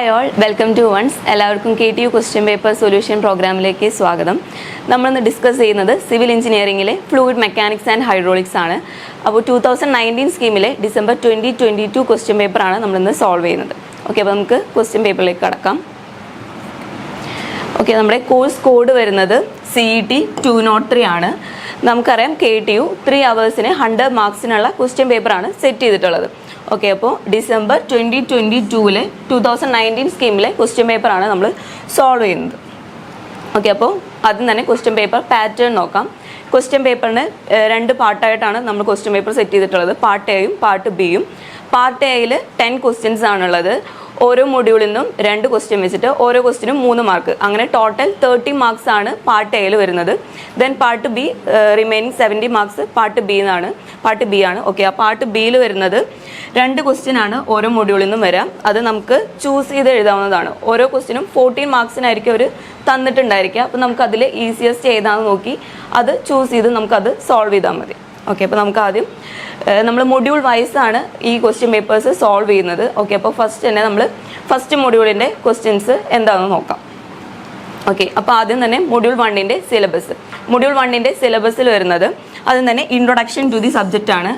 Hi all, welcome to ones. എല്ലാവർക്കും KTU question paper solution പ്രോഗ്രാമിലേക്ക് സ്വാഗതം. നമ്മളിന്ന് ഡിസ്കസ് ചെയ്യുന്നത് സിവിൽ എഞ്ചിനീയറിംഗിലെ ഫ്ലൂയിഡ് മെക്കാനിക്സ് ആൻഡ് ഹൈഡ്രോളിക്സ് ആണ്. അപ്പോൾ 2019 സ്കീമിലെ ഡിസംബർ 2022 ക്വസ്റ്റ്യൻ പേപ്പറാണ് നമ്മളിന്ന് സോൾവ് ചെയ്യുന്നത്. ഓക്കെ, അപ്പോൾ നമുക്ക് ക്വസ്റ്റ്യൻ പേപ്പറിലേക്ക് കടക്കാം. ഓക്കെ, നമ്മുടെ കോഴ്സ് കോഡ് വരുന്നത് CET 203 ആണ്. നമുക്കറിയാം KTU 3 hours 100 മാർക്സിനുള്ള ക്വസ്റ്റ്യൻ പേപ്പറാണ് സെറ്റ് ചെയ്തിട്ടുള്ളത്. ഓക്കെ, അപ്പോൾ ഡിസംബർ 2022 2019 സ്കീമിലെ ക്വസ്റ്റ്യൻ പേപ്പറാണ് നമ്മൾ സോൾവ് ചെയ്യുന്നത്. ഓക്കെ, അപ്പോൾ ആദ്യം തന്നെ ക്വസ്റ്റ്യൻ പേപ്പർ പാറ്റേൺ നോക്കാം. ക്വസ്റ്റ്യൻ പേപ്പറിന് 2 പാർട്ടായിട്ടാണ് നമ്മൾ ക്വസ്റ്റ്യൻ പേപ്പർ സെറ്റ് ചെയ്തിട്ടുള്ളത്. പാർട്ട് എയും പാർട്ട് ബിയും. പാർട്ട് എയിൽ 10 ക്വസ്റ്റ്യൻസ് ആണുള്ളത്. ഓരോ മൊഡ്യൂളിൽ നിന്നും 2 ക്വസ്റ്റ്യൻ വെച്ചിട്ട് ഓരോ ക്വസ്റ്റ്യനും 3 മാർക്ക്, അങ്ങനെ ടോട്ടൽ 30 മാർക്സ് ആണ് പാർട്ട് എയിൽ വരുന്നത്. Then part B remaining 70 marks part B ആണ്. ഓക്കെ, ആ പാർട്ട് ബിയിൽ വരുന്നത് 2 ക്വസ്റ്റ്യൻ ആണ് ഓരോ മൊഡ്യൂളിൽ നിന്നും വരാം. അത് നമുക്ക് ചൂസ് ചെയ്ത് എഴുതാവുന്നതാണ്. ഓരോ ക്വസ്റ്റ്യനും 14 മാർക്സിനായിരിക്കും അവർ തന്നിട്ടുണ്ടായിരിക്കുക. അപ്പോൾ നമുക്ക് അതിൽ ഈസിയസ്റ്റ് ഏതാണെന്ന് നോക്കി അത് ചൂസ് ചെയ്ത് നമുക്കത് സോൾവ് ചെയ്താൽ മതി. ഓക്കെ, അപ്പോൾ നമുക്ക് ആദ്യം നമ്മൾ മൊഡ്യൂൾ വൈസ് ആണ് ഈ ക്വസ്റ്റ്യൻ പേപ്പേഴ്സ് സോൾവ് ചെയ്യുന്നത്. ഓക്കെ, അപ്പോൾ ഫസ്റ്റ് തന്നെ നമ്മൾ ഫസ്റ്റ് മൊഡ്യൂളിൻ്റെ ക്വസ്റ്റ്യൻസ് എന്താണെന്ന് നോക്കാം. ഓക്കെ, അപ്പോൾ ആദ്യം തന്നെ മൊഡ്യൂൾ 1ൻ്റെ സിലബസ്. മൊഡ്യൂൾ 1ൻ്റെ സിലബസിൽ വരുന്നത് ആദ്യം തന്നെ ഇൻട്രൊഡക്ഷൻ ടു ദി സബ്ജക്റ്റ് ആണ്.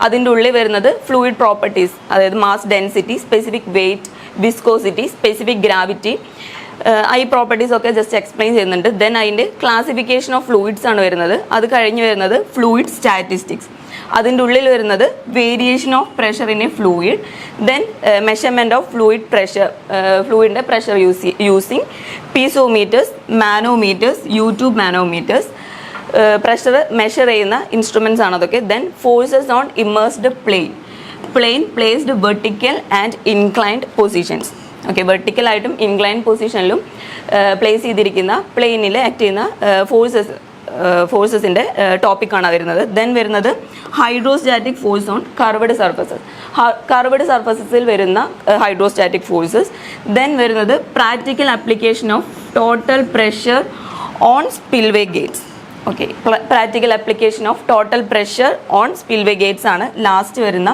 അതിൻ്റെ ഉള്ളിൽ വരുന്നത് ഫ്ലൂയിഡ് പ്രോപ്പർട്ടീസ്, അതായത് mass density, specific weight, viscosity, specific gravity, ഈ പ്രോപ്പർട്ടീസ് ഒക്കെ ജസ്റ്റ് എക്സ്പ്ലെയിൻ ചെയ്യുന്നുണ്ട്. ദെൻ അതിൻ്റെ ക്ലാസിഫിക്കേഷൻ ഓഫ് ഫ്ലൂയിഡ്സ് ആണ് വരുന്നത്. അത് കഴിഞ്ഞ് വരുന്നത് ഫ്ലൂയിഡ് സ്റ്റാറ്റിസ്റ്റിക്സ്. അതിൻ്റെ ഉള്ളിൽ വരുന്നത് variation of pressure in a fluid. Then measurement of fluid pressure, ഫ്ലൂയിഡിൻ്റെ pressure using piezometers, manometers, U tube manometers, pressure measure ചെയ്യുന്ന ഇൻസ്ട്രുമെൻറ്റ്സ് ആണ് അതൊക്കെ. Then forces on immersed plane placed vertical and inclined positions. Okay, വെർട്ടിക്കലായിട്ടും inclined പൊസിഷനിലും place ചെയ്തിരിക്കുന്ന പ്ലെയിനിൽ act ചെയ്യുന്ന ഫോഴ്സസിൻ്റെ ടോപ്പിക്കാണ് വരുന്നത്. ദെൻ വരുന്നത് ഹൈഡ്രോസ്റ്റാറ്റിക് ഫോഴ്സ് ഓൺ കർവ്ഡ് സർഫസസിൽ വരുന്ന ഹൈഡ്രോസ്റ്റാറ്റിക് ഫോഴ്സസ്. ദെൻ വരുന്നത് practical application of total pressure on spillway Gates. Okay, practical application of total pressure on spillway Gates ആണ് ലാസ്റ്റ് വരുന്ന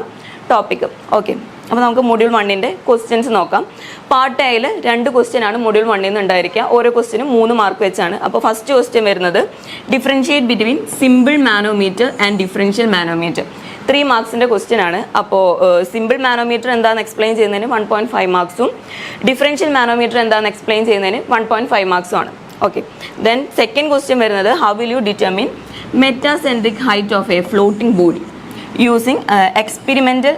ടോപ്പിക്ക്. ഓക്കെ, അപ്പോൾ നമുക്ക് മൊഡ്യൂൾ 1ൻ്റെ ക്വസ്റ്റ്യൻസ് നോക്കാം. പാർട്ട് എയിൽ 2 ക്വസ്റ്റ്യൻ ആണ് മൊഡ്യൂൾ 1ൽ നിന്ന് ഉണ്ടായിരിക്കുക. ഓരോ ക്വസ്റ്റ്യനും 3 മാർക്ക് വെച്ചാണ്. അപ്പോൾ ഫസ്റ്റ് ക്വസ്റ്റ്യൻ വരുന്നത് differentiate between simple manometer and differential manometer. 3 മാർക്സിൻ്റെ ക്വസ്റ്റ്യൻ ആണ്. അപ്പോൾ സിമ്പിൾ മാനോമീറ്റർ എന്താണെന്ന് എക്സ്പ്ലെയിൻ ചെയ്യുന്നതിന് 1.5 മാർക്സും ഡിഫറൻഷ്യൽ മാനോമീറ്റർ എന്താണെന്ന് എക്സ്പ്ലെയിൻ ചെയ്യുന്നതിന് 1.5 മാർക്സും ആണ്. ഓക്കെ, ദെൻ സെക്കൻഡ് ക്വസ്റ്റ്യൻ വരുന്നത് how will you determine metacentric height of a floating body using experimental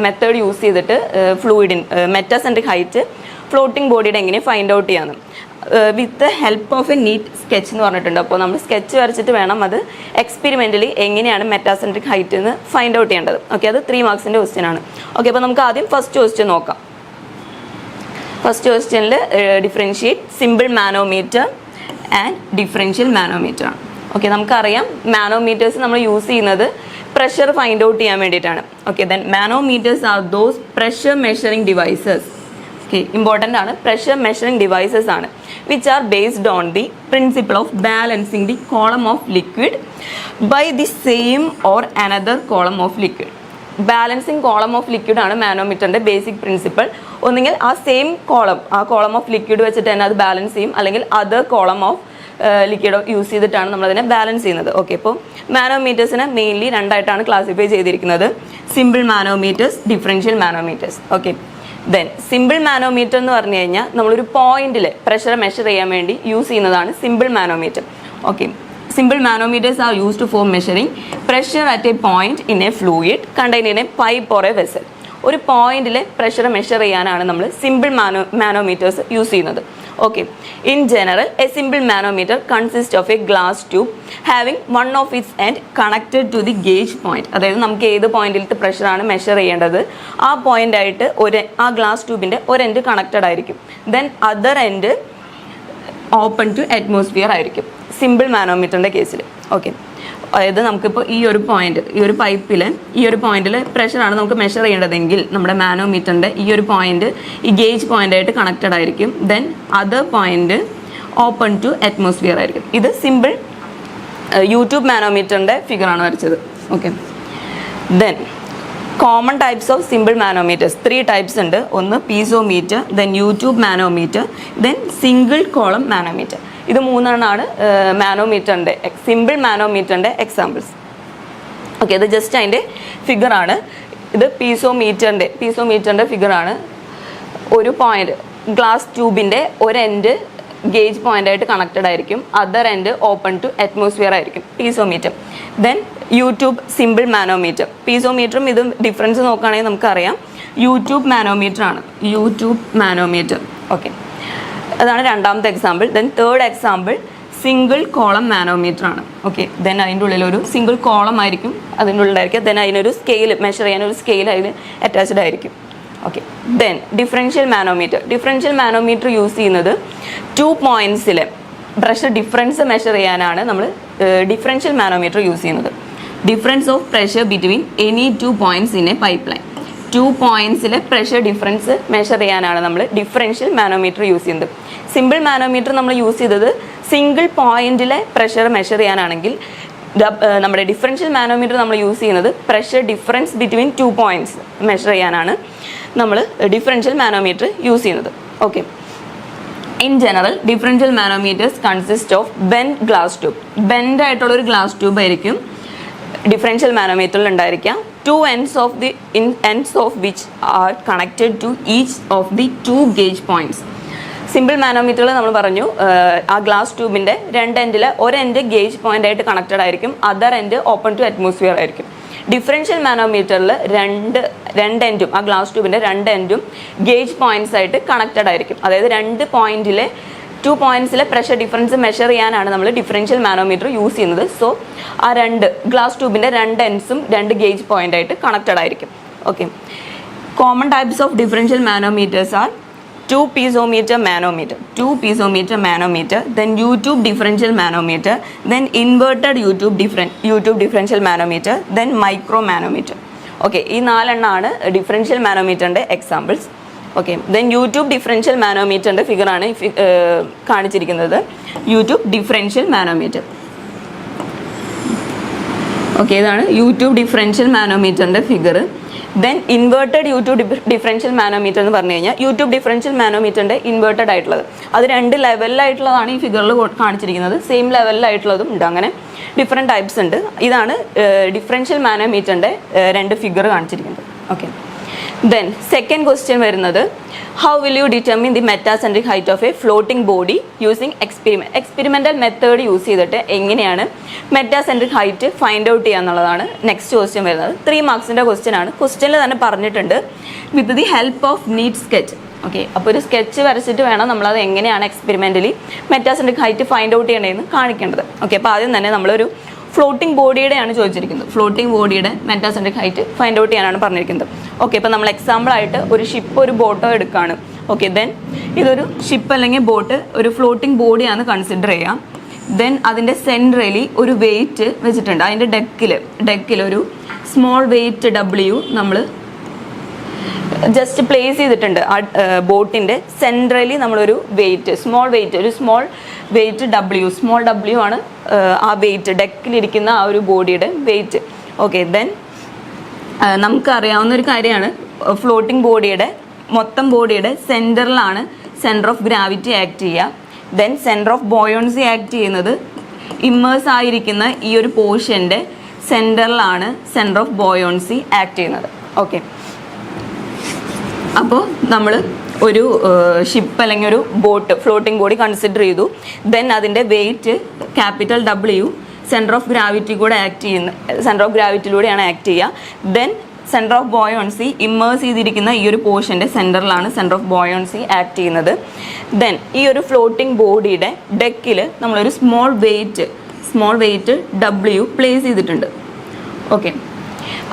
method use ചെയ്തിട്ട് ഫ്ലൂയിഡിൻ മെറ്റാസെൻട്രിക് ഹൈറ്റ് ഫ്ലോട്ടിംഗ് ബോഡിയുടെ എങ്ങനെ ഫൈൻഡ് ഔട്ട് ചെയ്യാമെന്ന് with the help of a neat sketch എന്ന് പറഞ്ഞിട്ടുണ്ട്. അപ്പോൾ നമ്മൾ സ്കെച്ച് വരച്ചിട്ട് വേണം അത് എക്സ്പെരിമെൻ്റലി എങ്ങനെയാണ് മെറ്റാസെൻട്രിക് ഹൈറ്റ് എന്ന് ഫൈൻഡ് ഔട്ട് ചെയ്യേണ്ടത്. ഓക്കെ, അത് 3 മാർക്സിൻ്റെ ക്വസ്റ്റ്യൻ ആണ്. ഓക്കെ, അപ്പോൾ നമുക്ക് ആദ്യം ഫസ്റ്റ് ക്വസ്റ്റ്യൻ നോക്കാം. ഫസ്റ്റ് ക്വസ്റ്റ്യനിൽ differentiate simple manometer and differential manometer ആണ്. ഓക്കെ, നമുക്കറിയാം മാനോമീറ്റേഴ്സ് നമ്മൾ യൂസ് ചെയ്യുന്നത് പ്രഷർ ഫൈൻഡ് ഔട്ട് ചെയ്യാൻ വേണ്ടിയിട്ടാണ്. Okay, then manometers are those pressure measuring devices. Okay, important ആണ്. പ്രഷർ മെഷറിംഗ് ഡിവൈസസ് ആണ് which are based on the principle of balancing the column of liquid by the same or another column of liquid. Balancing column of liquid ആണ് മാനോമീറ്ററിൻ്റെ basic principle. ഒന്നുകിൽ ആ same column of liquid വെച്ചിട്ട് തന്നെ അത് balance ചെയ്യും, അല്ലെങ്കിൽ other column of liquid use ചെയ്തിട്ടാണ് നമ്മളതിനെ ബാലൻസ് ചെയ്യുന്നത്. ഓക്കെ, ഇപ്പോൾ മാനോമീറ്റേഴ്സിനെ മെയിൻലി 2 ആയിട്ടാണ് ക്ലാസിഫൈ ചെയ്തിരിക്കുന്നത്: simple manometers, differential manometers. Okay, then simple manometer എന്ന് പറഞ്ഞു കഴിഞ്ഞാൽ നമ്മളൊരു പോയിന്റിൽ പ്രഷർ മെഷർ ചെയ്യാൻ വേണ്ടി യൂസ് ചെയ്യുന്നതാണ് simple manometer. Okay, simple manometers are used for measuring pressure at A point in a fluid contained in a pipe or a vessel. ഒരു പോയിന്റിൽ പ്രഷർ മെഷർ ചെയ്യാനാണ് നമ്മൾ സിമ്പിൾ മാനോമീറ്റേഴ്സ് യൂസ് ചെയ്യുന്നത്. Okay, in general a simple manometer consist of a glass tube having one of its end connected to the gauge point. അതായത് നമുക്ക് ഏത് പോയിന്റിലത്തെ പ്രഷറാണ് measure ചെയ്യേണ്ടത് ആ പോയിന്റ് ആയിട്ട് ആ ഗ്ലാസ് ട്യൂബിൻ്റെ ഒരു എൻഡ് കണക്റ്റഡ് ആയിരിക്കും. Then other end open to atmosphere ആയിരിക്കും സിമ്പിൾ മാനോമീറ്ററിൻ്റെ കേസിൽ. ഓക്കെ, അതായത് നമുക്കിപ്പോൾ ഈ ഒരു പൈപ്പിൽ ഈ ഒരു പോയിന്റിൽ പ്രഷറാണ് നമുക്ക് മെഷർ ചെയ്യേണ്ടതെങ്കിൽ നമ്മുടെ മാനോമീറ്ററിൻ്റെ ഈ ഒരു പോയിന്റ് ഈ ഗേജ് പോയിൻ്റായിട്ട് കണക്റ്റഡ് ആയിരിക്കും. Then other point open to atmosphere ആയിരിക്കും. ഇത് സിമ്പിൾ യൂട്യൂബ് മാനോമീറ്ററിൻ്റെ ഫിഗറാണ് വരച്ചത്. Okay, then common types of simple manometers 3 types ഉണ്ട്. ഒന്ന് piezometer, then U tube manometer, then single column manometer. ഇത് മൂന്നെണ്ണമാണ് മാനോമീറ്ററിൻ്റെ സിമ്പിൾ മാനോമീറ്ററിൻ്റെ എക്സാമ്പിൾസ്. ഓക്കെ, ഇത് ജസ്റ്റ് അതിൻ്റെ ഫിഗറാണ്. ഇത് പീസോമീറ്ററിൻ്റെ ഫിഗറാണ്. ഒരു പോയിന്റ് ഗ്ലാസ് ട്യൂബിൻ്റെ ഒരു എൻഡ് ഗേജ് പോയിൻ്റായിട്ട് കണക്റ്റഡ് ആയിരിക്കും, other end open to atmosphere ആയിരിക്കും piezometer. Then U tube simple manometer. പീസോമീറ്ററും ഇതും ഡിഫറൻസ് നോക്കുകയാണെങ്കിൽ നമുക്കറിയാം യൂട്യൂബ് മാനോമീറ്റർ ആണ്. U tube manometer. ഓക്കെ, അതാണ് രണ്ടാമത്തെ example. Then third example single column manometer ആണ്. ഓക്കെ, ദെൻ അതിൻ്റെ ഉള്ളിൽ ഒരു സിംഗിൾ കോളം ആയിരിക്കും അതിൻ്റെ ഉള്ളിലായിരിക്കും. ദെൻ അതിനൊരു സ്കെയിൽ മെഷർ ചെയ്യാനൊരു സ്കെയിൽ അതിന് അറ്റാച്ച്ഡ് ആയിരിക്കും. Okay, then differential manometer use ചെയ്യുന്നത് 2 പോയിൻറ്റ്സിലെ പ്രഷർ ഡിഫറൻസ് മെഷർ ചെയ്യാനാണ് നമ്മൾ ഡിഫറൻഷ്യൽ മാനോമീറ്റർ യൂസ് ചെയ്യുന്നത്. Difference of pressure between any 2 points in a pipe line. 2 പോയിൻറ്റ്സിലെ പ്രഷർ ഡിഫറൻസ് മെഷർ ചെയ്യാനാണ് നമ്മൾ ഡിഫറൻഷ്യൽ മാനോമീറ്റർ യൂസ് ചെയ്യുന്നത്. സിമ്പിൾ മാനോമീറ്റർ നമ്മൾ യൂസ് ചെയ്തത് സിംഗിൾ പോയിൻറ്റിലെ പ്രഷർ മെഷർ ചെയ്യാനാണെങ്കിൽ, നമ്മുടെ ഡിഫറൻഷ്യൽ മാനോമീറ്റർ നമ്മൾ യൂസ് ചെയ്യുന്നത് pressure difference between 2 points measure ചെയ്യാനാണ് നമ്മൾ ഡിഫറൻഷ്യൽ മാനോമീറ്റർ യൂസ് ചെയ്യുന്നത്. Okay, in general differential manometers consist of bend glass tube. Bend ആയിട്ടുള്ള ഒരു ഗ്ലാസ് ട്യൂബ് ആയിരിക്കും ഡിഫറൻഷ്യൽ മാനോമീറ്ററിൽ ഉണ്ടായിരിക്കുക. 2 ends of which are connected to each of the 2 gauge points. Simple മാനോമീറ്ററിൽ നമ്മൾ പറഞ്ഞു ആ ഗ്ലാസ് ട്യൂബിൻ്റെ 2 എൻഡിൽ ഒരു എൻഡ് ഗേജ് പോയിന്റ് ആയിട്ട് കണക്റ്റഡ് ആയിരിക്കും, other end open to atmosphere ആയിരിക്കും. ഡിഫറൻഷ്യൽ മാനോമീറ്ററിൽ രണ്ട് എൻഡും ആ ഗ്ലാസ് ട്യൂബിൻ്റെ 2 എൻഡും ഗേജ് പോയിന്റ്സ് ആയിട്ട് കണക്റ്റഡ് ആയിരിക്കും. അതായത് 2 പോയിന്റ്സിലെ പ്രഷർ ഡിഫറൻസ് മെഷർ ചെയ്യാനാണ് നമ്മൾ ഡിഫറൻഷ്യൽ മാനോമീറ്റർ യൂസ് ചെയ്യുന്നത്. സോ ആ ഗ്ലാസ് ട്യൂബിൻ്റെ 2 എൻഡ്സും 2 ഗേജ് പോയിന്റ് ആയിട്ട് കണക്റ്റഡ് ആയിരിക്കും. Okay, common types of differential manometers R 2 piezometer manometer, then YouTube differential manometer, then inverted YouTube differential manometer, then micro manometer. Okay, ഈ 4 എണ്ണമാണ് ഡിഫറൻഷ്യൽ മാനോമീറ്ററിൻ്റെ examples. Okay, then U tube differential മാനോമീറ്ററിൻ്റെ ഫിഗറാണ് കാണിച്ചിരിക്കുന്നത്. U tube differential manometer. Okay, ഇതാണ് U tube differential മാനോമീറ്ററിൻ്റെ figure. Then inverted U tube differential manometer എന്ന് പറഞ്ഞു കഴിഞ്ഞാൽ യൂട്യൂബ് ഡിഫറൻഷ്യൽ മാനോമീറ്ററിൻ്റെ ഇൻവേർട്ടഡ് ആയിട്ടുള്ളത്, അത് 2 ലെവലിലായിട്ടുള്ളതാണ് ഈ ഫിഗറിൽ കാണിച്ചിരിക്കുന്നത്. സെയിം ലെവലിലായിട്ടുള്ളതും ഉണ്ട്. അങ്ങനെ ഡിഫറെൻറ്റ് ടൈപ്സ് ഉണ്ട്. ഇതാണ് ഡിഫറൻഷ്യൽ മാനോമീറ്ററിൻ്റെ 2 ഫിഗർ കാണിച്ചിരിക്കുന്നത്. ഓക്കെ, ദെൻ സെക്കൻഡ് ക്വസ്റ്റ്യൻ വരുന്നത് how will you determine the metacentric height of a floating body using experimental method use ചെയ്തിട്ട് എങ്ങനെയാണ് മെറ്റാസെൻട്രിക് ഹൈറ്റ് ഫൈൻഡ് ഔട്ട് ചെയ്യുക എന്നുള്ളതാണ് നെക്സ്റ്റ് ക്വസ്റ്റ്യൻ വരുന്നത്. 3 മാർക്സിൻ്റെ ക്വസ്റ്റ്യൻ ആണ്. ക്വസ്റ്റ്യനിൽ തന്നെ പറഞ്ഞിട്ടുണ്ട് with the help of neat sketch. Okay, അപ്പോൾ ഒരു സ്കെച്ച് വരച്ചിട്ട് വേണം നമ്മളത് എങ്ങനെയാണ് experimentally metacentric height find out ചെയ്യണമെന്ന് കാണിക്കേണ്ടത്. ഓക്കെ, അപ്പോൾ ആദ്യം തന്നെ നമ്മളൊരു ഫ്ലോട്ടിംഗ് ബോഡിയുടെയാണ് ചോദിച്ചിരിക്കുന്നത്. ഫ്ലോട്ടിംഗ് ബോഡിയുടെ മെറ്റാസെൻട്രിക് ഹൈറ്റ് ഫൈൻഡ് ഔട്ട് ചെയ്യാനാണ് പറഞ്ഞിരിക്കുന്നത്. ഓക്കെ, ഇപ്പോൾ നമ്മൾ എക്സാമ്പിളായിട്ട് ഒരു ഷിപ്പ് ഒരു ബോട്ടോ എടുക്കുകയാണ്. ഓക്കെ, ദെൻ ഇതൊരു ഷിപ്പ് അല്ലെങ്കിൽ ബോട്ട് ഒരു ഫ്ലോട്ടിംഗ് ബോഡിയാണ് കൺസിഡർ ചെയ്യാം. ദെൻ അതിൻ്റെ സെൻട്രലി ഒരു വെയിറ്റ് വെച്ചിട്ടുണ്ട്. അതിൻ്റെ ഡെക്കിൽ ഒരു സ്മോൾ വെയിറ്റ് W നമ്മൾ ജസ്റ്റ് പ്ലേസ് ചെയ്തിട്ടുണ്ട്. ആ ബോട്ടിൻ്റെ സെൻട്രലി നമ്മളൊരു വെയിറ്റ് സ്മോൾ വെയിറ്റ് W ആണ് ആ വെയിറ്റ് ഡെക്കിലിരിക്കുന്ന ആ ഒരു ബോഡിയുടെ വെയിറ്റ്. ഓക്കെ, ദെൻ നമുക്കറിയാവുന്ന ഒരു കാര്യമാണ് ഫ്ലോട്ടിംഗ് മൊത്തം ബോഡിയുടെ സെൻറ്ററിലാണ് സെൻറ്റർ ഓഫ് ഗ്രാവിറ്റി ആക്ട് ചെയ്യുക. Then centre of buoyancy act ചെയ്യുന്നത് ഇമ്മേഴ്സ് ആയിരിക്കുന്ന ഈ ഒരു പോർഷൻ്റെ സെൻറ്ററിലാണ് സെൻറ്റർ ഓഫ് ബോയോൺസി ആക്ട് ചെയ്യുന്നത്. ഓക്കെ, അപ്പോൾ നമ്മൾ ഒരു ഷിപ്പ് അല്ലെങ്കിൽ ഒരു ബോട്ട് ഫ്ലോട്ടിംഗ് ബോഡി കൺസിഡർ ചെയ്തു. ദെൻ അതിൻ്റെ weight capital W centre of ഗ്രാവിറ്റിയിലൂടെയാണ് ആക്ട് ചെയ്യുക. Then centre of buoyancy immerse ചെയ്തിരിക്കുന്ന ഈ ഒരു പോർഷൻ്റെ സെൻറ്ററിലാണ് സെൻറ്റർ ഓഫ് ബോയോൺസി ആക്ട് ചെയ്യുന്നത്. ദെൻ ഈ ഒരു ഫ്ലോട്ടിംഗ് ബോഡിയുടെ ഡെക്കിൽ നമ്മളൊരു സ്മോൾ വെയിറ്റ് W പ്ലേസ് ചെയ്തിട്ടുണ്ട്. ഓക്കെ,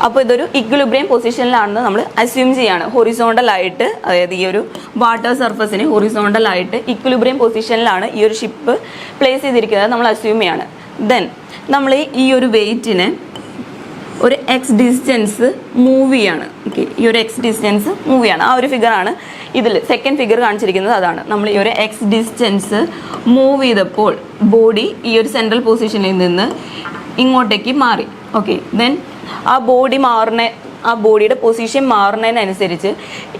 അപ്പോൾ ഇതൊരു ഇക്വിലിബ്രിയം പൊസിഷനിലാണെന്ന് നമ്മൾ അസ്യൂം ചെയ്യാണ്. ഹൊറിസോണ്ടലായിട്ട്, അതായത് ഈ ഒരു വാട്ടർ സർഫസിന് ഹൊറിസോണ്ടലായിട്ട് ഇക്വിലിബ്രിയം പൊസിഷനിലാണ് ഈ ഒരു ഷിപ്പ് പ്ലേസ് ചെയ്തിരിക്കുന്നത് നമ്മൾ അസ്യൂം ചെയ്യാണ്. ദെൻ നമ്മൾ ഈ ഒരു വെയിറ്റിനെ ഒരു എക്സ് ഡിസ്റ്റൻസ് മൂവ് ചെയ്യാണ്. ഓക്കെ, ഈ ഒരു എക്സ് ഡിസ്റ്റൻസ് മൂവ് ചെയ്യാണ്. ആ ഒരു ഫിഗറാണ് ഇതിൽ സെക്കൻഡ് ഫിഗർ കാണിച്ചിരിക്കുന്നത്. അതാണ് നമ്മൾ ഈ ഒരു എക്സ് ഡിസ്റ്റൻസ് മൂവ് ചെയ്തപ്പോൾ ബോഡി ഈ ഒരു സെൻട്രൽ പൊസിഷനിൽ നിന്ന് ഇങ്ങോട്ടേക്ക് മാറി. ഓക്കെ, ദെൻ ആ ബോഡി മാറുന്ന ആ ബോഡിയുടെ പൊസിഷൻ മാറുന്നതിനനുസരിച്ച്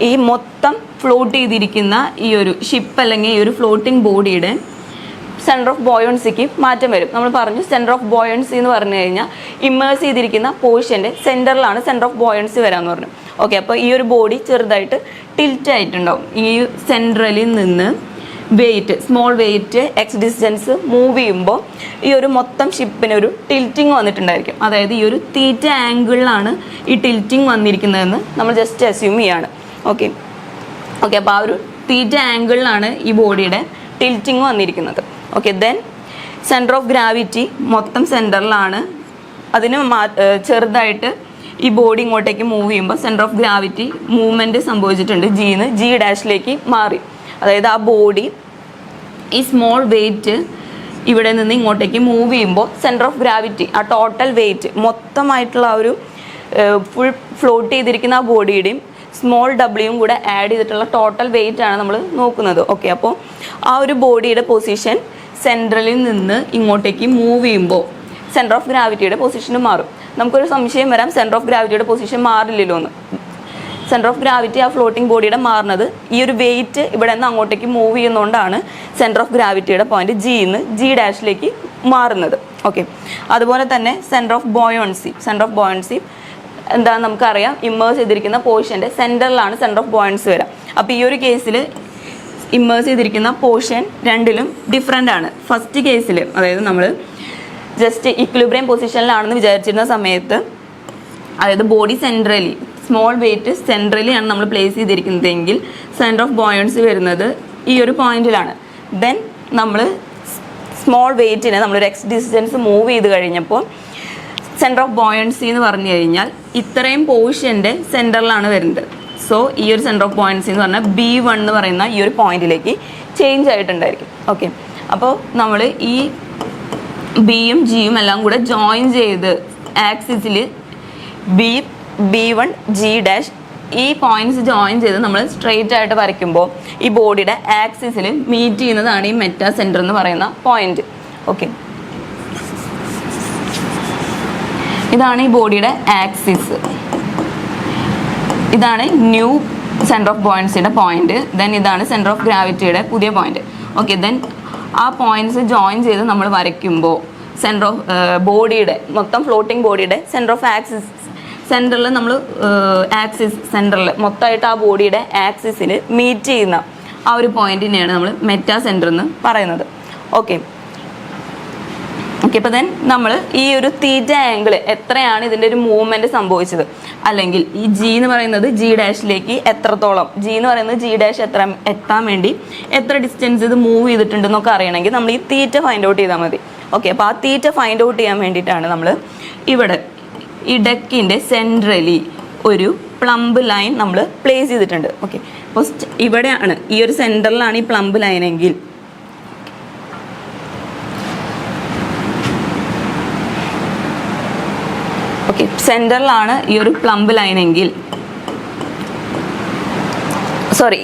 ഈ മൊത്തം ഫ്ലോട്ട് ചെയ്തിരിക്കുന്ന ഈ ഒരു ഷിപ്പ് അല്ലെങ്കിൽ ഈ ഒരു ഫ്ലോട്ടിംഗ് ബോഡിയുടെ സെൻറ്റർ ഓഫ് ബോയൻസിക്ക് മാറ്റം വരും. നമ്മൾ പറഞ്ഞു സെൻറ്റർ ഓഫ് ബോയൻസി എന്ന് പറഞ്ഞു കഴിഞ്ഞാൽ ഇമ്മേഴ്സ് ചെയ്തിരിക്കുന്ന പോർഷൻ്റെ സെൻറ്ററിലാണ് സെൻറ്റർ ഓഫ് ബോയൻസി വരാമെന്ന് പറഞ്ഞു. ഓക്കെ, അപ്പോൾ ഈ ഒരു ബോഡി ചെറുതായിട്ട് ടിൽറ്റ് ആയിട്ടുണ്ടാവും. ഈ സെൻട്രലിൽ നിന്ന് weight, small weight x distance move ചെയ്യുമ്പോൾ ഈ ഒരു മൊത്തം ഷിപ്പിന് ഒരു ടിൽറ്റിങ് വന്നിട്ടുണ്ടായിരിക്കും. അതായത് ഈ ഒരു തീറ്റ ആംഗിളിലാണ് ഈ ടിൽറ്റിങ് വന്നിരിക്കുന്നതെന്ന് നമ്മൾ ജസ്റ്റ് അസ്യൂം ചെയ്യാണ്. ഓക്കെ, അപ്പോൾ ആ ഒരു തീറ്റ ആംഗിളിലാണ് ഈ ബോഡിയുടെ ടിൽറ്റിങ് വന്നിരിക്കുന്നത്. Okay, then centre of gravity മൊത്തം സെൻറ്ററിലാണ്. അതിന് ചെറുതായിട്ട് ഈ ബോഡി ഇങ്ങോട്ടേക്ക് മൂവ് ചെയ്യുമ്പോൾ സെൻറ്റർ ഓഫ് ഗ്രാവിറ്റി മൂവ്മെൻറ്റ് സംഭവിച്ചിട്ടുണ്ട്. ജിന്ന് ജി ഡാഷിലേക്ക് മാറി. അതായത് ആ ബോഡി ഈ സ്മോൾ വെയിറ്റ് ഇവിടെ നിന്ന് ഇങ്ങോട്ടേക്ക് മൂവ് ചെയ്യുമ്പോൾ സെൻറ്റർ ഓഫ് ഗ്രാവിറ്റി, ആ ടോട്ടൽ വെയിറ്റ് മൊത്തമായിട്ടുള്ള ആ ഒരു ഫുൾ ഫ്ലോട്ട് ചെയ്തിരിക്കുന്ന ആ ബോഡിയുടെയും സ്മോൾ ഡബ്ല്യൂയും കൂടെ ആഡ് ചെയ്തിട്ടുള്ള ടോട്ടൽ വെയിറ്റ് ആണ് നമ്മൾ നോക്കുന്നത്. ഓക്കെ, അപ്പോൾ ആ ഒരു ബോഡിയുടെ പൊസിഷൻ സെൻട്രലിൽ നിന്ന് ഇങ്ങോട്ടേക്ക് മൂവ് ചെയ്യുമ്പോൾ സെൻറ്റർ ഓഫ് ഗ്രാവിറ്റിയുടെ പൊസിഷൻ മാറും. നമുക്കൊരു സംശയം വരാം, സെൻറ്റർ ഓഫ് ഗ്രാവിറ്റിയുടെ പൊസിഷൻ മാറില്ലല്ലോ എന്ന്. സെൻറ്റർ ഓഫ് ഗ്രാവിറ്റി ആ ഫ്ലോട്ടിംഗ് ബോഡിയുടെ മാറുന്നത് ഈ ഒരു വെയിറ്റ് ഇവിടെ നിന്ന് അങ്ങോട്ടേക്ക് മൂവ് ചെയ്യുന്നതുകൊണ്ടാണ് സെൻറ്റർ ഓഫ് ഗ്രാവിറ്റിയുടെ പോയിന്റ് ജിന്ന് ജി ഡാഷിലേക്ക് മാറുന്നത്. ഓക്കെ, അതുപോലെ തന്നെ സെൻറ്റർ ഓഫ് ബോയൻസി എന്താണെന്ന് നമുക്കറിയാം. ഇമ്മേഴ്സ് ചെയ്തിരിക്കുന്ന പോർഷൻ്റെ സെൻറ്ററിലാണ് സെൻറ്റർ ഓഫ് ബോയൻസി വരാം. അപ്പോൾ ഈ ഒരു കേസിൽ ഇമ്മേഴ്സ് ചെയ്തിരിക്കുന്ന പോർഷൻ രണ്ടിലും ഡിഫറെൻ്റ് ആണ്. ഫസ്റ്റ് കേസിൽ അതായത് നമ്മൾ ജസ്റ്റ് ഇക്വിലിബ്രിയം പൊസിഷനിലാണെന്ന് വിചാരിച്ചിരുന്ന സമയത്ത്, അതായത് ബോഡി സെൻട്രലി, സ്മോൾ വെയിറ്റ് സെൻട്രലിയാണ് നമ്മൾ പ്ലേസ് ചെയ്തിരിക്കുന്നതെങ്കിൽ സെൻറ്റർ ഓഫ് ബോയൻസി വരുന്നത് ഈ ഒരു പോയിന്റിലാണ്. ദെൻ നമ്മൾ സ്മോൾ വെയിറ്റിനെ നമ്മളൊരു എക്സ് ഡിസ്റ്റൻസ് മൂവ് ചെയ്ത് കഴിഞ്ഞപ്പോൾ സെൻറ്റർ ഓഫ് ബോയൻസി എന്ന് പറഞ്ഞു കഴിഞ്ഞാൽ ഇത്രയും പോർഷൻ്റെ സെൻറ്ററിലാണ് വരുന്നത്. സോ ഈ ഒരു സെൻറ്റർ ഓഫ് ബോയൻസി എന്ന് പറഞ്ഞാൽ B1 എന്ന് പറയുന്ന ഈ ഒരു പോയിന്റിലേക്ക് ചേഞ്ച് ആയിട്ടുണ്ടായിരിക്കും. ഓക്കെ, അപ്പോൾ നമ്മൾ ഈ ബിയും ജിയും എല്ലാം കൂടെ ജോയിൻ ചെയ്ത് ആക്സിസിൽ B1 G ഡാഷ് ഈ പോയിന്റ്സ് ജോയിൻ ചെയ്ത് നമ്മൾ സ്ട്രെയിറ്റ് ആയിട്ട് വരയ്ക്കുമ്പോൾ ഈ ബോഡിയുടെ ആക്സിസിൽ മീറ്റ് ചെയ്യുന്നതാണ് ഈ മെറ്റാ സെൻറ്റർ എന്ന് പറയുന്ന പോയിന്റ്. ഓക്കെ, ഇതാണ് ഈ ബോഡിയുടെ ആക്സിസ്. ഇതാണ് ന്യൂ സെൻറ്റർ ഓഫ് ബോയൻസിയുടെ പോയിന്റ്. ദെൻ ഇതാണ് സെൻറ്റർ ഓഫ് ഗ്രാവിറ്റിയുടെ പുതിയ പോയിന്റ്. ഓക്കെ, ദെൻ ആ പോയിന്റ്സ് ജോയിൻ ചെയ്ത് നമ്മൾ വരയ്ക്കുമ്പോൾ സെൻറ്റർ ഓഫ് ബോഡിയുടെ മൊത്തം ഫ്ലോട്ടിംഗ് ബോഡിയുടെ സെൻറ്റർ ഓഫ് ആക്സിസ് സെൻറ്ററിൽ നമ്മൾ ആക്സിസ് സെൻറ്ററിൽ മൊത്തമായിട്ട് ആ ബോഡിയുടെ ആക്സിസിൽ മീറ്റ് ചെയ്യുന്ന ആ ഒരു പോയിന്റിനെയാണ് നമ്മൾ മെറ്റാ സെൻറ്റർ എന്ന് പറയുന്നത്. ഓക്കെ, അപ്പോൾ ദെൻ നമ്മൾ ഈ ഒരു തീറ്റ ആംഗിൾ എത്രയാണ് ഇതിൻ്റെ ഒരു മൂവ്മെൻറ്റ് സംഭവിച്ചത്, അല്ലെങ്കിൽ ഈ ജി എന്ന് പറയുന്നത് ജി ഡാഷിലേക്ക് എത്രത്തോളം, ജി എന്ന് പറയുന്നത് ജി ഡാഷ് എത്താൻ വേണ്ടി എത്ര ഡിസ്റ്റൻസ് ഇത് മൂവ് ചെയ്തിട്ടുണ്ടെന്നൊക്കെ അറിയണമെങ്കിൽ നമ്മൾ ഈ തീറ്റ ഫൈൻഡ് ഔട്ട് ചെയ്താൽ മതി. ഓക്കെ, അപ്പോൾ ആ തീറ്റ ഫൈൻഡ് ഔട്ട് ചെയ്യാൻ വേണ്ടിയിട്ടാണ് നമ്മൾ ഇവിടെ ഈ ഡെക്കിൻ്റെ സെൻട്രലി ഒരു പ്ലംബ് ലൈൻ നമ്മൾ പ്ലേസ് ചെയ്തിട്ടുണ്ട്. ഓക്കെ, അപ്പോൾ ഇവിടെയാണ് ഈ ഒരു സെൻറ്ററിലാണ് ഈ പ്ലംബ് ലൈനെങ്കിൽ സെൻറ്ററിലാണ് ഈ ഒരു പ്ലംബ് ലൈനെങ്കിൽ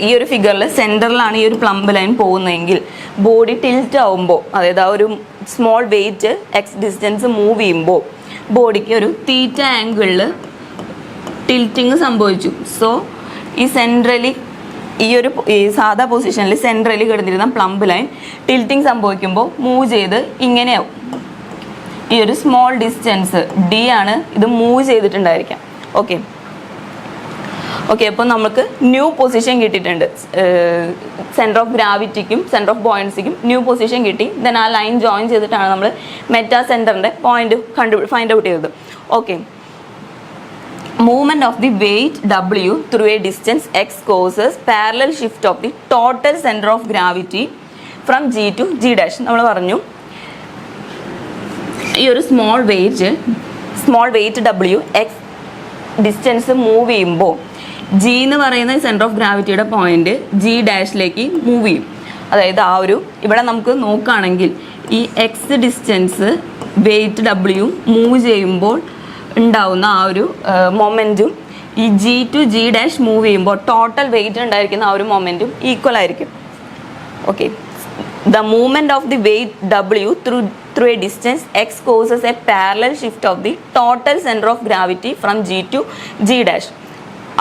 ഈ ഒരു ഫിഗറിൽ സെൻറ്ററിലാണ് ഈ ഒരു പ്ലംബ് ലൈൻ പോകുന്നതെങ്കിൽ ബോഡി ടിൽറ്റ് ആവുമ്പോൾ, അതായത് ആ ഒരു small weight x distance move ചെയ്യുമ്പോൾ ബോഡിക്ക് ഒരു തീറ്റ ആംഗിളിൽ ടിൽറ്റിങ് സംഭവിച്ചു. സോ ഈ സെൻട്രലി ഈ സാധാ പൊസിഷനിൽ സെൻട്രലി കിടന്നിരുന്ന പ്ലംബ് ലൈൻ ടിൽറ്റിങ് സംഭവിക്കുമ്പോൾ മൂവ് ചെയ്ത് ഇങ്ങനെയാവും. ഈ ഒരു സ്മോൾ ഡിസ്റ്റൻസ് D ആണ് ഇത് മൂവ് ചെയ്തിട്ടുണ്ടായിരിക്കാം. ഓക്കെ, അപ്പോൾ നമുക്ക് ന്യൂ പൊസിഷൻ കിട്ടിയിട്ടുണ്ട്. സെൻറ്റർ ഓഫ് ഗ്രാവിറ്റിക്കും സെൻറ്റർ ഓഫ് ബോയൻസിക്കും ന്യൂ പൊസിഷൻ കിട്ടി. ദെൻ ആ ലൈൻ ജോയിൻ ചെയ്തിട്ടാണ് നമ്മൾ മെറ്റാ സെൻറ്ററിൻ്റെ പോയിന്റ് ഫൈൻഡ് ഔട്ട് ചെയ്തത്. Okay, movement of the weight W through a distance X causes parallel shift of the total centre of gravity from G to G dash. നമ്മൾ പറഞ്ഞു ഈ ഒരു small weight W X distance move ചെയ്യുമ്പോൾ G എന്ന് പറയുന്ന centre of ഗ്രാവിറ്റിയുടെ point G ഡാഷിലേക്ക് move ചെയ്യും. അതായത് ആ ഒരു ഇവിടെ നമുക്ക് നോക്കുകയാണെങ്കിൽ ഈ x distance weight W move ചെയ്യുമ്പോൾ ഉണ്ടാവുന്ന ആ ഒരു മൊമെൻറ്റും ഈ G to G dash move ചെയ്യുമ്പോൾ ടോട്ടൽ വെയിറ്റ് ഉണ്ടായിരിക്കുന്ന ആ ഒരു മൊമെൻറ്റും ഈക്വൽ ആയിരിക്കും. Okay, the movement of the weight W through through a distance x causes a parallel shift of the total center of gravity from G to G dash.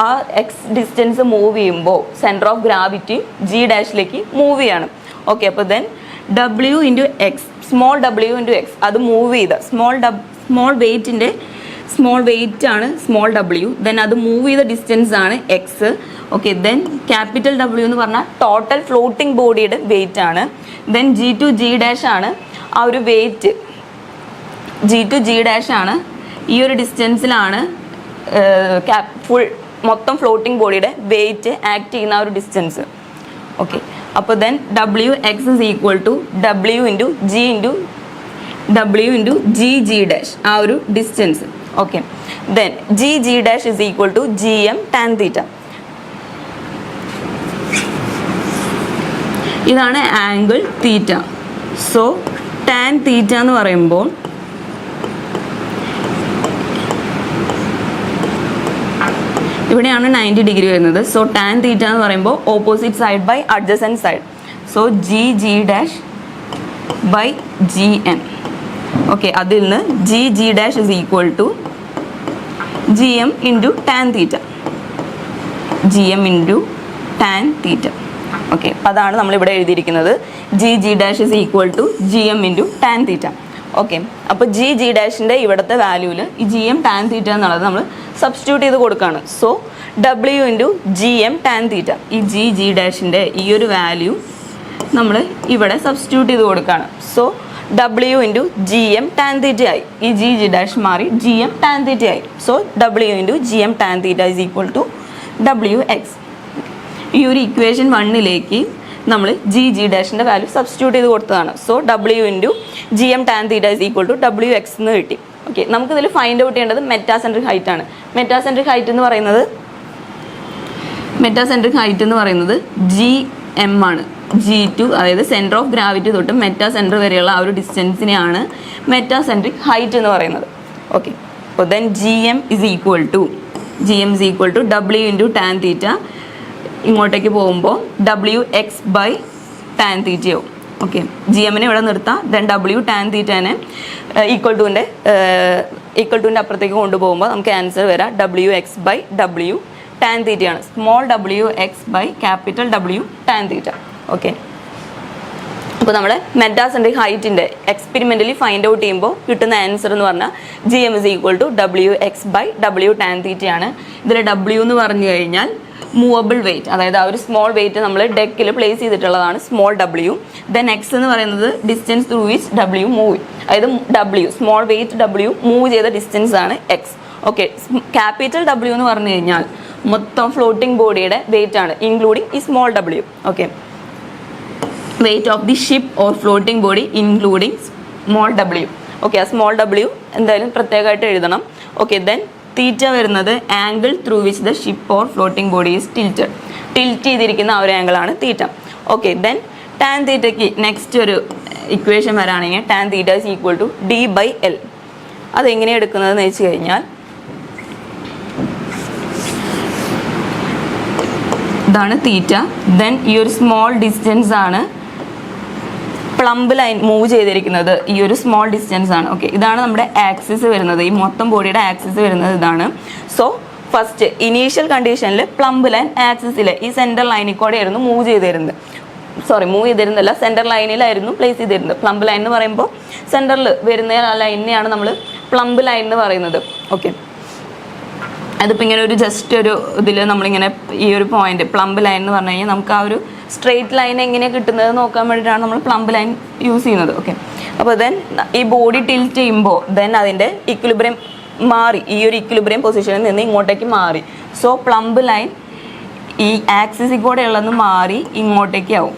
ആ X distance move ചെയ്യുമ്പോൾ centre of gravity G ഡാഷിലേക്ക് move ചെയ്യാണ്. Okay, അപ്പോൾ then W into X, small W into X, അത് move ചെയ്ത small വെയ്റ്റിൻ്റെ small weight ആണ് small W, then അത് മൂവ് ചെയ്ത ഡിസ്റ്റൻസ് ആണ് X. Okay, then capital W എന്ന് പറഞ്ഞാൽ ടോട്ടൽ ഫ്ലോട്ടിംഗ് ബോഡിയുടെ വെയ്റ്റ് ആണ്. Then G to G dash ആണ് ആ ഒരു weight, G to G dash ആണ് ഈ ഒരു ഡിസ്റ്റൻസിലാണ് ഫുൾ മൊത്തം ഫ്ലോട്ടിംഗ് ബോഡിയുടെ വെയ്റ്റ് ആക്ട് ചെയ്യുന്ന ആ ഒരു ഡിസ്റ്റൻസ്. ഓക്കെ, അപ്പോൾ then W X is equal to W into G G dash, ആ ഒരു distance. Okay, then G G dash is equal to G M tan theta. ഇതാണ് angle theta. So tan theta എന്ന് പറയുമ്പോൾ ഇവിടെയാണ് 90 degree വരുന്നത്. So tan theta എന്ന് പറയുമ്പോൾ opposite side by adjacent side. So G G dash by G M. Okay, അതിൽ നിന്ന് G G dash is equal to G M into tan theta, G M into tan theta. Okay, അതാണ് നമ്മളിവിടെ എഴുതിയിരിക്കുന്നത്. G G dash is equal to G M into tan theta. Okay, അപ്പോൾ G G ഡാഷിൻ്റെ ഇവിടുത്തെ വാല്യൂവിൽ ഈ G M tan തീറ്റ എന്നുള്ളത് നമ്മൾ സബ്സ്റ്റിറ്റ്യൂട്ട് ചെയ്ത് കൊടുക്കുകയാണ്. So W into G M tan തീറ്റ, ഈ ജി ജി ഡാഷിൻ്റെ ഈ ഒരു വാല്യൂ നമ്മൾ ഇവിടെ സബ്സ്റ്റിറ്റ്യൂട്ട് ചെയ്ത് കൊടുക്കുകയാണ്. So W into G M tan theta ആയി, ഈ ജി ജി ഡാഷ് മാറി ജി എം ടാൻ തീറ്റ ആയി. So W into G M tan theta is equal to W x. ഈ ഒരു ഇക്വേഷൻ 1ലേക്ക് നമ്മൾ ജി ജി ഡാഷിൻ്റെ വാല്യൂ സബ്സ്റ്റിറ്റ്യൂട്ട് ചെയ്ത് കൊടുത്തതാണ്. So W into G M tan theta is equal to W x എന്ന് കിട്ടി. ഓക്കെ, നമുക്കിതിൽ ഫൈൻഡ് ഔട്ട് ചെയ്യേണ്ടത് മെറ്റാസെൻട്രിക് ഹൈറ്റ് ആണ്. മെറ്റാസെൻട്രിക് ഹൈറ്റ് എന്ന് പറയുന്നത് ജി എം ആണ്. ജി ടു, അതായത് സെൻറ്റർ ഓഫ് ഗ്രാവിറ്റി തൊട്ട് മെറ്റാ സെൻറ്റർ വരെയുള്ള ആ ഒരു ഡിസ്റ്റൻസിനെയാണ് മെറ്റാസെൻട്രിക് ഹൈറ്റ് എന്ന് പറയുന്നത്. ഓക്കെ, അപ്പോൾ then G M is equal to W into tan theta. ഇങ്ങോട്ടേക്ക് പോകുമ്പോൾ ഡബ്ല്യു എക്സ് ബൈ ടാൻ തീറ്റയാവും. ഓക്കെ, ജി എമ്മിനെ ഇവിടെ നിർത്താം. ദെൻ ഡബ്ല്യു ടാൻ തീറ്റനെ ഈക്വൽ ടുവിൻ്റെ അപ്പുറത്തേക്ക് കൊണ്ടുപോകുമ്പോൾ നമുക്ക് ആൻസർ വരാം W X by W tan തീറ്റയാണ്. Small W X by capital W tan theta. Okay, അപ്പോൾ നമ്മുടെ മെറ്റാസെൻട്രിക് ഹൈറ്റിൻ്റെ എക്സ്പെരിമെൻ്റലി ഫൈൻഡ് ഔട്ട് ചെയ്യുമ്പോൾ കിട്ടുന്ന ആൻസർ എന്ന് പറഞ്ഞാൽ G M is equal to W X by W tan തീറ്റയാണ്. ഇതിൽ ഡബ്ല്യു എന്ന് പറഞ്ഞു കഴിഞ്ഞാൽ മൂവബിൾ വെയിറ്റ്, അതായത് ആ ഒരു സ്മോൾ വെയിറ്റ് നമ്മൾ ഡെക്കിൽ പ്ലേസ് ചെയ്തിട്ടുള്ളതാണ് സ്മോൾ ഡബ്ല്യു. ദെൻ എക്സ് എന്ന് പറയുന്നത് distance through which W move, അതായത് W small weight W move ചെയ്ത ഡിസ്റ്റൻസ് ആണ് എക്സ്. ഓക്കെ, ക്യാപിറ്റൽ ഡബ്ല്യു എന്ന് പറഞ്ഞു കഴിഞ്ഞാൽ മൊത്തം ഫ്ലോട്ടിംഗ് ബോഡിയുടെ വെയിറ്റ് ആണ്, ഇൻക്ലൂഡിങ് ഈ small W. Okay, weight of the ship or floating body including small W. Okay, ആ സ്മോൾ ഡബ്ല്യു എന്തായാലും പ്രത്യേകമായിട്ട് എഴുതണം. ഓക്കെ, ദെൻ തീറ്റ വരുന്നത് angle through which the ship or floating body is tilt ചെയ്തിരിക്കുന്ന ആ ഒരു ആംഗിളാണ് തീറ്റ. ഓക്കെ, ദെൻ ടാൻ തീറ്റയ്ക്ക് നെക്സ്റ്റ് ഒരു ഇക്വേഷൻ വരാണെങ്കിൽ tan theta is equal to D by L. അതെങ്ങനെയാണ് എടുക്കുന്നതെന്ന് വെച്ച് കഴിഞ്ഞാൽ ഇതാണ് തീറ്റ. ദെൻ ഈ ഒരു സ്മോൾ ഡിസ്റ്റൻസ് ആണ് പ്ലംബ് ലൈൻ മൂവ് ചെയ്തിരിക്കുന്നത്, ഈ ഒരു സ്മോൾ ഡിസ്റ്റൻസ് ആണ്. ഓക്കെ, ഇതാണ് നമ്മുടെ ആക്സിസ് വരുന്നത്, ഈ മൊത്തം ബോഡിയുടെ ആക്സിസ് വരുന്നത് ഇതാണ്. സോ ഫസ്റ്റ് ഇനീഷ്യൽ കണ്ടീഷനിൽ പ്ലംബ് ലൈൻ ആക്സിസിലെ ഈ സെൻറ്റർ ലൈനിൽ കൂടെ ആയിരുന്നു മൂവ് ചെയ്തിരുന്നില്ല, സെൻറ്റർ ലൈനിലായിരുന്നു പ്ലേസ് ചെയ്തിരുന്നത്. പ്ലംബ് ലൈൻ എന്ന് പറയുമ്പോൾ സെൻറ്ററിൽ വരുന്ന ലൈനിനെയാണ് നമ്മൾ പ്ലംബ് ലൈൻ എന്ന് പറയുന്നത്. ഓക്കെ, അതിപ്പോൾ ഇങ്ങനെ ഒരു ജസ്റ്റ് ഒരു ഇതിൽ നമ്മളിങ്ങനെ ഈ ഒരു പോയിന്റ് പ്ലംബ് ലൈൻ എന്ന് പറഞ്ഞു കഴിഞ്ഞാൽ നമുക്ക് ആ ഒരു സ്ട്രെയിറ്റ് ലൈൻ എങ്ങനെയാണ് കിട്ടുന്നത് നോക്കാൻ വേണ്ടിയിട്ടാണ് നമ്മൾ പ്ലംബ് ലൈൻ യൂസ് ചെയ്യുന്നത്. ഓക്കെ, അപ്പോൾ ദെൻ ഈ ബോഡി ടിൽറ്റ് ചെയ്യുമ്പോൾ ദെൻ അതിൻ്റെ ഇക്വിലിബ്രിയം മാറി, ഈ ഒരു ഇക്വിലിബ്രിയം പൊസിഷനിൽ നിന്ന് ഇങ്ങോട്ടേക്ക് മാറി. സോ പ്ലംബ് ലൈൻ ഈ ആക്സിസിൽ കൂടെ ഉള്ളതെന്ന് മാറി ഇങ്ങോട്ടേക്കാവും.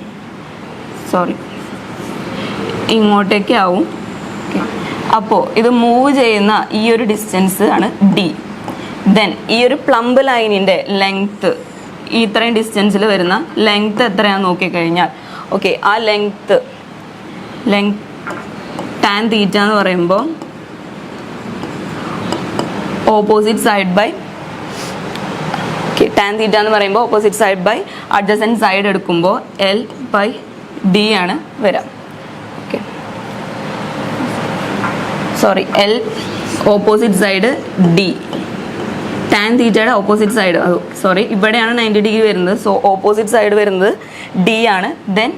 അപ്പോൾ ഇത് മൂവ് ചെയ്യുന്ന ഈ ഒരു ഡിസ്റ്റൻസ് ആണ് ഡി. ദെൻ ഈ ഒരു പ്ലംബ് ലൈനിൻ്റെ ലെങ്ത്ത്, ഈ ഇത്രയും ഡിസ്റ്റൻസിൽ വരുന്ന ലെങ്ത്ത് എത്രയാണെന്ന് നോക്കിക്കഴിഞ്ഞാൽ ഓക്കെ, ആ ലെങ്ത്ത് ടാൻ തീറ്റ എന്ന് പറയുമ്പോൾ opposite side by tan theta എന്ന് പറയുമ്പോൾ opposite side by adjacent side എടുക്കുമ്പോൾ എൽ ബൈ ഡി ആണ് വരാം. Okay, sorry L opposite side D, tan തീറ്റയുടെ ഓപ്പോസിറ്റ് സൈഡ്, സോറി ഇവിടെയാണ് 90 ഡിഗ്രി വരുന്നത്, സോ ഓപ്പോസിറ്റ് സൈഡ് വരുന്നത് ഡി ആണ്. Then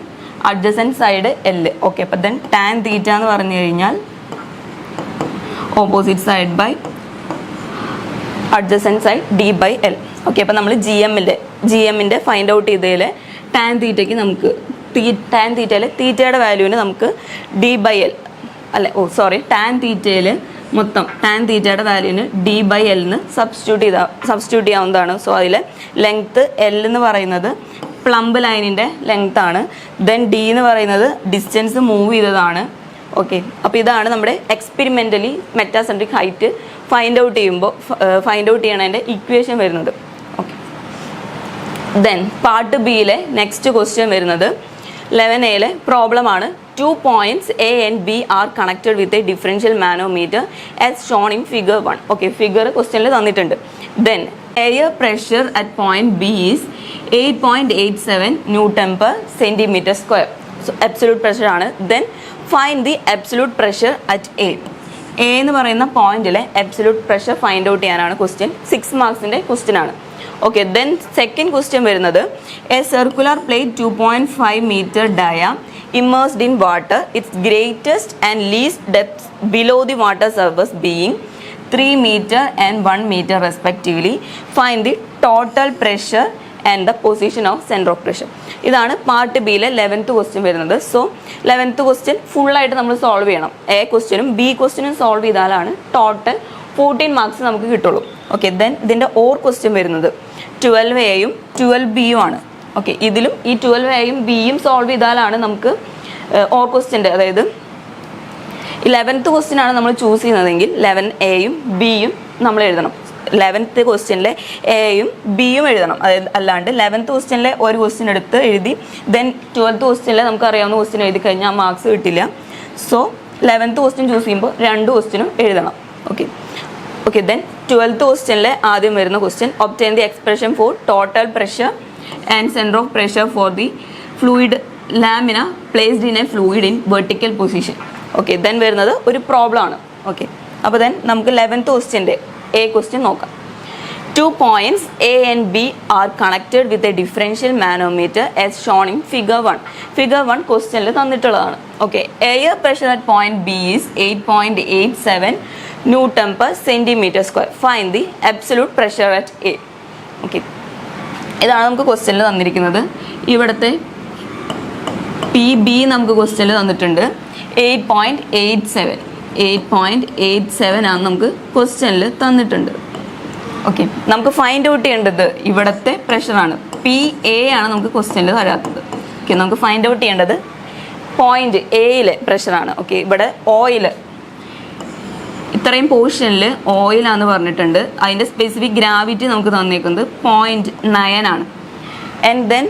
adjacent side L. Okay, അപ്പം ദെൻ ടാൻ തീറ്റ എന്ന് പറഞ്ഞു കഴിഞ്ഞാൽ opposite side by adjacent side D by L. Okay, അപ്പം നമ്മൾ ജി എമ്മിൻ്റെ ഫൈൻഡ് ഔട്ട് ചെയ്തതിൽ ടാൻ തീറ്റയ്ക്ക് നമുക്ക് ടാൻ തീറ്റയിൽ തീറ്റയുടെ വാല്യൂവിന് നമുക്ക് ഡി ബൈ എൽ അല്ലെ, ടാൻ തീറ്റയിൽ മൊത്തം ടാൻ തീറ്റയുടെ വാല്യൂവിന് ഡി ബൈ എല്ലിന് സബ്സ്റ്റിറ്റ്യൂട്ട് ചെയ്യാവുന്നതാണ്. സോ അതിൽ ലെങ്ത്ത് എൽ എന്ന് പറയുന്നത് പ്ലംബ് ലൈനിൻ്റെ ലെങ്ത് ആണ്. ദെൻ ഡി എന്ന് പറയുന്നത് ഡിസ്റ്റൻസ് മൂവ് ചെയ്തതാണ്. ഓക്കെ, അപ്പോൾ ഇതാണ് നമ്മുടെ experimentally metacentric height find out ചെയ്യണതിൻ്റെ ഇക്വേഷൻ വരുന്നത്. ഓക്കെ, ദെൻ പാർട്ട് ബിയിലെ നെക്സ്റ്റ് ക്വസ്റ്റ്യൻ വരുന്നത് 11A പ്രോബ്ലം ആണ്. 2 points A and B are connected with a differential manometer as shown in figure 1. Okay, figure ക്വസ്റ്റ്യനിൽ തന്നിട്ടുണ്ട്. Then air pressure at point B is 8.87 Newton per centimeter square. So absolute pressure ആണ്. Then find the absolute pressure at A എന്ന് പറയുന്ന പോയിന്റിലെ absolute pressure find out ചെയ്യാനാണ് question. 6 മാർക്സിൻ്റെ question ആണ്. Okay, then second question വരുന്നത് A circular plate 2.5 meter dia immersed in water, its greatest and least depths below the water surface being 3 meter and 1 meter respectively. Find the total pressure and the position of center of pressure. ഇതാണ് part ബിയിലെ 11th question വരുന്നത്. So 11th question ഫുള്ളായിട്ട് നമ്മൾ solve ചെയ്യണം. A ക്വസ്റ്റ്യനും B ക്വസ്റ്റ്യനും solve ചെയ്താലാണ് total 14 marks നമുക്ക് കിട്ടുള്ളൂ. ഓക്കെ, ദെൻ ഇതിൻ്റെ ഓർ ക്വസ്റ്റ്യൻ വരുന്നത് 12Aയും 12Bയും ആണ്. ഓക്കെ, ഇതിലും ഈ 12Aയും Bയും സോൾവ് ചെയ്താലാണ് നമുക്ക് ഓർ ക്വസ്റ്റ്യൻ്റെ, അതായത് 11th ക്വസ്റ്റ്യൻ ആണ് നമ്മൾ ചൂസ് ചെയ്യുന്നതെങ്കിൽ 11Aയും Bയും നമ്മൾ എഴുതണം. 11th ക്വസ്റ്റ്യനിലെ എയും ബിയും എഴുതണം. അതായത് അല്ലാണ്ട് 11th ക്വസ്റ്റ്യനിലെ ഒരു ക്വസ്റ്റ്യൻ എടുത്ത് എഴുതി ദെൻ 12th ക്വസ്റ്റ്യനിലെ നമുക്ക് അറിയാവുന്ന ക്വസ്റ്റ്യൻ എഴുതി കഴിഞ്ഞാൽ മാർക്സ് കിട്ടില്ല. സോ 11th ക്വസ്റ്റ്യൻ ചൂസ് ചെയ്യുമ്പോൾ 2 ക്വസ്റ്റ്യനും എഴുതണം. ഓക്കെ, ദെൻ 12th ക്വസ്റ്റ്യനിലെ ആദ്യം വരുന്ന question obtain the expression for total pressure and centre of pressure for the fluid lamina placed in a fluid in vertical position. Okay, then വരുന്നത് ഒരു problem ആണ്. Okay, അപ്പോൾ ദെൻ നമുക്ക് 11th ക്വസ്റ്റ്യൻ്റെ എ ക്വസ്റ്റ്യൻ നോക്കാം. 2 points A and B are connected with a differential manometer as shown in figure 1. Figure 1 ക്വസ്റ്റ്യനിൽ തന്നിട്ടുള്ളതാണ്. Okay, air pressure at point B is 8.87 Newton per centimeter square. Find the absolute pressure at A. Okay, ഇതാണ് നമുക്ക് ക്വസ്റ്റ്യനിൽ തന്നിരിക്കുന്നത്. ഇവിടുത്തെ P B നമുക്ക് ക്വസ്റ്റ്യനിൽ തന്നിട്ടുണ്ട് 8.87 ആണ് നമുക്ക് ക്വസ്റ്റ്യനിൽ തന്നിട്ടുണ്ട്. ഓക്കെ, നമുക്ക് ഫൈൻഡ് ഔട്ട് ചെയ്യേണ്ടത് ഇവിടുത്തെ പ്രഷറാണ്. പി എ ആണ് നമുക്ക് ക്വസ്റ്റ്യനിൽ തരാത്തത്. ഓക്കെ, നമുക്ക് ഫൈൻഡ് ഔട്ട് ചെയ്യേണ്ടത് പോയിന്റ് എയിലെ പ്രഷറാണ്. ഓക്കെ, ഇവിടെ ഓയിൽ ഇത്രയും പോർഷനിൽ ഓയിലാന്ന് പറഞ്ഞിട്ടുണ്ട്. അതിൻ്റെ സ്പെസിഫിക് ഗ്രാവിറ്റി നമുക്ക് തന്നേക്കുന്നത് 0.9 ആണ്. ആൻഡ് ദെൻ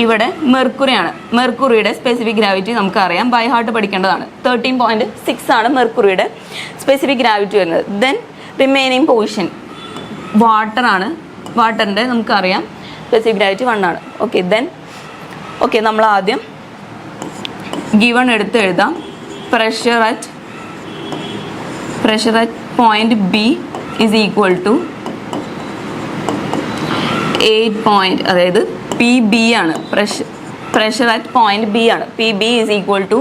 ഇവിടെ മെർക്കുറിയാണ്. മെർക്കുറിയുടെ സ്പെസിഫിക് ഗ്രാവിറ്റി നമുക്കറിയാം, ബൈ ഹാർട്ട് പഠിക്കേണ്ടതാണ്. 13.6 ആണ് മെർക്കുറിയുടെ സ്പെസിഫിക് ഗ്രാവിറ്റി വരുന്നത്. ദെൻ റിമൈനിങ് പോർഷൻ വാട്ടറാണ്. വാട്ടറിൻ്റെ നമുക്കറിയാം സ്പെസിഫിക് ഗ്രാവിറ്റി 1 ആണ്. ഓക്കെ, ദെൻ നമ്മൾ ആദ്യം ഗിവൺ എടുത്ത് എഴുതാം. Pressure at point B is equal to 8 അതായത് പി ബി ആണ്. പ്രഷർ അറ്റ് പോയിന്റ് ബി ആണ്. P B is equal to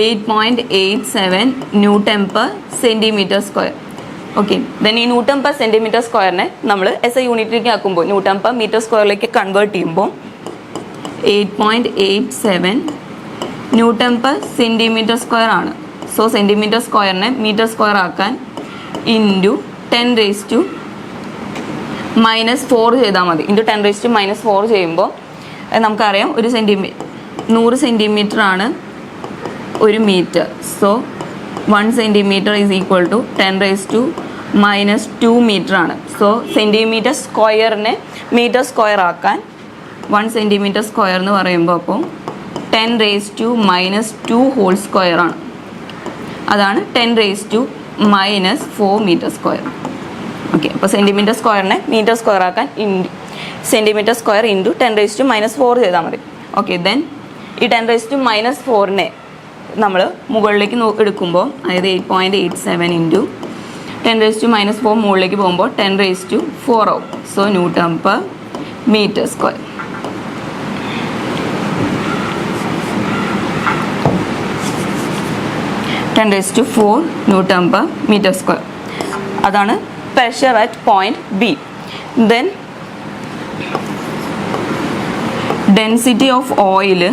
8.87 Newton per centimeter square. Okay, then ഈ ന്യൂട്ടൺ പെർ സെൻറ്റിമീറ്റർ സ്ക്വയറിനെ നമ്മൾ SI യൂണിറ്റിലേക്ക് ആക്കുമ്പോൾ ന്യൂട്ടൺ പെർ മീറ്റർ സ്ക്വയറിലേക്ക് convert ചെയ്യുമ്പോൾ 8.87 Newton per centimeter square ആണ്. സോ സെൻറ്റിമീറ്റർ സ്ക്വയറിനെ മീറ്റർ സ്ക്വയർ ആക്കാൻ ഇൻറ്റു 10⁻⁻4 ചെയ്താൽ മതി. ഇൻറ്റു 10⁻⁻4 ചെയ്യുമ്പോൾ നമുക്കറിയാം 100 സെൻറ്റിമീറ്റർ ആണ് 1 metre. So 1 centimetre is equal to 10⁻2 metre ആണ്. സോ സെൻറ്റിമീറ്റർ സ്ക്വയറിനെ മീറ്റർ സ്ക്വയർ ആക്കാൻ 1 സെൻറ്റിമീറ്റർ സ്ക്വയർ എന്ന് പറയുമ്പോൾ അപ്പോൾ 10⁻2 ഹോൾ സ്ക്വയർ ആണ്. അതാണ് 10⁻4 മീറ്റർ സ്ക്വയർ. ഓക്കെ, അപ്പോൾ സെൻറ്റിമീറ്റർ സ്ക്വയറിനെ മീറ്റർ സ്ക്വയർ ആക്കാൻ സെൻറ്റിമീറ്റർ സ്ക്വയർ ഇൻറ്റു 10⁻⁻4 ചെയ്താൽ മതി. ഓക്കെ, ദെൻ ഈ 10⁻⁻4നെ നമ്മൾ മുകളിലേക്ക് എടുക്കുമ്പോൾ അതായത് 8.87 ഇൻറ്റു 10⁻⁻4 മുകളിലേക്ക് പോകുമ്പോൾ 10⁴ ആവും. So newton per metre square. Newton per meter square. അതാണ് pressure at point B. Then density of oil.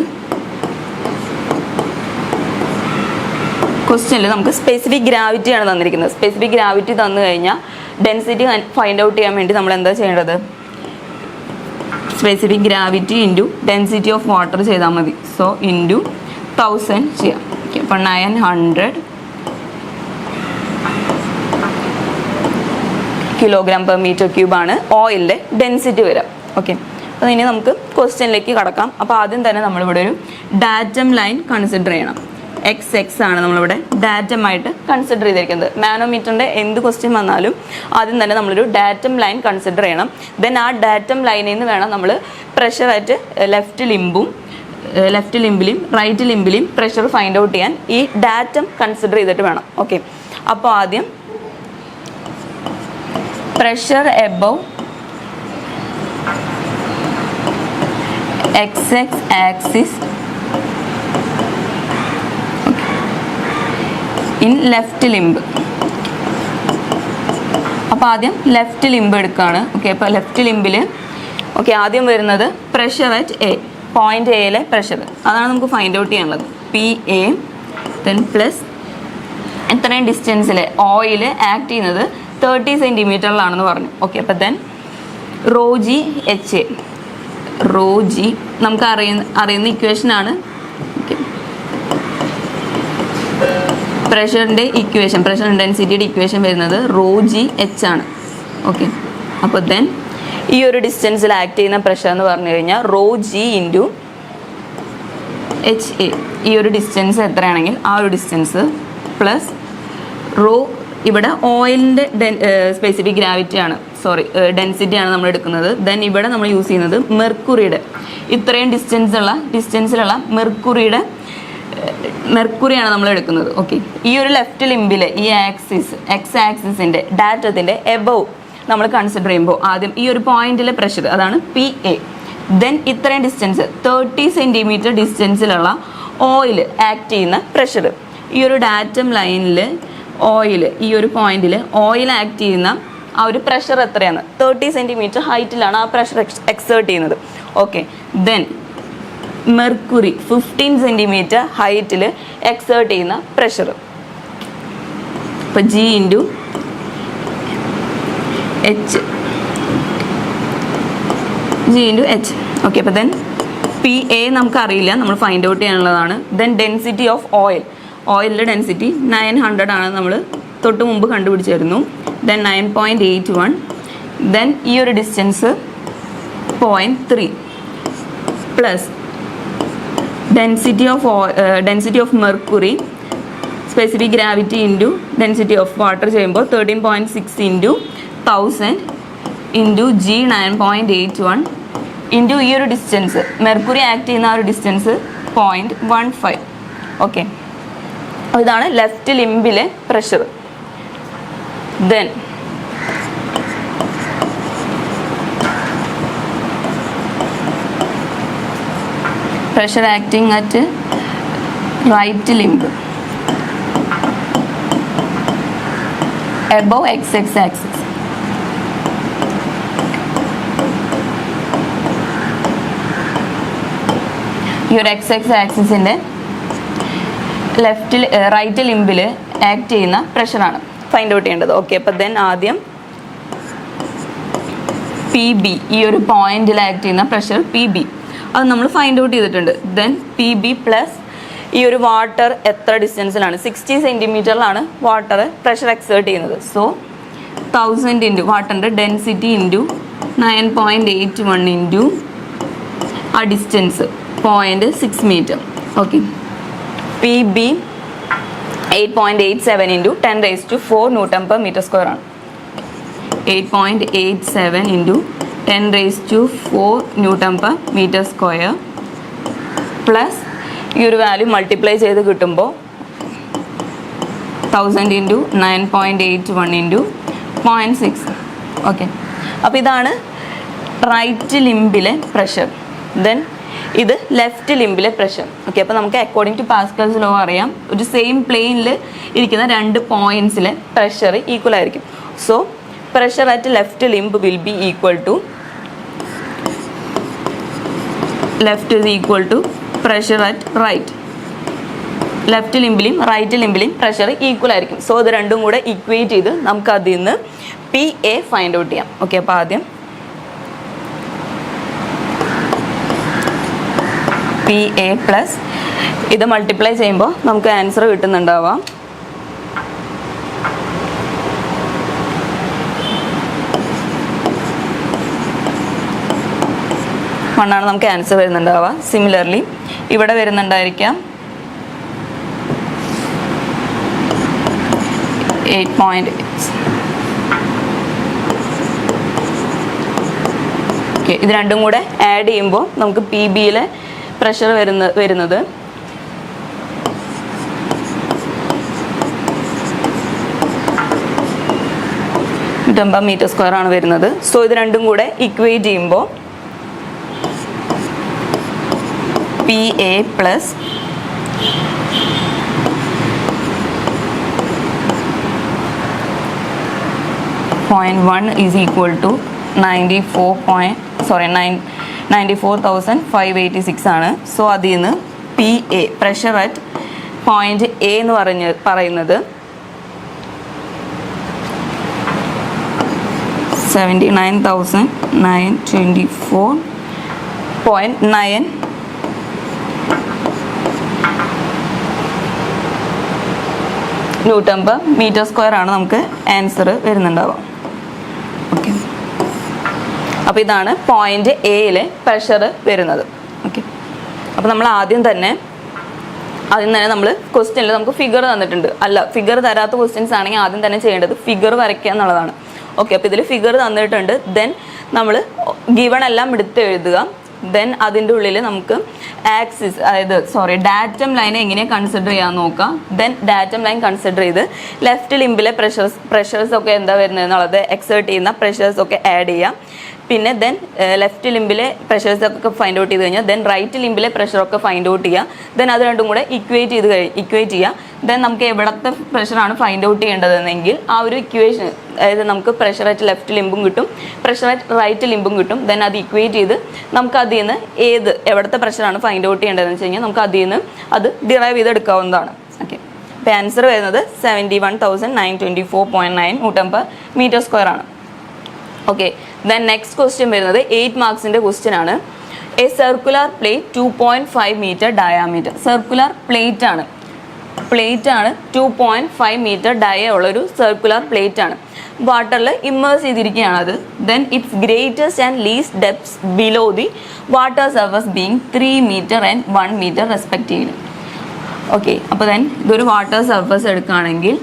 ക്വസ്റ്റ്യനിൽ നമുക്ക് സ്പെസിഫിക് ഗ്രാവിറ്റി ആണ് തന്നിരിക്കുന്നത്. സ്പെസിഫിക് ഗ്രാവിറ്റി തന്നു കഴിഞ്ഞാൽ ഡെൻസിറ്റി ഫൈൻഡ് ഔട്ട് ചെയ്യാൻ വേണ്ടി നമ്മൾ എന്താ ചെയ്യേണ്ടത്? Specific gravity into density of water ചെയ്താൽ മതി. സോ ഇൻറ്റു 1000 ചെയ്യാം. ഓക്കെ, അപ്പോൾ 900 കിലോഗ്രാം പെർ മീറ്റർ ക്യൂബാണ് ഓയിലിൻ്റെ ഡെൻസിറ്റി വരിക. ഓക്കെ, അപ്പോൾ ഇനി നമുക്ക് ക്വസ്റ്റ്യനിലേക്ക് കടക്കാം. അപ്പോൾ ആദ്യം തന്നെ നമ്മളിവിടെ ഒരു ഡാറ്റം ലൈൻ കൺസിഡർ ചെയ്യണം. എക്സ് ആണ് നമ്മളിവിടെ ഡാറ്റം ആയിട്ട് കൺസിഡർ ചെയ്തിരിക്കുന്നത്. മാനോമീറ്ററിൻ്റെ എന്ത് ക്വസ്റ്റ്യൻ വന്നാലും ആദ്യം തന്നെ നമ്മളൊരു ഡാറ്റം ലൈൻ കൺസിഡർ ചെയ്യണം. ദെൻ ആ ഡാറ്റം ലൈനിൽ നിന്ന് വേണം നമ്മൾ പ്രഷറായിട്ട് ലെഫ്റ്റ് ലിംബിലും റൈറ്റ് ലിംബിലും പ്രഷർ ഫൈൻഡ് ഔട്ട് ചെയ്യാൻ ഈ ഡാറ്റം കൺസിഡർ ചെയ്തിട്ട് വേണം. ഓക്കെ, അപ്പോൾ ആദ്യം pressure above XX axis in left limb. അപ്പോൾ ആദ്യം ലെഫ്റ്റ് ലിംബ് എടുക്കുകയാണ്. ഓക്കെ, അപ്പോൾ ലെഫ്റ്റ് ലിംബിൽ ഓക്കെ ആദ്യം വരുന്നത് പ്രഷർ അറ്റ് എ, പോയിന്റ് എയിലെ പ്രഷർ, അതാണ് നമുക്ക് ഫൈൻഡ് ഔട്ട് ചെയ്യാനുള്ളത്. PA ദെൻ പ്ലസ് എത്രയും ഡിസ്റ്റൻസിൽ ഓയിൽ ആക്ട് ചെയ്യുന്നത് 30 സെൻറ്റിമീറ്ററിലാണെന്ന് പറഞ്ഞു. ഓക്കെ, അപ്പോൾ ദെൻ ρg HA. ρg നമുക്ക് അറിയുന്ന ഇക്വേഷനാണ്. ഓക്കെ, പ്രഷറിൻ്റെ ഇക്വേഷൻ, പ്രഷർ ഇൻറ്റൻസിറ്റിയുടെ ഇക്വേഷൻ വരുന്നത് ρg H ആണ്. ഓക്കെ, അപ്പോൾ ദെൻ ഈ ഒരു ഡിസ്റ്റൻസിൽ ആക്ട് ചെയ്യുന്ന പ്രഷർ എന്ന് പറഞ്ഞു കഴിഞ്ഞാൽ ρg ഇൻറ്റു HA. ഈ ഒരു ഡിസ്റ്റൻസ് എത്രയാണെങ്കിൽ ആ ഒരു ഡിസ്റ്റൻസ് പ്ലസ് റോ, ഇവിടെ ഓയിലിൻ്റെ സ്പെസിഫിക് ഗ്രാവിറ്റിയാണ്, ഡെൻസിറ്റിയാണ് നമ്മൾ എടുക്കുന്നത്. ദെൻ ഇവിടെ നമ്മൾ യൂസ് ചെയ്യുന്നത് മെർക്കുറിയുടെ, ഇത്രയും ഡിസ്റ്റൻസിലുള്ള മെർക്കുറിയാണ് നമ്മൾ എടുക്കുന്നത്. ഓക്കെ, ഈ ഒരു ലെഫ്റ്റ് ലിംബിലെ ഈ എക്സ് ആക്സിസിൻ്റെ ഡാറ്റത്തിൻ്റെ എബവ് നമ്മൾ കൺസിഡർ ചെയ്യുമ്പോൾ ആദ്യം ഈ ഒരു പോയിന്റിലെ പ്രഷർ, അതാണ് PA. ദെൻ ഇത്രയും ഡിസ്റ്റൻസ് 30 സെൻറ്റിമീറ്റർ ഡിസ്റ്റൻസിലുള്ള ഓയിൽ ആക്ട് ചെയ്യുന്ന പ്രഷർ. ഈ ഒരു ഡാറ്റം ലൈനിൽ ഓയിൽ, ഈ ഒരു പോയിന്റിൽ ഓയിൽ ആക്ട് ചെയ്യുന്ന ആ ഒരു പ്രഷർ എത്രയാണ്? 30 സെൻറ്റിമീറ്റർ ഹൈറ്റിലാണ് ആ പ്രഷർ എക്സേർട്ട് ചെയ്യുന്നത്. ഓക്കെ, ദെൻ മെർക്കുറി 15 സെൻറ്റിമീറ്റർ ഹൈറ്റിൽ എക്സേർട്ട് ചെയ്യുന്ന പ്രഷർ. അപ്പോൾ G ഇൻറ്റു H. ഓക്കെ, അപ്പോൾ ദെൻ PA നമുക്കറിയില്ല, നമ്മൾ ഫൈൻഡ് ഔട്ട് ചെയ്യാനുള്ളതാണ്. ദെൻ ഡെൻസിറ്റി ഓഫ് ഓയിലിൻ്റെ ഡെൻസിറ്റി 900 ആണ്, നമ്മൾ തൊട്ട് മുമ്പ് കണ്ടുപിടിച്ചായിരുന്നു. ദെൻ 9.81. ദെൻ ഈ ഒരു distance 0.3 plus density of mercury specific gravity into density of water ചെയ്യുമ്പോൾ 13.6 ഇൻറ്റു 1000 ഇൻറ്റു G 9.81 ഇൻറ്റു ഈ ഒരു ഡിസ്റ്റൻസ് മെർക്കുറി ആക്ട് ചെയ്യുന്ന ആ ഒരു ഡിസ്റ്റൻസ് 0.15. ഓക്കെ, ഇതാണ് ലെഫ്റ്റ് ലിംബിലെ pressure. Then pressure acting at right limb above XX axis. ഈ ഒരു XX ആക്സിസിൻ്റെ റൈറ്റ് ലിംബിൽ ആക്ട് ചെയ്യുന്ന പ്രഷറാണ് ഫൈൻഡ് ഔട്ട് ചെയ്യേണ്ടത്. ഓക്കെ, അപ്പോൾ ദെൻ ആദ്യം PB, ഈ ഒരു പോയിന്റിൽ ആക്ട് ചെയ്യുന്ന പ്രഷർ PB, അത് നമ്മൾ ഫൈൻഡ് ഔട്ട് ചെയ്തിട്ടുണ്ട്. ദെൻ PB പ്ലസ് ഈ ഒരു വാട്ടർ എത്ര ഡിസ്റ്റൻസിലാണ്? 60 സെൻറ്റിമീറ്ററിലാണ് വാട്ടർ പ്രഷർ എക്സേർട്ട് ചെയ്യുന്നത്. സോ 1000 ഇൻറ്റു വാട്ടറിൻ്റെ ഡെൻസിറ്റി ഇൻറ്റു 9.81 ഇൻറ്റു ആ distance 0.6 metre. Okay, PB 8.87 into 10⁴ newton per metre square ആണ്. 8.87 into 10⁴ newton per metre square plus ഈ ഒരു വാല്യൂ മൾട്ടിപ്ലൈ ചെയ്ത് കിട്ടുമ്പോൾ 1000 ഇൻറ്റു 9.81 ഇൻറ്റു 0.6. ഓക്കെ, അപ്പോൾ ഇതാണ് റൈറ്റ് ലിംബിലെ പ്രഷർ. ദെൻ ഇത് ലെഫ്റ്റ് ലിംബിലെ പ്രഷർ. ഓക്കെ, അപ്പോൾ നമുക്ക് അക്കോർഡിംഗ് ടു പാസ്കൽസ് ലോ അറിയാം, ഒരു സെയിം പ്ലെയിനിൽ ഇരിക്കുന്ന 2 പോയിന്റ്സിലെ പ്രഷർ ഈക്വൽ ആയിരിക്കും. So pressure at left limb will be equal to left is equal to pressure at right. Left ലിംബിലും റൈറ്റ് ലിംബിലും പ്രഷർ ഈക്വൽ ആയിരിക്കും. സോ ഇത് രണ്ടും കൂടെ ഇക്വേറ്റ് ചെയ്ത് നമുക്ക് അതിൽ നിന്ന് PA ഫൈൻഡ് ഔട്ട് ചെയ്യാം. ഓക്കെ, അപ്പോൾ ആദ്യം PA പ്ലസ് ഇത് മൾട്ടിപ്ലൈ ചെയ്യുമ്പോൾ നമുക്ക് ആൻസർ കിട്ടുന്നുണ്ടാവാം 1 ആണ് നമുക്ക് ആൻസർ വരുന്നുണ്ടാവുക. സിമിലർലി ഇവിടെ വരുന്നുണ്ടായിരിക്കാം 8.8. ഓക്കെ, ഇത് രണ്ടും കൂടെ ആഡ് ചെയ്യുമ്പോൾ നമുക്ക് PBയിലെ പ്രഷർ വരുന്നത് 150 മീറ്റർ സ്ക്വയർ ആണ് വരുന്നത്. സോ ഇത് രണ്ടും കൂടെ ഇക്വേറ്റ് ചെയ്യുമ്പോൾ PA plus 0.1 is equal to 94,586 ആണ്. സോ അതിൽ നിന്ന് PA pressure at point A എന്ന് പറയുന്നത് 79,924.9 ന്യൂട്ടൺ പെർ മീറ്റർ സ്ക്വയർ ആണ് നമുക്ക് ആൻസർ വരുന്നുണ്ടാവുക. ഓക്കെ, അപ്പോൾ ഇതാണ് പോയിന്റ് എയിലെ പ്രഷർ വരുന്നത്. ഓക്കെ, അപ്പോൾ നമ്മൾ ആദ്യം തന്നെ നമ്മൾ ക്വസ്റ്റ്യനിൽ നമുക്ക് ഫിഗർ തന്നിട്ടുണ്ട്. അല്ല, ഫിഗർ തരാത്ത ക്വസ്റ്റ്യൻസ് ആണെങ്കിൽ ആദ്യം തന്നെ ചെയ്യേണ്ടത് ഫിഗർ വരയ്ക്കുക എന്നുള്ളതാണ്. ഓക്കെ, അപ്പോൾ ഇതിൽ ഫിഗർ തന്നിട്ടുണ്ട്. ദെൻ നമ്മൾ ഗിവൺ എല്ലാം എടുത്ത് എഴുതുക. ദെൻ അതിൻ്റെ ഉള്ളിൽ നമുക്ക് ആക്സിസ്, ഡാറ്റം ലൈനെ എങ്ങനെയാണ് കൺസിഡർ ചെയ്യാൻ നോക്കാം. ദെൻ ഡാറ്റം ലൈൻ കൺസിഡർ ചെയ്ത് ലെഫ്റ്റ് ലിംബിലെ പ്രഷേഴ്സ് ഒക്കെ എന്താ വരുന്നത് എന്നുള്ളത് എക്സേർട്ട് ചെയ്യുന്ന പ്രഷേഴ്സ് ഒക്കെ ആഡ് ചെയ്യാം. പിന്നെ ദെൻ ലെഫ്റ്റ് ലിംബിലെ പ്രഷേഴ്സ് ഒക്കെ ഫൈൻഡ് ഔട്ട് ചെയ്ത് കഴിഞ്ഞാൽ ദെൻ റൈറ്റ് ലിംബിലെ പ്രഷറൊക്കെ ഫൈൻഡ് ഔട്ട് ചെയ്യുക. ദെൻ അത് രണ്ടും കൂടെ ഇക്വേറ്റ് ചെയ്യുക. ദെൻ നമുക്ക് എവിടത്തെ പ്രഷറാണ് ഫൈൻഡ് ഔട്ട് ചെയ്യേണ്ടതെന്നെങ്കിൽ ആ ഒരു ഇക്വേഷൻ, അതായത് നമുക്ക് പ്രഷർ അറ്റ് ലെഫ്റ്റ് ലിംബും കിട്ടും, പ്രഷർ അറ്റ് റൈറ്റ് ലിംബും കിട്ടും. ദെൻ അത് ഇക്വേറ്റ് ചെയ്ത് നമുക്ക് അതിൽ നിന്ന് എവിടത്തെ പ്രഷറാണ് ഫൈൻഡ് ഔട്ട് ചെയ്യേണ്ടതെന്ന് വെച്ച് കഴിഞ്ഞാൽ നമുക്ക് അതിൽ നിന്ന് അത് ഡിറൈവ് ചെയ്തെടുക്കാവുന്നതാണ്. ഓക്കെ, അപ്പോൾ ആൻസർ വരുന്നത് 71,924.9 ന്യൂട്ടൺ പെർ മീറ്റർ സ്ക്വയർ ആണ്. ഓക്കെ, ദെൻ നെക്സ്റ്റ് ക്വസ്റ്റ്യൻ വരുന്നത് 8 മാർക്സിൻ്റെ ക്വസ്റ്റ്യൻ ആണ്. A circular plate 2.5 metre diameter. Circular plate ആണ് 2.5 മീറ്റർ ഡയ ഉള്ളൊരു സർക്കുലർ പ്ലേറ്റ് ആണ്. വാട്ടറിൽ ഇമ്മേഴ്സ് ചെയ്തിരിക്കുകയാണ് അത്. Then it's greatest and least depths below the water surface being 3 metre and 1 metre respectively. Okay, അപ്പോൾ ദെൻ ഇതൊരു വാട്ടർ സർഫസ് എടുക്കുകയാണെങ്കിൽ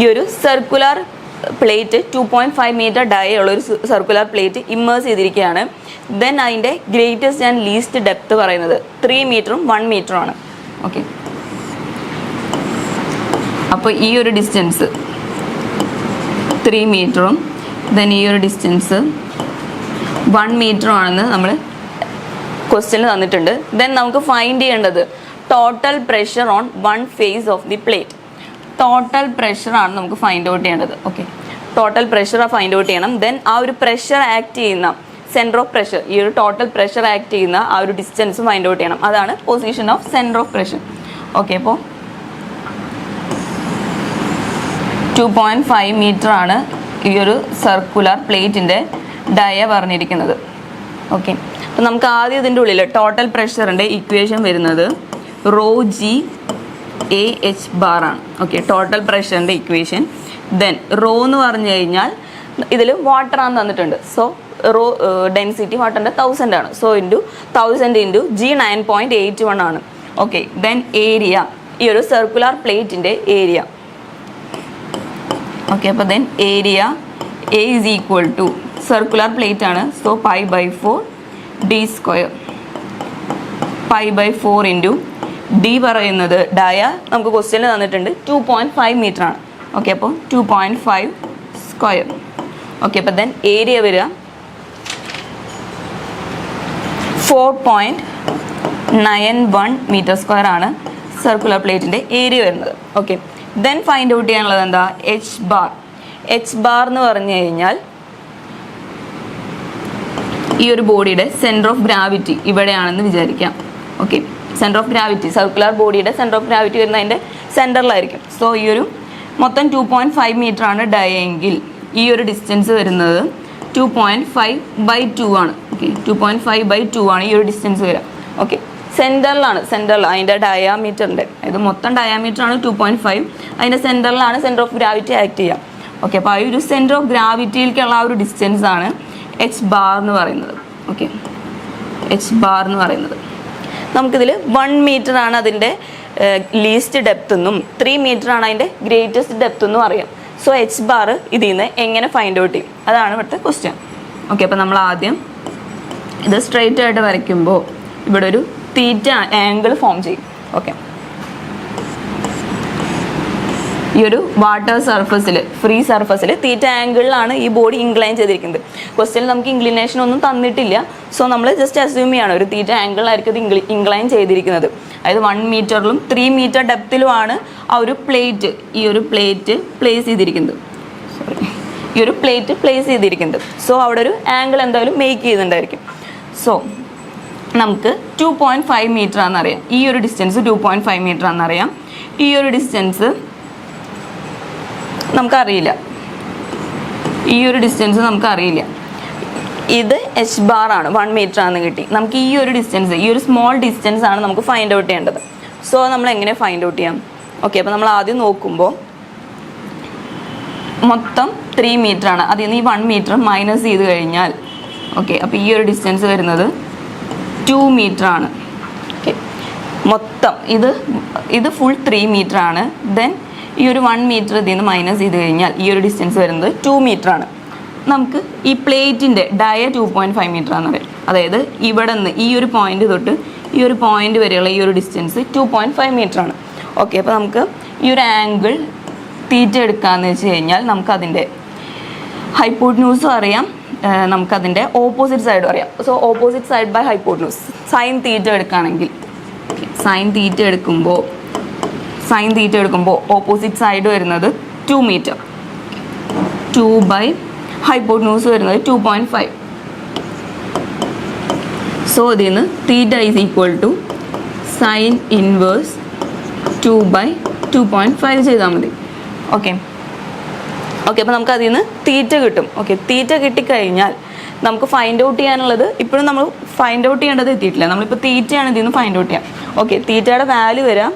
ഈ ഒരു സർക്കുലർ പ്ലേറ്റ് 2.5 മീറ്റർ ഡയ ഉള്ളൊരു സർക്കുലർ പ്ലേറ്റ് ഇമ്മേഴ്സ് ചെയ്തിരിക്കുകയാണ്. ദെൻ അതിൻ്റെ ഗ്രേറ്റസ്റ്റ് ആൻഡ് ലീസ്റ്റ് ഡെപ്ത് പറയുന്നത് 3 മീറ്ററും 1 മീറ്ററും ആണ്. ഓക്കെ, അപ്പോൾ ഈ ഒരു ഡിസ്റ്റൻസ് 3 മീറ്ററും ദെൻ ഈ ഒരു ഡിസ്റ്റൻസ് 1 മീറ്ററും ആണെന്ന് നമ്മൾ ക്വസ്റ്റ്യനിൽ തന്നിട്ടുണ്ട്. ദെൻ നമുക്ക് ഫൈൻഡ് ചെയ്യേണ്ടത് total pressure on 1 face of the plate. Total പ്രഷറാണ് നമുക്ക് ഫൈൻഡ് ഔട്ട് ചെയ്യേണ്ടത്. Okay, total pressure find out ചെയ്യണം. ദെൻ ആ ഒരു പ്രഷർ ആക്ട് ചെയ്യുന്ന സെൻറ്റർ ഓഫ് പ്രഷർ, ഈ ഒരു ടോട്ടൽ പ്രഷർ ആക്ട് ചെയ്യുന്ന ആ ഒരു ഡിസ്റ്റൻസ് ഫൈൻഡ് ഔട്ട് ചെയ്യണം. അതാണ് position of centre of pressure. Okay, അപ്പോൾ 2.5 മീറ്റർ ആണ് ഈ ഒരു സർക്കുലർ പ്ലേറ്റിൻ്റെ ഡയ പറഞ്ഞിരിക്കുന്നത്. ഓക്കെ, അപ്പോൾ നമുക്ക് ആദ്യം ഇതിൻ്റെ ഉള്ളിൽ ടോട്ടൽ പ്രഷറിൻ്റെ ഇക്വേഷൻ വരുന്നത് ρg(AH) ആണ്. ഓക്കെ, ടോട്ടൽ പ്രഷറിൻ്റെ ഇക്വേഷൻ. ദെൻ റോ എന്ന് പറഞ്ഞു കഴിഞ്ഞാൽ ഇതിൽ വാട്ടർ ആണ് തന്നിട്ടുണ്ട്. സോ റോ ഡെൻസിറ്റി വാട്ടറിൻ്റെ 1000 ആണ്. സോ 1000 ഇൻറ്റു G 9.81 ആണ്. ഓക്കെ, ദെൻ ഏരിയ, ഈ ഒരു സർക്കുലർ പ്ലേറ്റിൻ്റെ ഏരിയ. ഓക്കെ, അപ്പോൾ then area A is equal to circular plate ആണ്. So π/4 d². π π/4 ഇൻറ്റു ഡി പറയുന്നത് ഡയ നമുക്ക് ക്വസ്റ്റ്യനിൽ തന്നിട്ടുണ്ട് 2.5 മീറ്റർ ആണ്. ഓക്കെ, അപ്പോൾ 2.5 സ്ക്വയർ. ഓക്കെ, അപ്പോൾ ദെൻ ഏരിയ വരിക 4.91 മീറ്റർ സ്ക്വയർ ആണ് സർക്കുലർ പ്ലേറ്റിൻ്റെ ഏരിയ വരുന്നത്. ഓക്കെ, ദെൻ ഫൈൻഡ് ഔട്ട് ചെയ്യാനുള്ളത് എന്താ? H bar. എച്ച് ബാർ എന്ന് പറഞ്ഞു കഴിഞ്ഞാൽ ഈ ഒരു ബോഡിയുടെ സെൻറ്റർ ഓഫ് ഗ്രാവിറ്റി ഇവിടെയാണെന്ന് വിചാരിക്കാം. Okay, centre of gravity circular ബോഡിയുടെ സെൻറ്റർ ഓഫ് ഗ്രാവിറ്റി വരുന്നത് അതിൻ്റെ സെൻറ്ററിലായിരിക്കും. സോ ഈ ഒരു മൊത്തം 2.5 മീറ്റർ ആണ് ഡയ എങ്കിൽ ഈ ഒരു ഡിസ്റ്റൻസ് വരുന്നത് 2.5/2 ആണ്. ഓക്കെ, 2.5/2 ആണ് ഈ ഒരു ഡിസ്റ്റൻസ് വരിക. ഓക്കെ, സെൻറ്ററിലാണ് അതിൻ്റെ ഡയാമീറ്ററിൻ്റെ ഇത് മൊത്തം ഡയാമീറ്ററാണ് 2.5. അതിൻ്റെ സെൻറ്ററിലാണ് സെൻറ്റർ ഓഫ് ഗ്രാവിറ്റി ആക്ട് ചെയ്യുക. ഓക്കെ, അപ്പോൾ ആ ഒരു സെൻറ്റർ ഓഫ് ഗ്രാവിറ്റിയിലേക്കുള്ള ആ ഒരു ഡിസ്റ്റൻസ് ആണ് എച്ച് ബാർ എന്ന് പറയുന്നത്. ഓക്കെ, എച്ച് ബാർ എന്ന് പറയുന്നത് നമുക്കിതിൽ 1 മീറ്റർ ആണ് അതിൻ്റെ ലീസ്റ്റ് ഡെപ്ത് എന്നും 3 മീറ്റർ ആണ് അതിൻ്റെ ഗ്രേറ്റസ്റ്റ് ഡെപ്ത് എന്നും അറിയാം. സോ എച്ച് ബാർ ഇതിൽ നിന്ന് എങ്ങനെ ഫൈൻഡ് ഔട്ട് ചെയ്യും? അതാണ് ഇവിടുത്തെ ക്വസ്റ്റ്യൻ. ഓക്കെ, അപ്പോൾ നമ്മൾ ആദ്യം ഇത് സ്ട്രെയിറ്റ് ആയിട്ട് വരയ്ക്കുമ്പോൾ ഇവിടെ ഒരു തീറ്റ ആംഗിൾ ഫോം ചെയ്യും. ഓക്കെ, ഈ ഒരു വാട്ടർ സർഫസിൽ ഫ്രീ സർഫസിൽ തീറ്റ ആംഗിളിലാണ് ഈ ബോഡി ഇൻക്ലൈൻ ചെയ്തിരിക്കുന്നത്. ക്വസ്റ്റ്യനിൽ നമുക്ക് ഇൻക്ലിനേഷൻ ഒന്നും തന്നിട്ടില്ല. സോ നമ്മൾ ജസ്റ്റ് അസ്യൂം ചെയ്യാണ് ഒരു തീറ്റ ആംഗിളിലായിരിക്കും ഇത് ഇൻക്ലൈൻ ചെയ്തിരിക്കുന്നത്. അതായത് 1 മീറ്ററിലും 3 മീറ്റർ ഡെപ്തിലുമാണ് ആ ഒരു പ്ലേറ്റ് പ്ലേസ് ചെയ്തിരിക്കുന്നത്. സോ അവിടെ ഒരു ആംഗിൾ എന്തായാലും മേക്ക് ചെയ്യുന്നുണ്ടായിരിക്കും. സോ നമുക്ക് 2.5 മീറ്റർ ആണെന്നറിയാം. ഈ ഒരു ഡിസ്റ്റൻസ് 2.5 മീറ്റർ ആണെന്നറിയാം. ഈ ഒരു ഡിസ്റ്റൻസ് നമുക്കറിയില്ല. ഇത് എച്ച് ബാർ ആണ്, 1 മീറ്റർ ആണെന്ന് കിട്ടി. നമുക്ക് ഈ ഒരു ഡിസ്റ്റൻസ്, ഈ ഒരു സ്മോൾ ഡിസ്റ്റൻസ് ആണ് നമുക്ക് ഫൈൻഡ് ഔട്ട് ചെയ്യേണ്ടത്. സോ നമ്മൾ എങ്ങനെ ഫൈൻഡ് ഔട്ട് ചെയ്യാം? ഓക്കെ, അപ്പോൾ നമ്മൾ ആദ്യം നോക്കുമ്പോൾ മൊത്തം 3 മീറ്റർ ആണ്. അതിൽ നിന്ന് ഈ 1 മീറ്റർ മൈനസ് ചെയ്ത് കഴിഞ്ഞാൽ ഓക്കെ, അപ്പോൾ ഈ ഒരു ഡിസ്റ്റൻസ് വരുന്നത് 2 മീറ്റർ ആണ്. ഓക്കെ, മൊത്തം ഇത് ഫുൾ 3 മീറ്റർ ആണ്. ദെൻ ഈ ഒരു 1 മീറ്റർ ഇതിൽ നിന്ന് മൈനസ് ചെയ്ത് കഴിഞ്ഞാൽ ഈ ഒരു ഡിസ്റ്റൻസ് വരുന്നത് 2 മീറ്റർ ആണ്. നമുക്ക് ഈ പ്ലേറ്റിൻ്റെ ഡയ 2.5 മീറ്റർ ആണെന്നറിയാം. അതായത് ഇവിടെ നിന്ന് ഈ ഒരു പോയിന്റ് തൊട്ട് ഈ ഒരു പോയിന്റ് വരെയുള്ള ഈ ഒരു ഡിസ്റ്റൻസ് 2.5 മീറ്റർ ആണ്. ഓക്കെ, അപ്പോൾ നമുക്ക് ഈ ഒരു ആംഗിൾ തീറ്റ എടുക്കാമെന്ന് വെച്ച് കഴിഞ്ഞാൽ നമുക്കതിൻ്റെ ഹൈപ്പോട്ട്ന്യൂസും അറിയാം, നമുക്കതിൻ്റെ ഓപ്പോസിറ്റ് സൈഡും അറിയാം. So opposite side by hypotenuse sine theta എടുക്കുകയാണെങ്കിൽ സൈൻ തീറ്റ എടുക്കുമ്പോൾ ഓപ്പോസിറ്റ് സൈഡ് വരുന്നത് 2 മീറ്റർ, 2 ബൈ ഹൈപ്പോട്ട്ന്യൂസ് വരുന്നത് 2.5. സോ ഇതിൽ നിന്ന് theta is equal to sine inverse 2/2.5 ചെയ്താൽ മതി. ഓക്കെ, അപ്പോൾ നമുക്ക് അതിൽ നിന്ന് തീറ്റ കിട്ടും. ഓക്കെ, തീറ്റ കിട്ടിക്കഴിഞ്ഞാൽ നമുക്ക് ഫൈൻഡ് ഔട്ട് ചെയ്യാനുള്ളത്, ഇപ്പോഴും നമ്മൾ ഫൈൻഡ് ഔട്ട് ചെയ്യേണ്ടത് എത്തിയിട്ടില്ല. നമ്മളിപ്പോൾ തീറ്റയാണ് ഇതിൽ നിന്ന് ഫൈൻഡ് ഔട്ട് ചെയ്യാം. ഓക്കെ, തീറ്റയുടെ വാല്യൂ വരാം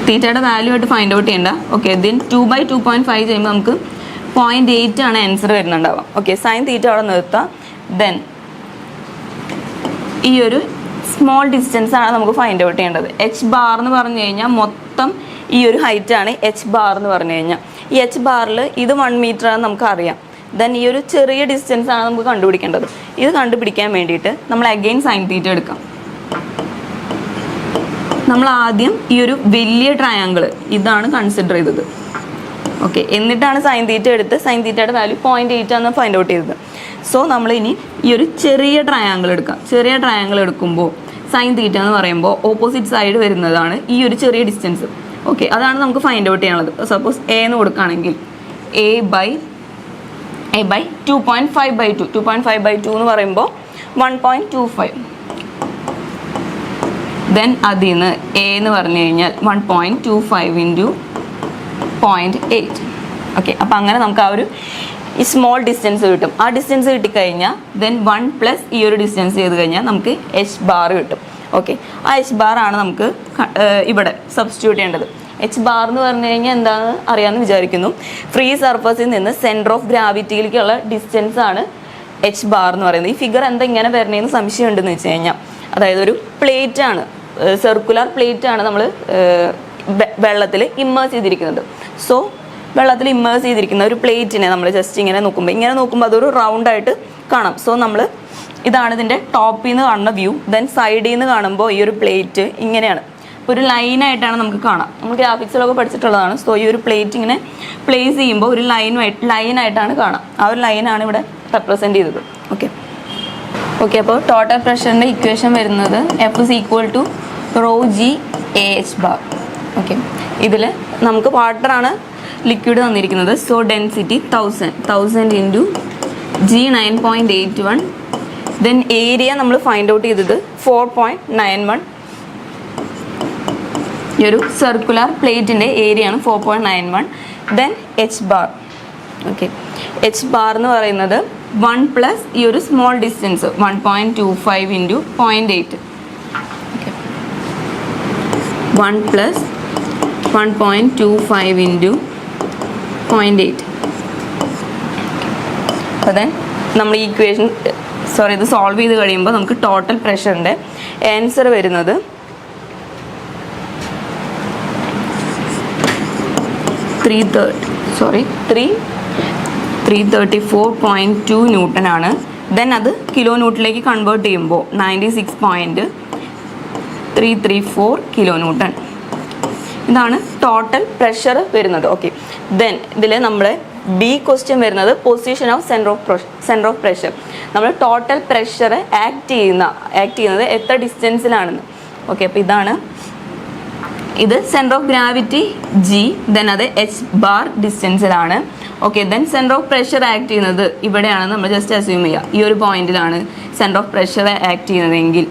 തീറ്റയുടെ വാല്യൂ ആയിട്ട് ഫൈൻഡ് ഔട്ട് ചെയ്യണ്ട. ഓക്കെ, ദെൻ 2/2.5 ചെയ്യുമ്പോൾ നമുക്ക് 0.8 ആണ് ആൻസർ വരുന്നുണ്ടാവുക. ഓക്കെ, സൈൻ തീറ്റ അവിടെ നിർത്താം. ദെൻ ഈ ഒരു സ്മോൾ ഡിസ്റ്റൻസ് ആണ് നമുക്ക് ഫൈൻഡ് ഔട്ട് ചെയ്യേണ്ടത്. എച്ച് ബാർ എന്ന് പറഞ്ഞു കഴിഞ്ഞാൽ മൊത്തം ഈ ഒരു ഹൈറ്റ് ആണ് എച്ച് ബാർ എന്ന് പറഞ്ഞു കഴിഞ്ഞാൽ. ഈ എച്ച് ബാറിൽ ഇത് 1 മീറ്റർ ആണെന്ന് നമുക്കറിയാം. ദെൻ ഈ ഒരു ചെറിയ ഡിസ്റ്റൻസ് ആണ് നമുക്ക് കണ്ടുപിടിക്കേണ്ടത്. ഇത് കണ്ടുപിടിക്കാൻ വേണ്ടിയിട്ട് നമ്മൾ അഗെയിൻ സൈൻ തീറ്റ എടുക്കാം. നമ്മൾ ആദ്യം ഈ ഒരു വലിയ ട്രയാങ്കിൾ ഇതാണ് കൺസിഡർ ചെയ്തത്. ഓക്കെ, എന്നിട്ടാണ് സൈൻ തീറ്റ എടുത്ത് സൈൻ തീറ്റയുടെ വാല്യൂ 0.8 ആണ് ഫൈൻഡ് ഔട്ട് ചെയ്തത്. സോ നമ്മൾ ഇനി ഈ ഒരു ചെറിയ ട്രയാങ്കിൾ എടുക്കാം. ചെറിയ ട്രയാങ്കിൾ എടുക്കുമ്പോൾ സൈൻ തീറ്റ എന്ന് പറയുമ്പോൾ ഓപ്പോസിറ്റ് സൈഡ് വരുന്നതാണ് ഈ ഒരു ചെറിയ ഡിസ്റ്റൻസ്. ഓക്കെ, അതാണ് നമുക്ക് ഫൈൻഡ് ഔട്ട് ചെയ്യാനുള്ളത്. സപ്പോസ് എ എന്ന് കൊടുക്കുകയാണെങ്കിൽ എ ബൈ 2.5/2 2.5/2 എന്ന് പറയുമ്പോൾ 1.25. ദെൻ അതിൽ നിന്ന് എ എന്ന് പറഞ്ഞു കഴിഞ്ഞാൽ 1.25 ഇൻറ്റു 0.8. ഓക്കെ, അപ്പോൾ അങ്ങനെ നമുക്ക് ആ ഒരു ഈ സ്മോൾ ഡിസ്റ്റൻസ് കിട്ടും. ആ ഡിസ്റ്റൻസ് കിട്ടിക്കഴിഞ്ഞാൽ ദെൻ 1 പ്ലസ് ഈ ഒരു ഡിസ്റ്റൻസ് ചെയ്ത് കഴിഞ്ഞാൽ നമുക്ക് എച്ച് ബാർ കിട്ടും. ഓക്കെ, ആ എച്ച് ബാർ ആണ് നമുക്ക് ഇവിടെ സബ്സ്റ്റിറ്റ്യൂട്ട് ചെയ്യേണ്ടത്. എച്ച് ബാർ എന്ന് പറഞ്ഞു കഴിഞ്ഞാൽ എന്താണെന്ന് അറിയാമെന്ന് വിചാരിക്കുന്നു. ഫ്രീ സർഫസിൽ നിന്ന് സെൻറ്റർ ഓഫ് ഗ്രാവിറ്റിയിലേക്കുള്ള ഡിസ്റ്റൻസ് ആണ് എച്ച് ബാർ എന്ന് പറയുന്നത്. ഈ ഫിഗർ എന്താ ഇങ്ങനെ വരണേന്ന് സംശയം ഉണ്ടെന്ന് വെച്ച് കഴിഞ്ഞാൽ, അതായത് ഒരു പ്ലേറ്റ് ആണ്, സർക്കുലർ പ്ലേറ്റ് ആണ് നമ്മൾ വെള്ളത്തിൽ ഇമ്മേഴ്സ് ചെയ്തിരിക്കുന്നത്. സോ വെള്ളത്തിൽ ഇമ്മേഴ്സ് ചെയ്തിരിക്കുന്ന ഒരു പ്ലേറ്റിനെ നമ്മൾ ജസ്റ്റ് ഇങ്ങനെ നോക്കുമ്പോൾ അതൊരു റൗണ്ടായിട്ട് കാണാം. സോ നമ്മൾ ഇതാണ് ഇതിൻ്റെ ടോപ്പിൽ നിന്ന് കാണുന്ന വ്യൂ. ദെൻ സൈഡിൽ നിന്ന് കാണുമ്പോൾ ഈ ഒരു പ്ലേറ്റ് ഇങ്ങനെയാണ്, ഒരു ലൈനായിട്ടാണ് നമുക്ക് കാണാം. നമ്മൾ ഗ്രാഫിക്സിലൊക്കെ പഠിച്ചിട്ടുള്ളതാണ്. സോ ഈ ഒരു പ്ലേറ്റ് ഇങ്ങനെ പ്ലേസ് ചെയ്യുമ്പോൾ ഒരു ലൈനായിട്ടാണ് കാണാം. ആ ഒരു ലൈനാണ് ഇവിടെ റെപ്രസെൻറ്റ് ചെയ്തത്. ഓക്കെ അപ്പോൾ ടോട്ടൽ പ്രഷറിൻ്റെ ഇക്വേഷൻ വരുന്നത് F is equal to ρg AH bar. Okay, ഇതിൽ നമുക്ക് വാട്ടറാണ് ലിക്വിഡ് തന്നിരിക്കുന്നത്. So density 1000 into G 9.81. Then area നമ്മൾ ഫൈൻഡ് ഔട്ട് ചെയ്തത് 4.91. ഈ ഒരു സർക്കുലർ പ്ലേറ്റിൻ്റെ ഏരിയ ആണ് 4.91. Then H bar. Okay, H bar എന്ന് പറയുന്നത് 1 പ്ലസ് ഈ ഒരു small distance 1.25 into 0.8. Okay, 1 plus 1.25 into 0.8. അപ്പോൾ ദെൻ നമ്മൾ ഈ ഇക്വേഷൻ ഇത് സോൾവ് ചെയ്ത് കഴിയുമ്പോൾ നമുക്ക് ടോട്ടൽ പ്രഷറിൻ്റെ ആൻസർ വരുന്നത് 334.2 ന്യൂട്ടൺ ആണ്. ദെൻ അത് കിലോ ന്യൂട്ടണിലേക്ക് കൺവേർട്ട് ചെയ്യുമ്പോൾ 96.334 കിലോ ന്യൂട്ടൺ. ഇതാണ് ടോട്ടൽ പ്രഷർ വരുന്നത്. ഓക്കെ, ദെൻ ഇതിൽ നമ്മുടെ ബി ക്വസ്റ്റ്യൻ വരുന്നത് position of centre of pressure. നമ്മൾ ടോട്ടൽ പ്രഷർ ആക്ട് ചെയ്യുന്നത് എത്ര ഡിസ്റ്റൻസിലാണെന്ന്. ഓക്കെ, അപ്പോൾ ഇത് centre of gravity G, then അത് H ബാർ ഡിസ്റ്റൻസിലാണ്. Okay, then centre of pressure act ചെയ്യുന്നത് ഇവിടെയാണ്. നമ്മൾ ജസ്റ്റ് അസ്യൂം ചെയ്യുക ഈ ഒരു പോയിന്റിലാണ് സെൻറ്റർ ഓഫ് പ്രഷർ ആക്ട് ചെയ്യുന്നതെങ്കിൽ,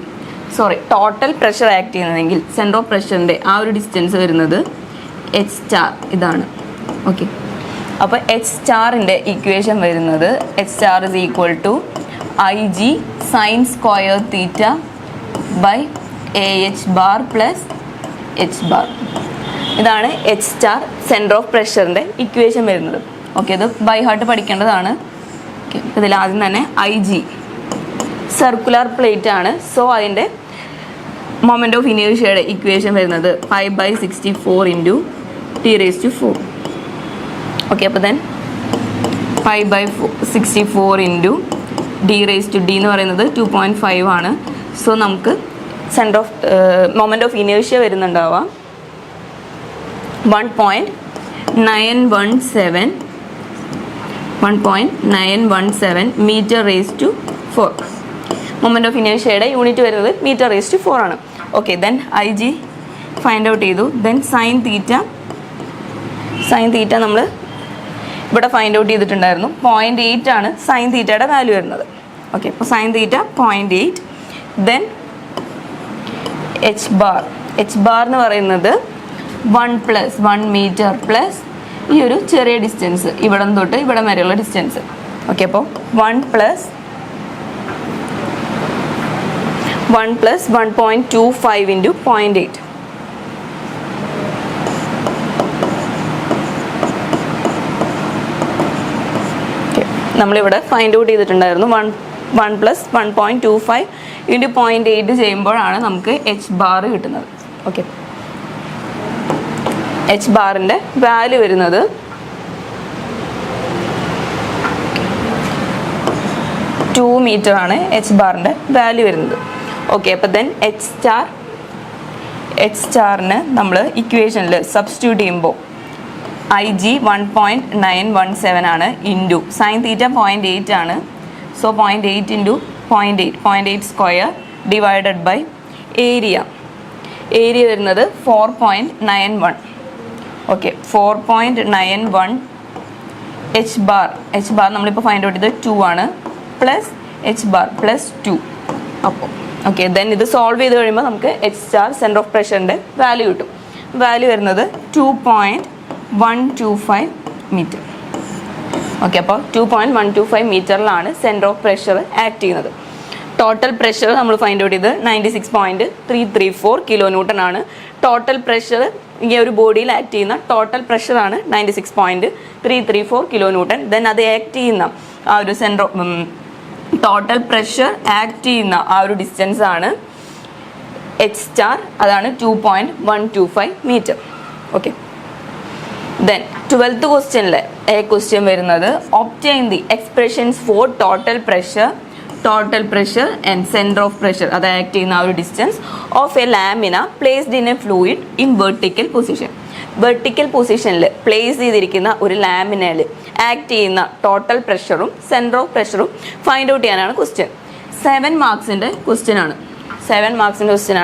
ടോട്ടൽ പ്രഷർ ആക്ട് ചെയ്യുന്നതെങ്കിൽ സെൻറ്റർ ഓഫ് പ്രഷറിൻ്റെ ആ ഒരു ഡിസ്റ്റൻസ് വരുന്നത് H സ്റ്റാർ ഇതാണ്. ഓക്കെ, അപ്പോൾ H സ്റ്റാറിൻ്റെ ഇക്വേഷൻ വരുന്നത് H star is equal to IG sine square theta by AH bar plus H bar. ഇതാണ് H സ്റ്റാർ സെൻറ്റർ ഓഫ് പ്രഷറിൻ്റെ ഇക്വേഷൻ വരുന്നത്. ഓക്കെ, ഇത് ബൈ ഹാർട്ട് പഠിക്കേണ്ടതാണ്. ഓക്കെ, ഇതിൽ ആദ്യം തന്നെ IG സർക്കുലർ പ്ലേറ്റ് ആണ്. സോ അതിൻ്റെ മൊമെൻ്റ് ഓഫ് ഇനേർഷ്യയുടെ ഇക്വേഷൻ വരുന്നത് 5/64 ഇൻറ്റു T⁴. ഓക്കെ, അപ്പോൾ ദെൻ 5/64 ഇൻറ്റു D എന്ന് പറയുന്നത് 2.5 ആണ്. സോ നമുക്ക് centre of moment of inertia വരുന്നുണ്ടാവുക 1.917 m/4. മൊമെൻ്റ് ഓഫ് ഇനേർഷ്യയുടെ യൂണിറ്റ് വരുന്നത് m/4 ആണ്. Okay, then IG find out ചെയ്തു. ദെൻ സൈൻ തീറ്റ നമ്മൾ ഇവിടെ ഫൈൻഡ് ഔട്ട് ചെയ്തിട്ടുണ്ടായിരുന്നു. 0.8 ആണ് സൈൻ തീറ്റയുടെ വാല്യൂ വരുന്നത്. ഓക്കെ, അപ്പോൾ sign theta 0.8. Then H bar എന്ന് പറയുന്നത് 1 + 1 മീറ്റർ പ്ലസ് ഈ ഒരു ചെറിയ ഡിസ്റ്റൻസ് ഇവിടം തൊട്ട് ഇവിടം വരെയുള്ള ഡിസ്റ്റൻസ്. ഓക്കെ, അപ്പോൾ 1 + 1.25 ഇൻറ്റു 0.8. നമ്മളിവിടെ ഫൈൻഡ് ഔട്ട് ചെയ്തിട്ടുണ്ടായിരുന്നു 1 + 1.25 ഇൻറ്റു 0.8 ചെയ്യുമ്പോഴാണ് നമുക്ക് H ബാർ കിട്ടുന്നത്. ഓക്കെ, H ബാറിൻ്റെ വാല്യൂ വരുന്നത് 2 മീറ്റർ ആണ്. H ബാറിൻ്റെ വാല്യൂ വരുന്നത്. ഓക്കെ, അപ്പോൾ ദെൻ H സ്റ്റാറിന് നമ്മൾ ഇക്വേഷനിൽ സബ്സ്റ്റിറ്റ്യൂട്ട് ചെയ്യുമ്പോൾ IG 1.917 ആണ് ഇൻറ്റു സൈൻ തീറ്റ 0.8 ആണ്. So 0.8 into 0.8 square divided by area വരുന്നത് 4.91. ഓക്കെ, 4.91 H ബാർ നമ്മളിപ്പോൾ ഫൈൻഡ് ഔട്ട് ചെയ്തത് 2 ആണ് പ്ലസ് H ബാർ പ്ലസ് 2. അപ്പോൾ ഓക്കെ, ദെൻ ഇത് സോൾവ് ചെയ്ത് കഴിയുമ്പോൾ നമുക്ക് H സ്റ്റാർ സെൻറ്റർ ഓഫ് പ്രഷറിൻ്റെ വാല്യൂ കിട്ടും. വാല്യൂ വരുന്നത് 2.125 മീറ്റർ. ഓക്കെ, അപ്പോൾ 2.125 മീറ്ററിലാണ് സെൻറ്റർ ഓഫ് പ്രഷർ ആക്ട് ചെയ്യുന്നത്. ടോട്ടൽ പ്രഷർ നമ്മൾ ഫൈൻഡ് ഔട്ട് ചെയ്ത് 96.334 കിലോ ന്യൂട്ടൺ ആണ്. ടോട്ടൽ പ്രഷർ ഈ ഒരു ബോഡിയിൽ ആക്ട് ചെയ്യുന്ന ടോട്ടൽ പ്രഷറാണ് 96.334 കിലോ ന്യൂട്ടൺ. ദെൻ അത് ആക്ട് ചെയ്യുന്ന ആ ഒരു ടോട്ടൽ പ്രഷർ ആക്ട് ചെയ്യുന്ന ആ ഒരു ഡിസ്റ്റൻസ് ആണ് H സ്റ്റാർ, അതാണ് 2.125 മീറ്റർ. ഓക്കെ, ദെൻ ട്വൽത്ത് ക്വസ്റ്റ്യനിലെ ക്വസ്റ്റ്യൻ വരുന്നത് obtain the expressions for total pressure and centre of pressure, അത് ആക്ട് ചെയ്യുന്ന ആ ഒരു distance of a lamina placed in a fluid in vertical position. Vertical പൊസിഷനിൽ place ചെയ്തിരിക്കുന്ന ഒരു ലാമിനയിൽ ആക്ട് ചെയ്യുന്ന ടോട്ടൽ പ്രഷറും സെൻറ്റർ ഓഫ് പ്രഷറും ഫൈൻഡ് ഔട്ട് ചെയ്യാനാണ് ക്വസ്റ്റ്യൻ. 7 മാർക്സിൻ്റെ ക്വസ്റ്റ്യൻ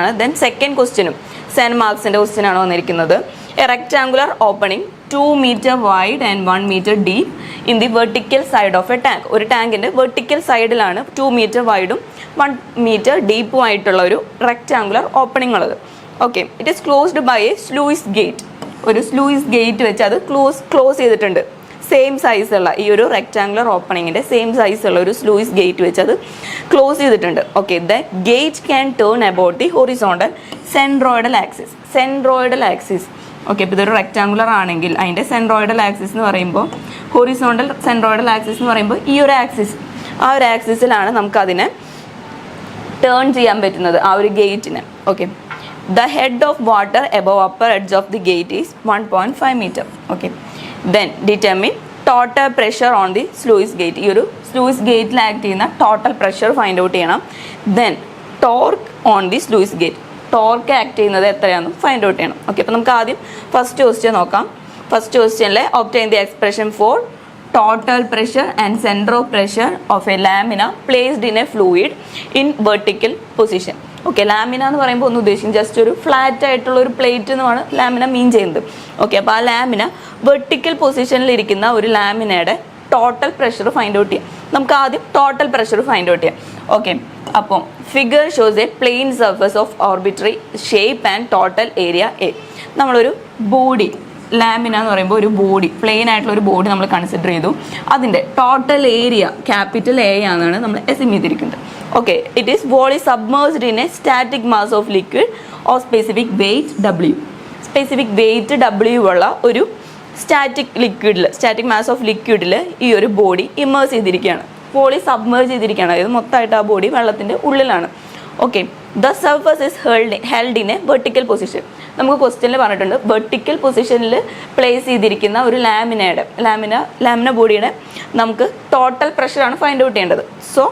ആണ്. ദെൻ സെക്കൻഡ് ക്വസ്റ്റ്യനും 7 മാർക്സിൻ്റെ ക്വസ്റ്റ്യൻ ആണ് വന്നിരിക്കുന്നത്. A rectangular opening 2 meter wide and 1 meter deep in the vertical side of a tank. ഒരു ടാങ്കിൻ്റെ വെർട്ടിക്കൽ സൈഡിലാണ് 2 meter വൈഡും 1 meter ഡീപ്പും ആയിട്ടുള്ള ഒരു റെക്ടാങ്കുലർ ഓപ്പണിംഗ് ഉള്ളത്. Okay, it is closed by a sluice gate. ഒരു സ്ലൂയിസ് ഗേറ്റ് വെച്ച് അത് ക്ലോസ് ചെയ്തിട്ടുണ്ട്. സെയിം സൈസുള്ള ഈ ഒരു റെക്ടാങ്കുലർ ഓപ്പണിങ്ങിൻ്റെ സെയിം സൈസുള്ള ഒരു സ്ലൂയിസ് ഗേറ്റ് വെച്ച് അത് ക്ലോസ് ചെയ്തിട്ടുണ്ട്. Okay, the gate can turn about the horizontal centroidal axis. Okay, ഇപ്പോൾ ഇതൊരു റെക്ടാങ്കുലർ ആണെങ്കിൽ അതിൻ്റെ സെൻട്രോയിഡൽ ആക്സിസ് എന്ന് പറയുമ്പോൾ ഹൊറിസോണ്ടൽ സെൻട്രോയിഡൽ ആക്സിസ് എന്ന് പറയുമ്പോൾ ഈ ഒരു ആക്സിസ്, ആ ഒരു ആക്സിസിലാണ് നമുക്കതിനെ ടേൺ ചെയ്യാൻ പറ്റുന്നത്, ആ ഒരു ഗേറ്റിന്. Okay, the head of water above upper edge of the gate is 1.5 meter. Okay, then determine total pressure on the sluice gate. ഈ ഒരു സ്ലൂയിസ് ഗേറ്റിൽ ആക്ട് ചെയ്യുന്ന ടോട്ടൽ പ്രഷർ ഫൈൻഡ് ഔട്ട് ചെയ്യണം. Then torque on the sluice gate, torque act ചെയ്യുന്നത് എത്രയാണെന്നും find out ചെയ്യണം. Okay, അപ്പോൾ നമുക്ക് ആദ്യം ഫസ്റ്റ് ക്വസ്റ്റ്യൻ നോക്കാം. ഫസ്റ്റ് ക്വസ്റ്റ്യനിലെ obtain the expression for total pressure and centre of pressure of a lamina placed in a fluid in vertical position. Okay, lamina എന്ന് പറയുമ്പോൾ ഒന്ന് ഉദ്ദേശിക്കും ജസ്റ്റ് ഒരു ഫ്ലാറ്റ് ആയിട്ടുള്ള ഒരു പ്ലേറ്റ് എന്നുമാണ് ലാമിന മീൻ ചെയ്യുന്നത്. ഓക്കെ, അപ്പോൾ ആ ലാമിന വെർട്ടിക്കൽ പൊസിഷനിൽ ഇരിക്കുന്ന ഒരു ലാമിനയുടെ ടോട്ടൽ പ്രഷർ ഫൈൻഡ് ഔട്ട് ചെയ്യാം. നമുക്ക് ആദ്യം ടോട്ടൽ പ്രഷർ ഫൈൻഡ് ഔട്ട് ചെയ്യാം. ഓക്കെ, അപ്പം figure shows a plane surface of arbitrary shape and total area A. നമ്മളൊരു ബോഡി, ലാമിന എന്ന് പറയുമ്പോൾ ഒരു ബോഡി, പ്ലെയിൻ ആയിട്ടുള്ള ഒരു ബോഡി നമ്മൾ കൺസിഡർ ചെയ്തു. അതിൻ്റെ ടോട്ടൽ ഏരിയ ക്യാപിറ്റൽ എ ആണെന്നാണ് നമ്മൾ എസ്റ്റിം ചെയ്തിരിക്കുന്നത്. Okay, it is wholly submersed in a static mass of liquid of specific weight W. Specific weight W ഉള്ള ഒരു സ്റ്റാറ്റിക് മാസ് ഓഫ് ലിക്വിഡിൽ ഈ ഒരു ബോഡി ഇമേഴ്സ് ചെയ്തിരിക്കുകയാണ്, വോളി സബ്മേർജ് ചെയ്തിരിക്കുകയാണ്. അതായത് മൊത്തമായിട്ട് ആ ബോഡി വെള്ളത്തിൻ്റെ ഉള്ളിലാണ്. Okay, the surface is held in a vertical position. നമുക്ക് ക്വസ്റ്റ്യനിൽ പറഞ്ഞിട്ടുണ്ട് വെർട്ടിക്കൽ പൊസിഷനിൽ പ്ലേസ് ചെയ്തിരിക്കുന്ന ഒരു ലാമിന ബോഡിയുടെ നമുക്ക് ടോട്ടൽ പ്രഷറാണ് ഫൈൻഡ് ഔട്ട് ചെയ്യേണ്ടത്. സോ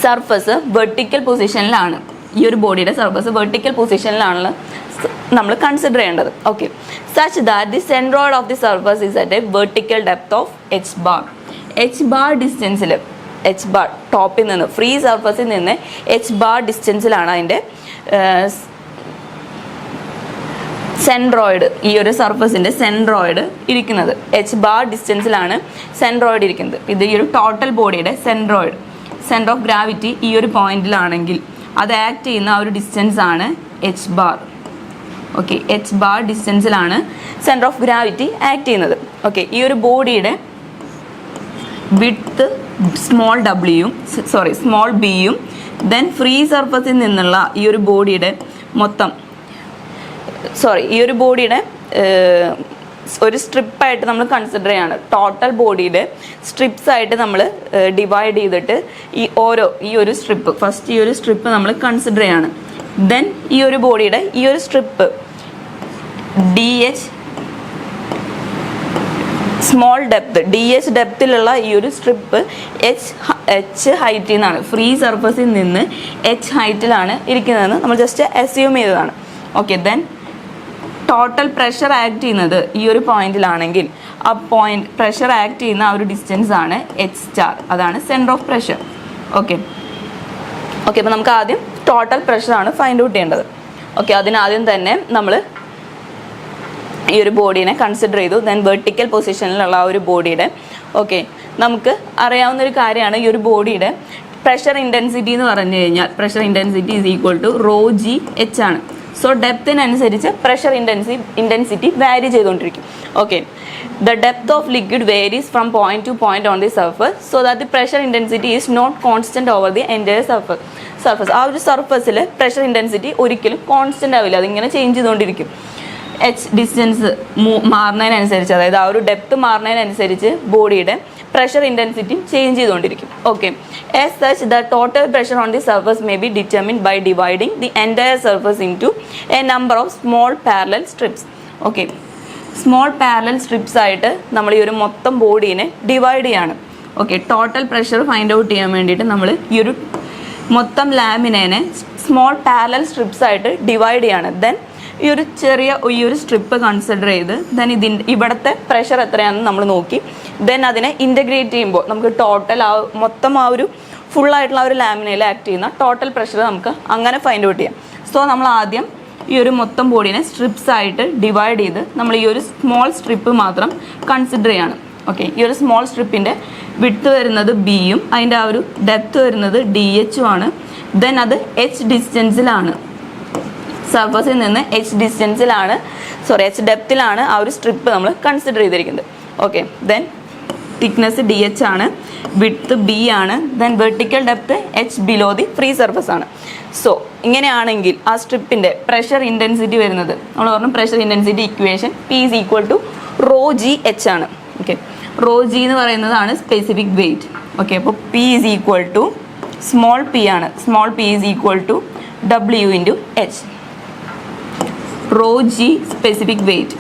സർഫസ് വെർട്ടിക്കൽ പൊസിഷനിലാണ്, ഈ ഒരു ബോഡിയുടെ സർഫസ് വെർട്ടിക്കൽ പൊസിഷനിലാണ് നമ്മൾ കൺസിഡർ ചെയ്യേണ്ടത്. Okay, such that the centroid of the surface is at A vertical depth of h bar ഡിസ്റ്റൻസിൽ, ടോപ്പിൽ നിന്ന് ഫ്രീ സർഫസിൽ നിന്ന് h ഡിസ്റ്റൻസിലാണ് അതിൻ്റെ സെൻട്രോയിഡ്, ഈ ഒരു സർഫസിൻ്റെ സെൻട്രോയിഡ് ഇരിക്കുന്നത്. h ഡിസ്റ്റൻസിലാണ് സെൻട്രോയിഡ് ഇരിക്കുന്നത്. ഇത് ഈ ഒരു ടോട്ടൽ ബോഡിയുടെ സെൻറ്റർ ഓഫ് ഗ്രാവിറ്റി ഈ ഒരു പോയിന്റിലാണെങ്കിൽ അത് ആക്ട് ചെയ്യുന്ന ആ ഒരു ഡിസ്റ്റൻസ് ആണ് h bar. ഓക്കെ, h ഡിസ്റ്റൻസിലാണ് സെൻറ്റർ ഓഫ് ഗ്രാവിറ്റി ആക്ട് ചെയ്യുന്നത്. ഓക്കെ, ഈ ഒരു ബോഡിയുടെ വിഡ്ത്ത് സ്മോൾ ബിയും ദെൻ ഫ്രീ സർഫസിൽ നിന്നുള്ള ഈ ഒരു ബോഡിയുടെ ഒരു സ്ട്രിപ്പായിട്ട് നമ്മൾ കൺസിഡർ ചെയ്യാണ്. ടോട്ടൽ ബോഡിയുടെ സ്ട്രിപ്സ് ആയിട്ട് നമ്മൾ ഡിവൈഡ് ചെയ്തിട്ട് ഈ ഒരു സ്ട്രിപ്പ്, ഫസ്റ്റ് ഈ ഒരു സ്ട്രിപ്പ് നമ്മൾ കൺസിഡർ ചെയ്യാണ്. ദെൻ ഈ ഒരു ബോഡിയുടെ ഈ ഒരു സ്ട്രിപ്പ് DH സ്മോൾ ഡെപ്തിലുള്ള ഈ ഒരു സ്ട്രിപ്പ് h ഹൈറ്റിൽ നിന്നാണ്, ഫ്രീ സർഫസിൽ നിന്ന് h ഹൈറ്റിലാണ് ഇരിക്കുന്നതെന്ന് നമ്മൾ ജസ്റ്റ് അസ്യൂം ചെയ്തതാണ്. Okay, then total pressure act ചെയ്യുന്നത് ഈ ഒരു പോയിന്റിലാണെങ്കിൽ ആ പ്രഷർ ആക്ട് ചെയ്യുന്ന ആ ഒരു ഡിസ്റ്റൻസ് ആണ് h*, അതാണ് സെൻറ്റർ ഓഫ് പ്രഷർ. ഓക്കെ, അപ്പോൾ നമുക്ക് ആദ്യം ടോട്ടൽ പ്രഷറാണ് ഫൈൻഡ് ഔട്ട് ചെയ്യേണ്ടത്. ഓക്കെ, അതിനാദ്യം തന്നെ നമ്മൾ ഈ ഒരു ബോഡീനെ കൺസിഡർ ചെയ്തു. ദെൻ വെർട്ടിക്കൽ പൊസിഷനിലുള്ള ആ ഒരു ബോഡിയുടെ നമുക്ക് അറിയാവുന്ന ഒരു കാര്യമാണ് ഈ ഒരു ബോഡിയുടെ പ്രഷർ ഇൻറ്റൻസിറ്റി എന്ന് പറഞ്ഞു കഴിഞ്ഞാൽ pressure intensity is equal to ρgh ആണ്. സോ ഡെപ്തിനനുസരിച്ച് പ്രഷർ ഇൻറ്റൻസിറ്റി വാരി ചെയ്തുകൊണ്ടിരിക്കും. Okay, the depth of liquid varies from point to point on the surface so that the pressure intensity is not constant over the entire surface. ആ ഒരു സർഫസിൽ pressure intensity ഒരിക്കലും constant ആവില്ല, അതിങ്ങനെ change ചെയ്തുകൊണ്ടിരിക്കും. Distance മാറുന്നതിനനുസരിച്ച്, അതായത് ആ ഒരു ഡെപ്ത് മാറുന്നതിനനുസരിച്ച് ബോഡിയുടെ പ്രഷർ ഇൻറ്റൻസിറ്റി ചേഞ്ച് ചെയ്തുകൊണ്ടിരിക്കും. Okay, as such the total pressure on the surface may be determined by dividing the entire surface into a number of small parallel strips. Okay, small parallel strips ആയിട്ട് നമ്മൾ ഈ ഒരു മൊത്തം ബോഡീനെ divide ചെയ്യാണ്. Okay, total pressure find out ചെയ്യാൻ വേണ്ടിയിട്ട് നമ്മൾ ഈ ഒരു മൊത്തം ലാമിനേനെ സ്മോൾ പാരലൽ സ്ട്രിപ്സ് ആയിട്ട് ഡിവൈഡ് ചെയ്യാണ്. ദെൻ ഈ ഒരു സ്ട്രിപ്പ് കൺസിഡർ ചെയ്ത് ദെൻ ഇവിടുത്തെ പ്രഷർ എത്രയാണെന്ന് നമ്മൾ നോക്കി ദെൻ അതിനെ ഇൻ്റഗ്രേറ്റ് ചെയ്യുമ്പോൾ നമുക്ക് ടോട്ടൽ മൊത്തം ഒരു ഫുള്ളായിട്ടുള്ള ഒരു ലാമിനയിൽ ആക്ട് ചെയ്യുന്ന ടോട്ടൽ പ്രഷർ നമുക്ക് അങ്ങനെ ഫൈൻഡ് ഔട്ട് ചെയ്യാം. സോ നമ്മൾ ആദ്യം ഈ ഒരു മൊത്തം ബോഡീനെ സ്ട്രിപ്സ് ആയിട്ട് ഡിവൈഡ് ചെയ്ത് നമ്മൾ ഈ ഒരു സ്മോൾ സ്ട്രിപ്പ് മാത്രം കൺസിഡർ ചെയ്യാണ്. ഓക്കെ, ഈ ഒരു സ്മോൾ സ്ട്രിപ്പിൻ്റെ വിഡ്ത്ത് വരുന്നത് ബിയും അതിൻ്റെ ആ ഒരു ഡെപ്ത് വരുന്നത് DH ആണ്. ദെൻ അത് H ഡിസ്റ്റൻസിലാണ്, സർഫസിൽ നിന്ന് H ഡെപ്തിലാണ് ആ ഒരു സ്ട്രിപ്പ് നമ്മൾ കൺസിഡർ ചെയ്തിരിക്കുന്നത്. ഓക്കെ, ദെൻ തിക്നെസ് DH ആണ്, വിഡ്ത്ത് B ആണ്, then vertical depth H below the free surface ആണ്. സോ ഇങ്ങനെയാണെങ്കിൽ ആ സ്ട്രിപ്പിൻ്റെ പ്രഷർ ഇൻറ്റൻസിറ്റി വരുന്നത് നമ്മൾ പറഞ്ഞു pressure intensity equation P is equal to ρgH ആണ്. ഓക്കെ, ρg എന്ന് പറയുന്നതാണ് സ്പെസിഫിക് വെയിറ്റ്. ഓക്കെ, അപ്പോൾ P is equal to small p ആണ്. Small p is equal to W into H. ρg specific weight,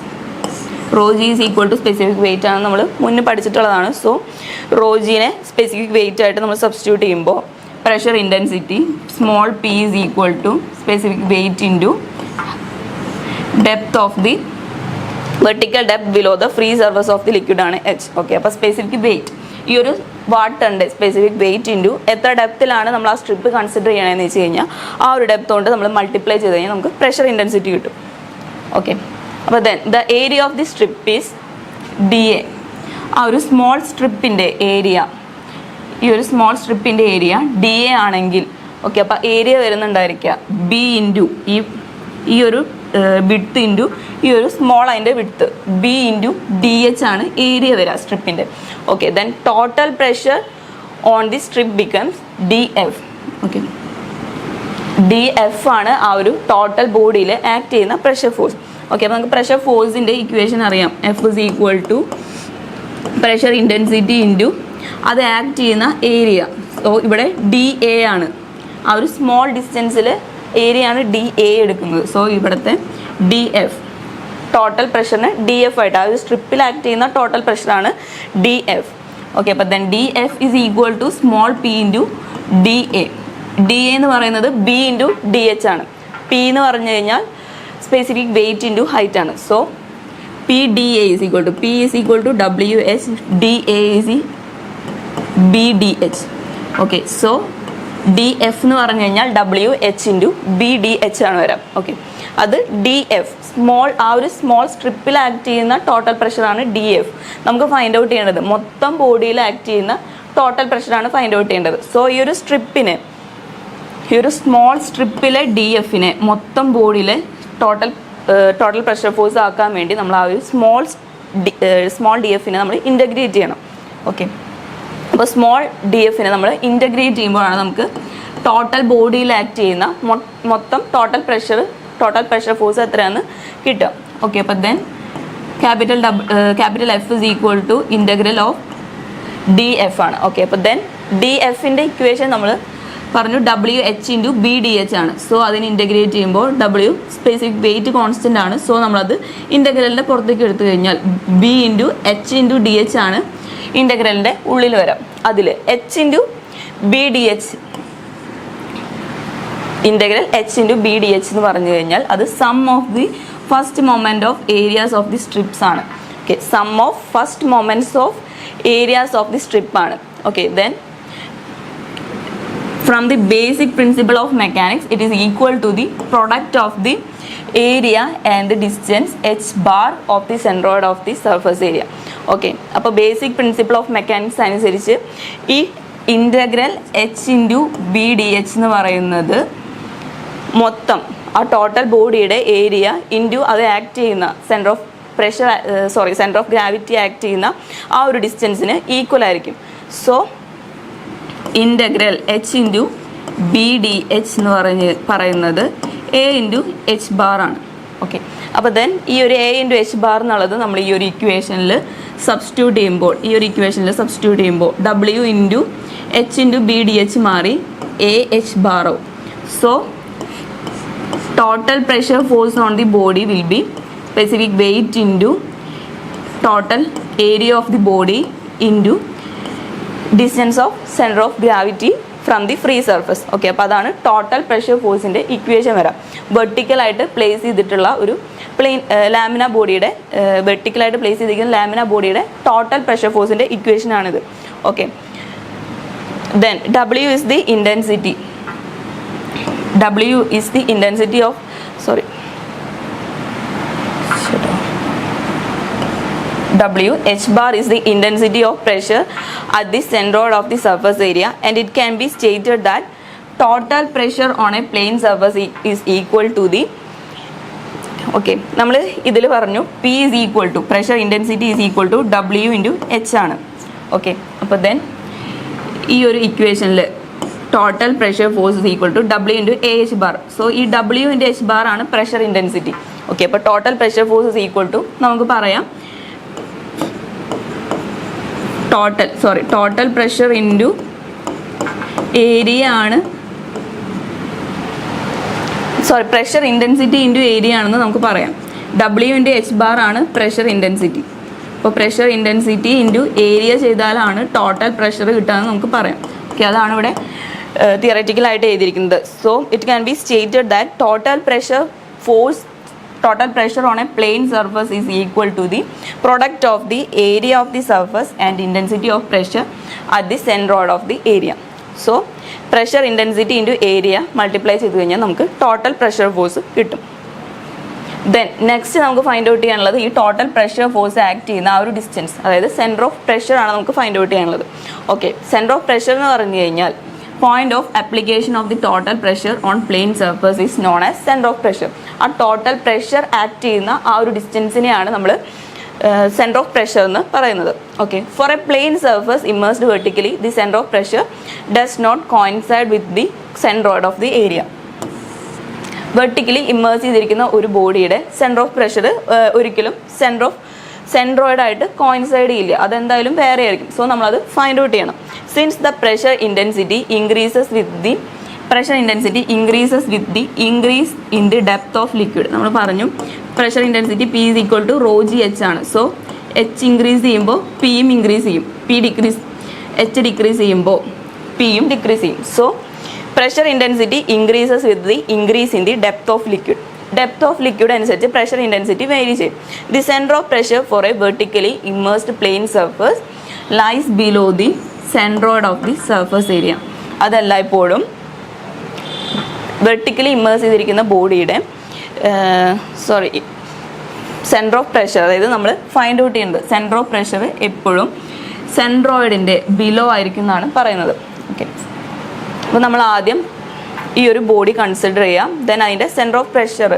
ρg is equal to specific weight ആണ്, നമ്മൾ മുന്നേ പഠിച്ചിട്ടുള്ളതാണ്. So റോജിനെ specific weight ആയിട്ട് നമ്മൾ substitute ചെയ്യുമ്പോൾ pressure intensity small p is equal to specific weight into depth of the vertical depth below the free surface of the liquid ആണ് H. Okay, അപ്പോൾ specific weight ഈ ഒരു വാട്ടറിൻ്റെ സ്പെസിഫിക് വെയിറ്റ് ഇൻറ്റു എത്ര ഡെപ്തിലാണ് നമ്മൾ ആ സ്ട്രിപ്പ് കൺസിഡർ ചെയ്യണമെന്ന് വെച്ച് കഴിഞ്ഞാൽ ആ ഒരു ഡെപ്ത് കൊണ്ട് നമ്മൾ മൾട്ടിപ്ലൈ ചെയ്ത് കഴിഞ്ഞാൽ നമുക്ക് പ്രഷർ ഇൻറ്റൻസിറ്റി കിട്ടും. ഓക്കെ, അപ്പോൾ then the area of the strip is DA. ആ ഒരു സ്മോൾ സ്ട്രിപ്പിൻ്റെ ഏരിയ, ഈ ഒരു സ്മോൾ സ്ട്രിപ്പിൻ്റെ ഏരിയ DA ആണെങ്കിൽ ഓക്കെ, അപ്പോൾ ഏരിയ വരുന്നുണ്ടായിരിക്കുക B ഇൻറ്റു ഈ ഒരു വിഡ്ത്ത് ഇൻറ്റു ഈ ഒരു സ്മോൾ അതിൻ്റെ വിഡ്ത്ത് B ഇൻറ്റു DH ആണ് ഏരിയ വരിക സ്ട്രിപ്പിൻ്റെ. Okay, then total pressure on the strip becomes DF. Okay, DF ആണ് ആ ഒരു ടോട്ടൽ ബോഡിയിൽ ആക്ട് ചെയ്യുന്ന പ്രഷർ ഫോഴ്സ്. ഓക്കെ, അപ്പോൾ നമുക്ക് പ്രഷർ ഫോഴ്സിൻ്റെ ഇക്വേഷൻ അറിയാം. F is equal to pressure intensity into അത് ആക്ട് ചെയ്യുന്ന ഏരിയ. സോ ഇവിടെ DA ആണ്, ആ ഒരു സ്മോൾ ഡിസ്റ്റൻസിൽ ഏരിയ ആണ് DA എടുക്കുന്നത്. സോ ഇവിടുത്തെ DF ടോട്ടൽ പ്രഷറിന് DF ആയിട്ട് ആ ഒരു സ്ട്രിപ്പിൽ ആക്ട് ചെയ്യുന്ന ടോട്ടൽ പ്രഷറാണ് DF. ഓക്കെ, അപ്പോൾ then DF is equal to small p into DA. DA എന്ന് പറയുന്നത് B ഇൻറ്റു DH ആണ്. P എന്ന് പറഞ്ഞു കഴിഞ്ഞാൽ സ്പെസിഫിക് വെയിറ്റ് ഇൻറ്റു ഹൈറ്റ് ആണ്. So PDA is equal to P is equal to WH, DA is BDH. Okay, so DF എന്ന് പറഞ്ഞു കഴിഞ്ഞാൽ WH ഇൻറ്റു BDH ആണ് വരാം. ഓക്കെ, അത് DF ആ ഒരു സ്മോൾ സ്ട്രിപ്പിൽ ആക്ട് ചെയ്യുന്ന ടോട്ടൽ പ്രഷറാണ് DF. നമുക്ക് ഫൈൻഡ് ഔട്ട് ചെയ്യേണ്ടത് മൊത്തം ബോഡിയിൽ ആക്ട് ചെയ്യുന്ന ടോട്ടൽ പ്രഷറാണ് ഫൈൻഡ് ഔട്ട് ചെയ്യേണ്ടത്. സോ ഈ ഒരു സ്മോൾ സ്ട്രിപ്പിലെ DFനെ മൊത്തം ബോഡിയിലെ ടോട്ടൽ പ്രഷർ ഫോഴ്സ് ആക്കാൻ വേണ്ടി നമ്മൾ ആ ഒരു സ്മോൾ DFനെ നമ്മൾ ഇൻ്റഗ്രേറ്റ് ചെയ്യണം. ഓക്കെ, അപ്പോൾ സ്മോൾ DFനെ നമ്മൾ ഇൻ്റഗ്രേറ്റ് ചെയ്യുമ്പോഴാണ് നമുക്ക് ടോട്ടൽ ബോഡിയിൽ ആക്ട് ചെയ്യുന്ന മൊത്തം ടോട്ടൽ പ്രഷർ ഫോഴ്സ് എത്രയാണെന്ന് കിട്ടുക. ഓക്കെ, അപ്പോൾ then capital F is equal to integral of DF ആണ്. ഓക്കെ, അപ്പോൾ ദെൻ DFൻ്റെ ഇക്വേഷൻ നമ്മൾ പറഞ്ഞു WH ഇൻറ്റു BDH ആണ്. സോ അതിന് ഇൻ്റഗ്രേറ്റ് ചെയ്യുമ്പോൾ W സ്പെസിഫിക് വെയിറ്റ് കോൺസ്റ്റൻ്റ് ആണ്. സോ നമ്മളത് ഇൻ്റഗ്രലിൻ്റെ പുറത്തേക്ക് എടുത്തു കഴിഞ്ഞാൽ B into H into DH ആണ് ഇൻ്റഗ്രലിൻ്റെ ഉള്ളിൽ വരാം. അതിൽ H into BDH integral H into BDH എന്ന് പറഞ്ഞു കഴിഞ്ഞാൽ അത് sum of the first moment of areas of the strips ആണ്. Okay, sum of first moments of areas of the strip ആണ്. Okay, then from the basic principle of mechanics it is equal to the product of the area and the distance h bar of the centroid of the surface area. Okay, അപ്പോൾ basic principle of mechanics അനുസരിച്ച് ഈ integral H into BDH എന്ന് പറയുന്നത് മൊത്തം ആ total ബോഡിയുടെ area into അത് act ചെയ്യുന്ന സെൻറ്റർ ഓഫ് ഗ്രാവിറ്റി ആക്ട് ചെയ്യുന്ന ആ ഒരു ഡിസ്റ്റൻസിന് ഈക്വൽ ആയിരിക്കും. So integral H into BDH എന്ന് പറയുന്നത് A ഇൻറ്റു H ബാർ ആണ്. ഓക്കെ, അപ്പോൾ ദെൻ ഈ ഒരു A ഇൻറ്റു H ബാർ എന്നുള്ളത് നമ്മൾ ഈ ഒരു ഇക്വേഷനിൽ സബ്സ്റ്റിറ്റ്യൂട്ട് ചെയ്യുമ്പോൾ W into H into BDH മാറി AH ബാർ ആവും. So total pressure force on the body will be specific weight into total area of the body into distance of centre of gravity from the free surface. Okay, അപ്പോൾ അതാണ് total pressure ഫോഴ്സിൻ്റെ equation വരാം. വെർട്ടിക്കലായിട്ട് place ചെയ്തിട്ടുള്ള ഒരു plane lamina ബോഡിയുടെ വെർട്ടിക്കലായിട്ട് place ചെയ്തിരിക്കുന്ന lamina ബോഡിയുടെ total pressure ഫോഴ്സിൻ്റെ ഇക്വേഷനാണിത്. Okay, then W is the intensity. W is the intensity of H bar is the intensity of pressure at the centroid of the surface area, and it can be stated that total pressure on a plane surface is equal to the okay, നമ്മൾ ഇതിൽ പറഞ്ഞു P is equal to pressure intensity is equal to W into H ആണ്. Okay, അപ്പോൾ then ഈ ഒരു ഇക്വേഷനിൽ total pressure force is equal to W into AH bar. So ഈ W into H bar ആണ് പ്രഷർ ഇൻറ്റൻസിറ്റി. ഓക്കെ, അപ്പോൾ total pressure force is equal to നമുക്ക് പറയാം ടോട്ടൽ പ്രഷർ ഇൻറ്റു ഏരിയ ആണ്, പ്രഷർ ഇൻറ്റൻസിറ്റി ഇൻറ്റു ഏരിയ ആണെന്ന് നമുക്ക് പറയാം. W into H bar ആണ് പ്രഷർ ഇൻറ്റൻസിറ്റി. അപ്പോൾ പ്രഷർ ഇൻറ്റൻസിറ്റി ഇൻറ്റു ഏരിയ ചെയ്താലാണ് ടോട്ടൽ പ്രഷർ കിട്ടുകയെന്ന് നമുക്ക് പറയാം. ഓക്കെ, അതാണ് ഇവിടെ തിയററ്റിക്കലായിട്ട് എഴുതിയിരിക്കുന്നത്. So it can be stated that total pressure on a plane surface is equal to the product of the area of the surface and intensity of pressure at the centroid of the area. So pressure intensity into area multiply ചെയ്ത് കഴിഞ്ഞാൽ നമുക്ക് total pressure force കിട്ടും. Then next നമുക്ക് find out ചെയ്യാനുള്ളത് ഈ total pressure force act ചെയ്യുന്ന ആ ഒരു ഡിസ്റ്റൻസ്, അതായത് സെൻറ്റർ ഓഫ് പ്രഷർ ആണ് നമുക്ക് ഫൈൻഡ് ഔട്ട് ചെയ്യാനുള്ളത്. ഓക്കെ, സെൻറ്റർ ഓഫ് പ്രഷർ എന്ന് പറഞ്ഞു കഴിഞ്ഞാൽ point of application of the total pressure on plane surface is known as centre of pressure. ആ ടോട്ടൽ പ്രഷർ ആക്ട് ചെയ്യുന്ന ആ ഒരു ഡിസ്റ്റൻസിനെയാണ് നമ്മൾ സെൻറ്റർ ഓഫ് പ്രഷർ എന്ന് പറയുന്നത്. Okay, for a plane surface immersed vertically the centre of pressure does not coincide with the centroid of the area. Vertically immerse ചെയ്തിരിക്കുന്ന ഒരു ബോഡിയുടെ സെൻറ്റർ ഓഫ് പ്രഷർ ഒരിക്കലും സെൻട്രോയിഡ് ആയിട്ട് കോയിൻസൈഡ് ചെയ്യില്ല, അതെന്തായാലും വേറെ ആയിരിക്കും. സോ നമ്മളത് ഫൈൻഡ് ഔട്ട് ചെയ്യണം. Since the pressure intensity increase with the increase in the depth of liquid. നമ്മൾ പറഞ്ഞു pressure intensity P is equal to ρgh ആണ്. സോ H ഇൻക്രീസ് ചെയ്യുമ്പോൾ Pയും ഇൻക്രീസ് ചെയ്യും, H ഡിക്രീസ് ചെയ്യുമ്പോൾ Pയും ഡിക്രീസ് ചെയ്യും. So pressure intensity increases with the increase in the depth of liquid. Depth of liquid അനുസരിച്ച് പ്രഷർ ഇൻറ്റൻസിറ്റി വേരി ചെയ്യും. The centre of pressure for a vertically immersed plane surface lies below the centroid of the surface area. അതല്ല ഇപ്പോഴും vertically immerse ചെയ്തിരിക്കുന്ന ബോഡിയുടെ centre of pressure, അതായത് നമ്മൾ find out ചെയ്യുന്നത് centre of pressure എപ്പോഴും സെൻട്രോയിഡിൻ്റെ below ആയിരിക്കും എന്നാണ് പറയുന്നത്. ഓക്കെ, അപ്പോൾ നമ്മൾ ആദ്യം ഈ ഒരു ബോഡി കൺസിഡർ ചെയ്യാം. ദെൻ അതിൻ്റെ സെൻറ്റർ ഓഫ് പ്രഷർ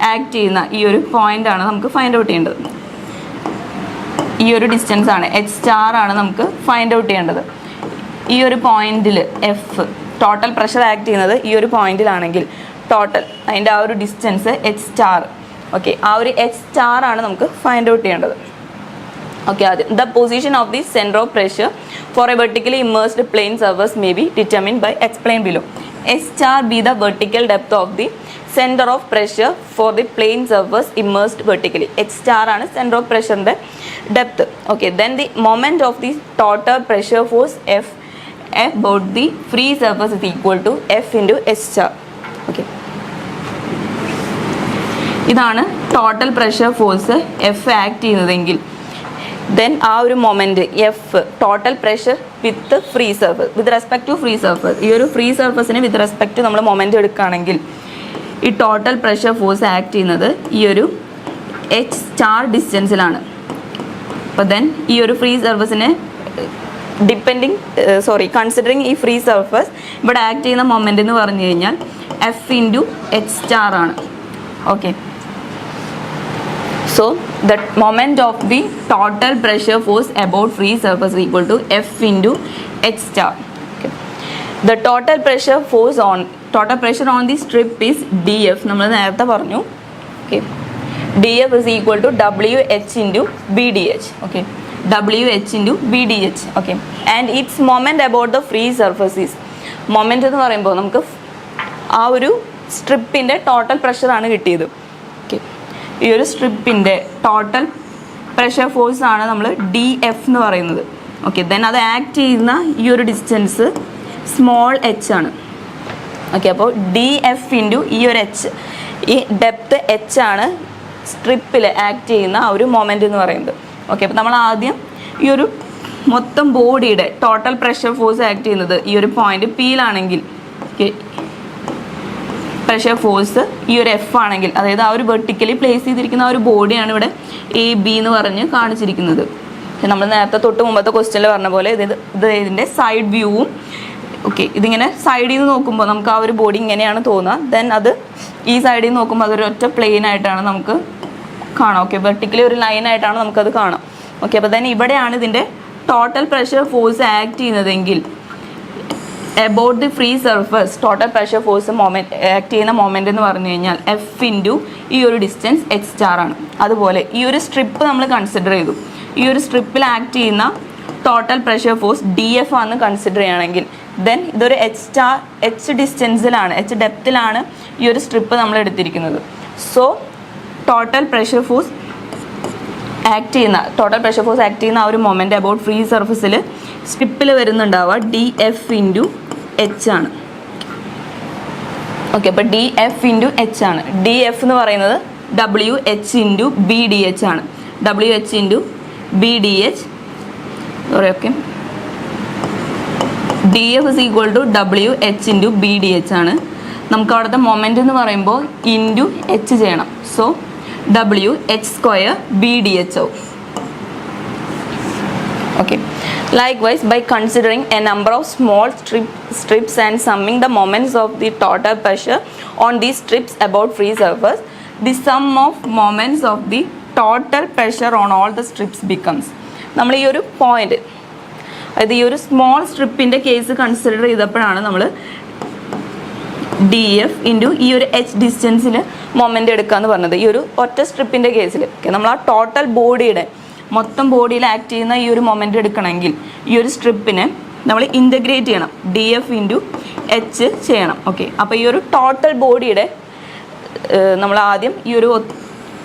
ആക്ട് ചെയ്യുന്ന ഈ ഒരു പോയിൻ്റാണ് നമുക്ക് ഫൈൻഡ് ഔട്ട് ചെയ്യേണ്ടത്. ഈ ഒരു ഡിസ്റ്റൻസ് ആണ് H സ്റ്റാർ ആണ് നമുക്ക് ഫൈൻഡ് ഔട്ട് ചെയ്യേണ്ടത്. ഈ ഒരു പോയിന്റിൽ എഫ് ടോട്ടൽ പ്രഷർ ആക്ട് ചെയ്യുന്നത് ഈ ഒരു പോയിന്റിലാണെങ്കിൽ ടോട്ടൽ അതിൻ്റെ ആ ഒരു ഡിസ്റ്റൻസ് H സ്റ്റാർ. ഓക്കെ, ആ ഒരു H സ്റ്റാർ ആണ് നമുക്ക് ഫൈൻഡ് ഔട്ട് ചെയ്യേണ്ടത്. ഓക്കെ, ആദ്യം the position of the centre of pressure for a vertically immersed plane surface may be determined by explain below. H star be the vertical depth of the center of pressure for the plane surface immersed vertically. H star ആണ് center of pressure ന്റെ depth. Okay, then the moment of the total pressure force F about the free surface is equal to F into H star. Okay, ഇതാണ് total pressure force F act ചെയ്യുന്നതെങ്കിൽ then ആ ഒരു moment F total pressure with free surface with respect to free surface, ഈ ഒരു free സർഫസിന് with respect to നമ്മൾ moment എടുക്കുകയാണെങ്കിൽ ഈ ടോട്ടൽ പ്രഷർ ഫോഴ്സ് ആക്ട് ചെയ്യുന്നത് ഈ ഒരു H സ്റ്റാർ ഡിസ്റ്റൻസിലാണ്. അപ്പോൾ ദെൻ ഈ ഒരു ഫ്രീ സർഫസിനെ കൺസിഡറിങ് ഈ ഫ്രീ സർഫസ് ഇവിടെ ആക്ട് ചെയ്യുന്ന മൊമെൻ്റ് എന്ന് പറഞ്ഞു കഴിഞ്ഞാൽ F ഇൻറ്റു H സ്റ്റാർ ആണ്. Okay, so the moment of the total pressure force about free surface is equal to F into H star. Okay, the total pressure on the strip is dF. നമ്മൾ നേരത്തെ പറഞ്ഞു. Okay, dF is equal to WH into BDH. Okay, WH into BDH. Okay, and its moment about the free surface is moment എന്ന് പറയുമ്പോൾ നമുക്ക് ആ ഒരു സ്ട്രിപ്പിൻ്റെ total പ്രഷറാണ് കിട്ടിയത്. Okay, ഈ ഒരു സ്ട്രിപ്പിൻ്റെ ടോട്ടൽ പ്രഷർ ഫോഴ്സ് ആണ് നമ്മൾ ഡി എഫ് എന്ന് പറയുന്നത്. ഓക്കെ, ദെൻ അത് ആക്ട് ചെയ്യുന്ന ഈ ഒരു ഡിസ്റ്റൻസ് സ്മോൾ എച്ച് ആണ്. ഓക്കെ, അപ്പോൾ ഡി എഫ് ഇൻറ്റു ഈ ഒരു എച്ച്, ഈ ഡെപ്ത് എച്ച് ആണ് സ്ട്രിപ്പിൽ ആക്ട് ചെയ്യുന്ന ആ ഒരു മൊമെൻ്റ് എന്ന് പറയുന്നത്. ഓക്കെ, അപ്പോൾ നമ്മൾ ആദ്യം ഈ ഒരു മൊത്തം ബോഡിയുടെ ടോട്ടൽ പ്രഷർ ഫോഴ്സ് ആക്ട് ചെയ്യുന്നത് ഈ ഒരു പോയിന്റ് പിയിലാണെങ്കിൽ, പ്രഷർ ഫോഴ്സ് ഈ ഒരു എഫ് ആണെങ്കിൽ, അതായത് ആ ഒരു വെർട്ടിക്കലി പ്ലേസ് ചെയ്തിരിക്കുന്ന ആ ഒരു ബോഡിയാണ് ഇവിടെ എ ബി എന്ന് പറഞ്ഞ് കാണിച്ചിരിക്കുന്നത്. നമ്മൾ നേരത്തെ തൊട്ട് മുമ്പത്തെ ക്വസ്റ്റ്യനിൽ പറഞ്ഞ പോലെ ഇത് ഇതിൻ്റെ സൈഡ് വ്യൂവും. ഓക്കെ, ഇതിങ്ങനെ സൈഡിൽ നിന്ന് നോക്കുമ്പോൾ നമുക്ക് ആ ഒരു ബോഡി ഇങ്ങനെയാണ് തോന്നുക. ദെൻ അത് ഈ സൈഡിൽ നിന്ന് നോക്കുമ്പോൾ അതൊരു ഒറ്റ പ്ലെയിൻ ആയിട്ടാണ് നമുക്ക് കാണാം. ഓക്കെ, വെർട്ടിക്കലി ഒരു ലൈൻ ആയിട്ടാണ് നമുക്കത് കാണാം. ഓക്കെ, അപ്പോൾ ദെൻ ഇവിടെയാണ് ഇതിൻ്റെ ടോട്ടൽ പ്രഷർ ഫോഴ്സ് ആക്ട് ചെയ്യുന്നതെങ്കിൽ about the free surface total pressure force moment act ചെയ്യുന്ന മൊമെൻ്റ് എന്ന് പറഞ്ഞു കഴിഞ്ഞാൽ എഫ് ഇൻറ്റു ഈ ഒരു ഡിസ്റ്റൻസ് എച്ച് സ്റ്റാർ ആണ്. അതുപോലെ ഈ ഒരു സ്ട്രിപ്പ് നമ്മൾ കൺസിഡർ ചെയ്തു. ഈ ഒരു സ്ട്രിപ്പിൽ ആക്ട് ചെയ്യുന്ന total pressure force D F ആണെന്ന് കൺസിഡർ ചെയ്യുകയാണെങ്കിൽ ദെൻ ഇതൊരു എച്ച് ഡിസ്റ്റൻസിലാണ്, എച്ച് ഡെപ്തിലാണ് ഈ ഒരു സ്ട്രിപ്പ് നമ്മൾ എടുത്തിരിക്കുന്നത്. So total pressure force act ചെയ്യുന്ന ആ ഒരു മൊമെൻ്റ് അബൌട്ട് ഫ്രീ സർഫസിൽ സ്ട്രിപ്പിൽ വരുന്നുണ്ടാവുക ഡി എഫ് ഇൻറ്റു എച്ച് ആണ്. ഓക്കെ, അപ്പോൾ ഡി എഫ് ഇൻറ്റു എച്ച് ആണ്. ഡി എഫ് എന്ന് പറയുന്നത് W H into B D H ആണ്. W H into B D H, okay, D F is equal to W H into B D H ആണ്. നമുക്ക് അവിടുത്തെ moment എന്ന് പറയുമ്പോൾ into H ചെയ്യണം. So W H square B D H ആവും. Okay, likewise by considering a number of small strips and summing the moments of the total pressure on these strips about free surface, the sum of moments of the total pressure on all the strips becomes. നമ്മൾ ഈ ഒരു point, അതായത് ഈ ഒരു small സ്ട്രിപ്പിൻ്റെ case consider ചെയ്തപ്പോഴാണ് നമ്മൾ D F into ഈ ഒരു എച്ച് ഡിസ്റ്റൻസിൽ മൊമെൻ്റ് എടുക്കാമെന്ന് പറഞ്ഞത്. ഈ ഒരു ഒറ്റ സ്ട്രിപ്പിൻ്റെ കേസിൽ നമ്മൾ ആ ടോട്ടൽ ബോഡിയുടെ മൊത്തം ബോഡിയിൽ ആക്ട് ചെയ്യുന്ന ഈ ഒരു മൊമെൻ്റ് എടുക്കണമെങ്കിൽ ഈ ഒരു സ്ട്രിപ്പിനെ നമ്മൾ ഇൻ്റഗ്രേറ്റ് ചെയ്യണം, ഡി എഫ് ഇൻറ്റു എച്ച് ചെയ്യണം. ഓക്കെ, അപ്പോൾ ഈ ഒരു ടോട്ടൽ ബോഡിയുടെ നമ്മൾ ആദ്യം ഈ ഒരു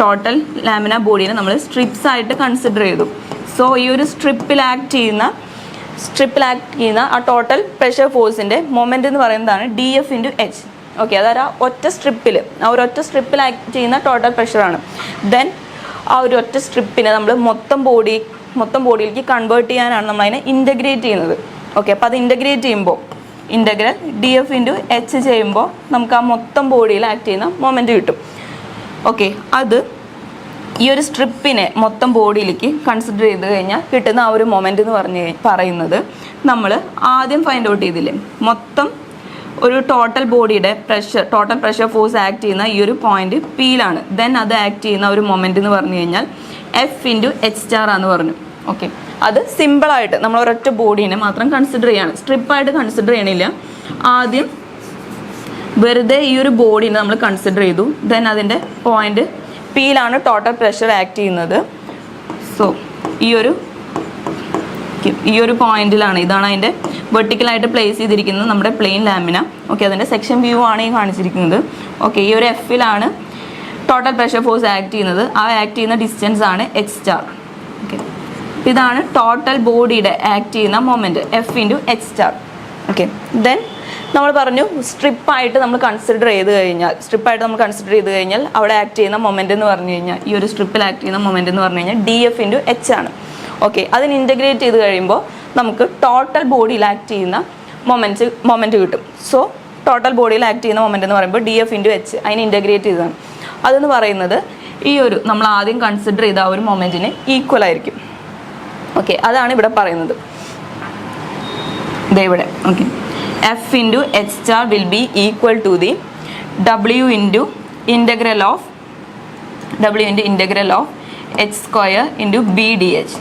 ടോട്ടൽ ലാമിന ബോഡീനെ നമ്മൾ സ്ട്രിപ്സ് ആയിട്ട് കൺസിഡർ ചെയ്തു. സോ ഈ ഒരു സ്ട്രിപ്പിൽ ആക്ട് ചെയ്യുന്ന ആ ടോട്ടൽ പ്രഷർ ഫോഴ്സിൻ്റെ മൊമെൻ്റ് എന്ന് പറയുന്നതാണ് D F into H. Okay, അതായത് ആ ഒറ്റ സ്ട്രിപ്പിൽ ആക്ട് ചെയ്യുന്ന ടോട്ടൽ പ്രഷറാണ്. ദെൻ ആ ഒരു ഒറ്റ സ്ട്രിപ്പിനെ നമ്മൾ മൊത്തം ബോഡിയിലേക്ക് കൺവേർട്ട് ചെയ്യാനാണ് നമ്മൾ അതിനെ ഇൻ്റഗ്രേറ്റ് ചെയ്യുന്നത്. ഓക്കെ, അപ്പോൾ അത് ഇൻ്റഗ്രേറ്റ് ചെയ്യുമ്പോൾ integral D F into H ചെയ്യുമ്പോൾ നമുക്ക് ആ മൊത്തം ബോഡിയിൽ ആക്ട് ചെയ്യുന്ന മൊമെൻ്റ് കിട്ടും. ഓക്കെ, അത് ഈ ഒരു സ്ട്രിപ്പിനെ മൊത്തം ബോഡിയിലേക്ക് കൺസിഡർ ചെയ്ത് കഴിഞ്ഞാൽ കിട്ടുന്ന ആ ഒരു മൊമെൻ്റ് എന്ന് പറയുന്നത് നമ്മൾ ആദ്യം ഫൈൻഡ് ഔട്ട് ചെയ്തില്ലേ, മൊത്തം ഒരു ടോട്ടൽ ബോഡിയുടെ ടോട്ടൽ പ്രഷർ ഫോഴ്സ് ആക്ട് ചെയ്യുന്ന ഈ ഒരു പോയിന്റ് പിയിലാണ്. ദെൻ അത് ആക്ട് ചെയ്യുന്ന ഒരു മൊമെൻ്റ് എന്ന് പറഞ്ഞു കഴിഞ്ഞാൽ എഫ് ഇൻറ്റു എച്ച് സ്റ്റാർ ആണെന്ന് പറഞ്ഞു. ഓക്കെ, അത് സിമ്പിളായിട്ട് നമ്മൾ ഒരൊറ്റ ബോഡീനെ മാത്രം കൺസിഡർ ചെയ്യാണ്, സ്ട്രിപ്പായിട്ട് കൺസിഡർ ചെയ്യണില്ല. ആദ്യം വെറുതെ ഈ ഒരു ബോഡീനെ നമ്മൾ കൺസിഡർ ചെയ്തു. ദെൻ അതിൻ്റെ പോയിന്റ് പിയിലാണ് ടോട്ടൽ പ്രഷർ ആക്ട് ചെയ്യുന്നത്. സോ ഈ ഒരു പോയിന്റിലാണ്, ഇതാണ് അതിൻ്റെ വെർട്ടിക്കലായിട്ട് പ്ലേസ് ചെയ്തിരിക്കുന്നത് നമ്മുടെ പ്ലെയിൻ ലാമിന. ഓക്കെ, അതിൻ്റെ സെക്ഷൻ വ്യൂ ആണ് ഈ കാണിച്ചിരിക്കുന്നത്. ഓക്കെ, ഈ ഒരു എഫിലാണ് ടോട്ടൽ പ്രഷർ ഫോഴ്സ് ആക്ട് ചെയ്യുന്നത്. ആ ആക്ട് ചെയ്യുന്ന ഡിസ്റ്റൻസ് ആണ് എച്ച് സ്റ്റാർ. ഓക്കെ, ഇതാണ് ടോട്ടൽ ബോഡിയുടെ ആക്ട് ചെയ്യുന്ന moment F into H star. Okay, then നമ്മൾ പറഞ്ഞു സ്ട്രിപ്പായിട്ട് നമ്മൾ കൺസിഡർ ചെയ്ത് കഴിഞ്ഞാൽ അവിടെ ആക്ട് ചെയ്യുന്ന മൊമെൻ്റ് എന്ന് പറഞ്ഞു കഴിഞ്ഞാൽ ഈ ഒരു സ്ട്രിപ്പിൽ ആക്ട് ചെയ്യുന്ന മൊമെൻ്റ് എന്ന് പറഞ്ഞു കഴിഞ്ഞാൽ ഡി എഫ് ഇൻറ്റു എച്ച് ആണ്. ഓക്കെ, അതിന് ഇൻ്റഗ്രേറ്റ് ചെയ്ത് കഴിയുമ്പോൾ നമുക്ക് ടോട്ടൽ ബോഡിയിൽ ആക്ട് ചെയ്യുന്ന മൊമെൻറ്റ് കിട്ടും. സോ ടോട്ടൽ ബോഡിയിൽ ആക്ട് ചെയ്യുന്ന മൊമെൻറ്റ് എന്ന് പറയുമ്പോൾ ഡി എഫ് ഇൻറ്റു എച്ച്, അതിന് ഇൻ്റഗ്രേറ്റ് ചെയ്തതാണ്. അതെന്ന് പറയുന്നത് ഈ ഒരു നമ്മൾ ആദ്യം കൺസിഡർ ചെയ്ത ആ ഒരു മൊമെൻറ്റിന് ഈക്വൽ ആയിരിക്കും. ഓക്കെ, അതാണ് ഇവിടെ പറയുന്നത്. ഇവിടെ okay, F into H star will be equal to the W into integral of H square into B D H.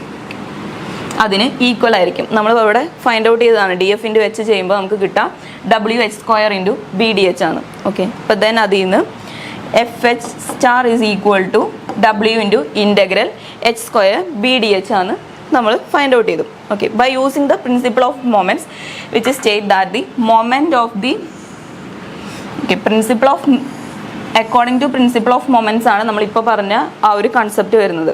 അതിന് ഈക്വൽ ആയിരിക്കും. നമ്മൾ ഇവിടെ ഫൈൻഡ് ഔട്ട് ചെയ്തതാണ്, ഡി എഫ് ഇൻറ്റു എച്ച് ചെയ്യുമ്പോൾ നമുക്ക് കിട്ടാം W H square into B D H ആണ്. Okay, അപ്പോൾ ദെൻ അതിൽ നിന്ന് F H star is equal to W into integral H square B D H ആണ് നമ്മൾ ഫൈൻഡ് ഔട്ട് ചെയ്തു. Okay, by using the principle of moments which state that the moment of the according to principle of moments ആണ് നമ്മളിപ്പോൾ പറഞ്ഞ ആ ഒരു concept വരുന്നത്.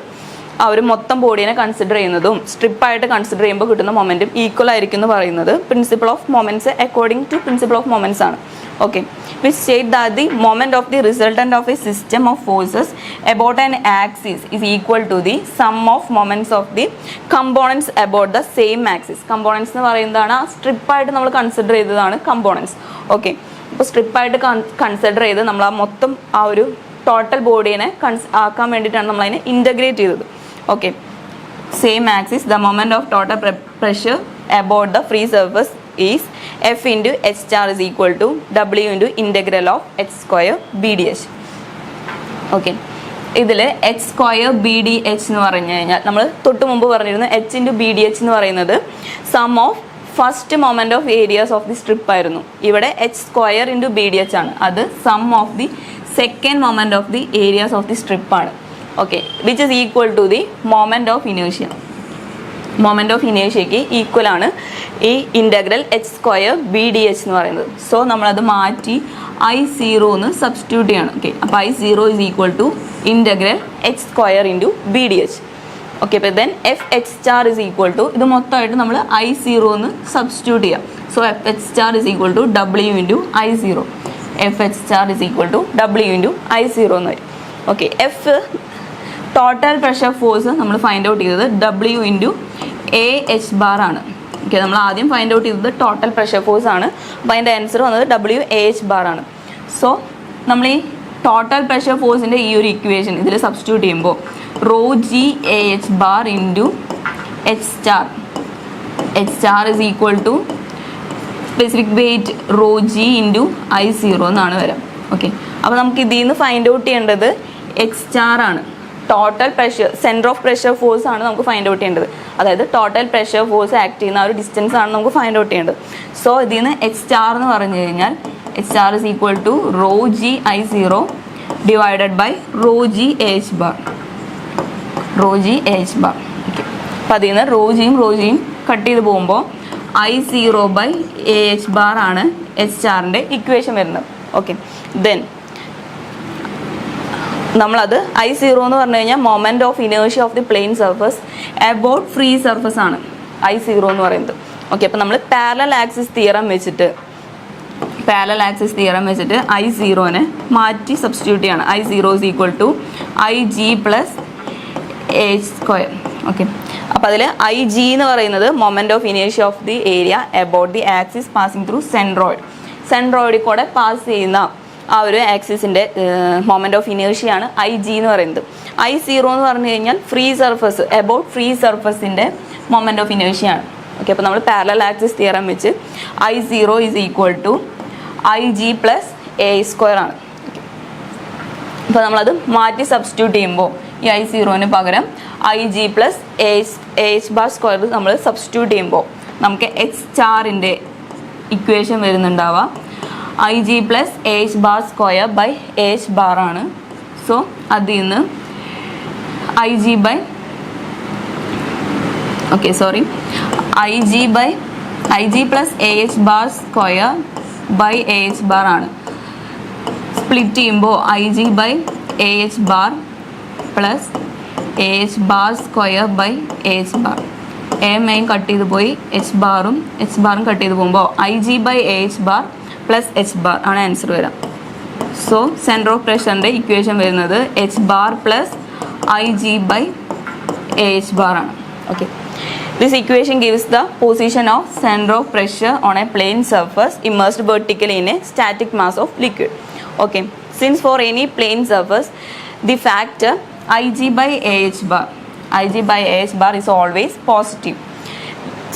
ആ ഒരു മൊത്തം ബോഡീനെ കൺസിഡർ ചെയ്യുന്നതും സ്ട്രിപ്പായിട്ട് കൺസിഡർ ചെയ്യുമ്പോൾ കിട്ടുന്ന മൊമെൻറ്റും ഈക്വൽ ആയിരിക്കും എന്ന് പറയുന്നത് principle of moments according to principle of moments ആണ്. Okay, which state that the moment of the resultant of a system of forces about an axis is equal to the sum of moments of the components about the same axis. Components എന്ന് പറയുന്നതാണ് സ്ട്രിപ്പായിട്ട് നമ്മൾ consider ചെയ്തതാണ് components. Okay, അപ്പോൾ സ്ട്രിപ്പായിട്ട് consider ചെയ്ത് നമ്മൾ ആ മൊത്തം ആ ഒരു ടോട്ടൽ ബോഡീനെ ആക്കാൻ വേണ്ടിയിട്ടാണ് നമ്മളതിനെ ഇൻ്റഗ്രേറ്റ് ചെയ്തത്. Okay, same axis the moment of total pressure about the free surface is F into H star is equal to W into integral of H square BDH. Okay, ഇതിൽ H square B D H എന്ന് പറഞ്ഞു കഴിഞ്ഞാൽ നമ്മൾ തൊട്ട് മുമ്പ് പറഞ്ഞിരുന്നു H into B D H എന്ന് പറയുന്നത് sum of first moment of areas of the strip ആയിരുന്നു. ഇവിടെ H square into B D H ആണ്, അത് sum of the second moment of the areas of the സ്ട്രിപ്പാണ്. Okay, which is equal to the moment of ഇനേഷ്യ. Moment of ഇനേഷ്യയ്ക്ക് equal ആണ് ഈ integral H square B D H എന്ന് പറയുന്നത്. So നമ്മളത് മാറ്റി I0 എന്ന് സബ്സ്റ്റിറ്റ്യൂട്ട് ചെയ്യണം. ഓക്കെ, അപ്പോൾ I0 is equal to integral H square into B D H. Okay, അപ്പോൾ then F H star is equal to ഇത് മൊത്തമായിട്ട് നമ്മൾ I0 എന്ന് സബ്സ്റ്റിറ്റ്യൂട്ട് ചെയ്യാം. So F H star is equal to W into I0. F H star is equal to W into I0 എന്ന് വരും. Okay, F total pressure force നമ്മൾ find out ചെയ്തത് W into A H bar ആണ്. Okay, നമ്മൾ ആദ്യം find out ചെയ്തത് total pressure force ആണ്. അപ്പോൾ അതിൻ്റെ ആൻസർ വന്നത് ഡബ്ല്യു എ എച്ച് ബാർ ആണ്. സോ നമ്മൾ ഈ ടോട്ടൽ പ്രഷർ ഫോഴ്സിൻ്റെ ഈ ഒരു ഇക്വേഷൻ ഇതിൽ സബ്സ്റ്റിറ്റ്യൂട്ട് ചെയ്യുമ്പോൾ rho G A H bar into H star is equal to specific weight rho G into I0 എന്നാണ് വരാം. ഓക്കെ, അപ്പോൾ നമുക്ക് ഇതിൽ നിന്ന് ഫൈൻഡ് ഔട്ട് ചെയ്യേണ്ടത് എച്ച് സ്റ്റാർ ആണ്. Total pressure centre of pressure force ആണ് നമുക്ക് ഫൈൻഡ് ഔട്ട് ചെയ്യേണ്ടത്. അതായത് ടോട്ടൽ പ്രഷർ ഫോഴ്സ് ആക്ട് ചെയ്യുന്ന ആ ഒരു ഡിസ്റ്റൻസ് ആണ് നമുക്ക് ഫൈൻഡ് ഔട്ട് ചെയ്യേണ്ടത്. സോ ഇതിൽ നിന്ന് എച്ച് സ്റ്റാർ എന്ന് പറഞ്ഞു കഴിഞ്ഞാൽ H star is equal to rho G I0 divided by rho G A H bar. Okay, അപ്പോൾ അതിൽ നിന്ന് റോ ജിയും കട്ട് ചെയ്ത് പോകുമ്പോൾ I0 by A H bar ആണ് എച്ച് സ്റ്റാറിൻ്റെ ഇക്വേഷൻ വരുന്നത്. ഓക്കെ, ദെൻ നമ്മളത് I0 എന്ന് പറഞ്ഞു കഴിഞ്ഞാൽ moment of inertia of the plane surface about free surface ആണ് I0 എന്ന് പറയുന്നത്. ഓക്കെ, അപ്പോൾ നമ്മൾ പാരലൽ ആക്സിസ് തിയറം വെച്ചിട്ട് I0നെ മാറ്റി സബ്സ്റ്റിറ്റ്യൂട്ട് ചെയ്യാണ്. I0 is equal to IG plus H square. Okay, അപ്പോൾ അതിൽ IG എന്ന് പറയുന്നത് moment of inertia of the area about the axis passing through സെൻട്രോയിഡിൽ കൂടെ പാസ് ചെയ്യുന്ന ആ ഒരു ആക്സിസിൻ്റെ മൊമെൻറ്റ് ഓഫ് ഇനേർഷ്യയാണ് IG എന്ന് പറയുന്നത്. I0 എന്ന് പറഞ്ഞു കഴിഞ്ഞാൽ അബൌട്ട് ഫ്രീ സർഫസിൻ്റെ മൊമെൻറ്റ് ഓഫ് ഇനേർഷ്യയാണ്. ഓക്കെ, അപ്പോൾ നമ്മൾ പാരലൽ ആക്സിസ് തിയറം വെച്ച് I0 is equal to IG plus A square ആണ്. അപ്പോൾ നമ്മളത് മാറ്റി സബ്സ്റ്റിറ്റ്യൂട്ട് ചെയ്യുമ്പോൾ ഈ I0ന് പകരം IG plus H bar square നമ്മൾ സബ്സ്റ്റിറ്റ്യൂട്ട് ചെയ്യുമ്പോൾ നമുക്ക് എച്ച് സ്റ്റാറിൻ്റെ ഇക്വേഷൻ വരുന്നുണ്ടാവുക IG plus H bar square by H bar ആണ്. സോ അതിൽ നിന്ന് IG plus H bar square by H bar ആണ്. സ്പ്ലിറ്റ് ചെയ്യുമ്പോൾ IG by H bar plus H bar square by H bar. എയും cut ചെയ്ത് പോയി H ബാറും cut ചെയ്ത് പോകുമ്പോൾ IG by H bar plus H bar ആണ് ആൻസർ വരാം. സോ സെൻറ്റർ ഓഫ് പ്രഷറിൻ്റെ ഇക്വേഷൻ വരുന്നത് H bar plus IG by H bar ആണ്. Okay, this equation gives the position of centre of pressure on a plane surface immersed vertically in a static mass of liquid. Okay, since for any plane surface the factor IG by AH bar is always positive.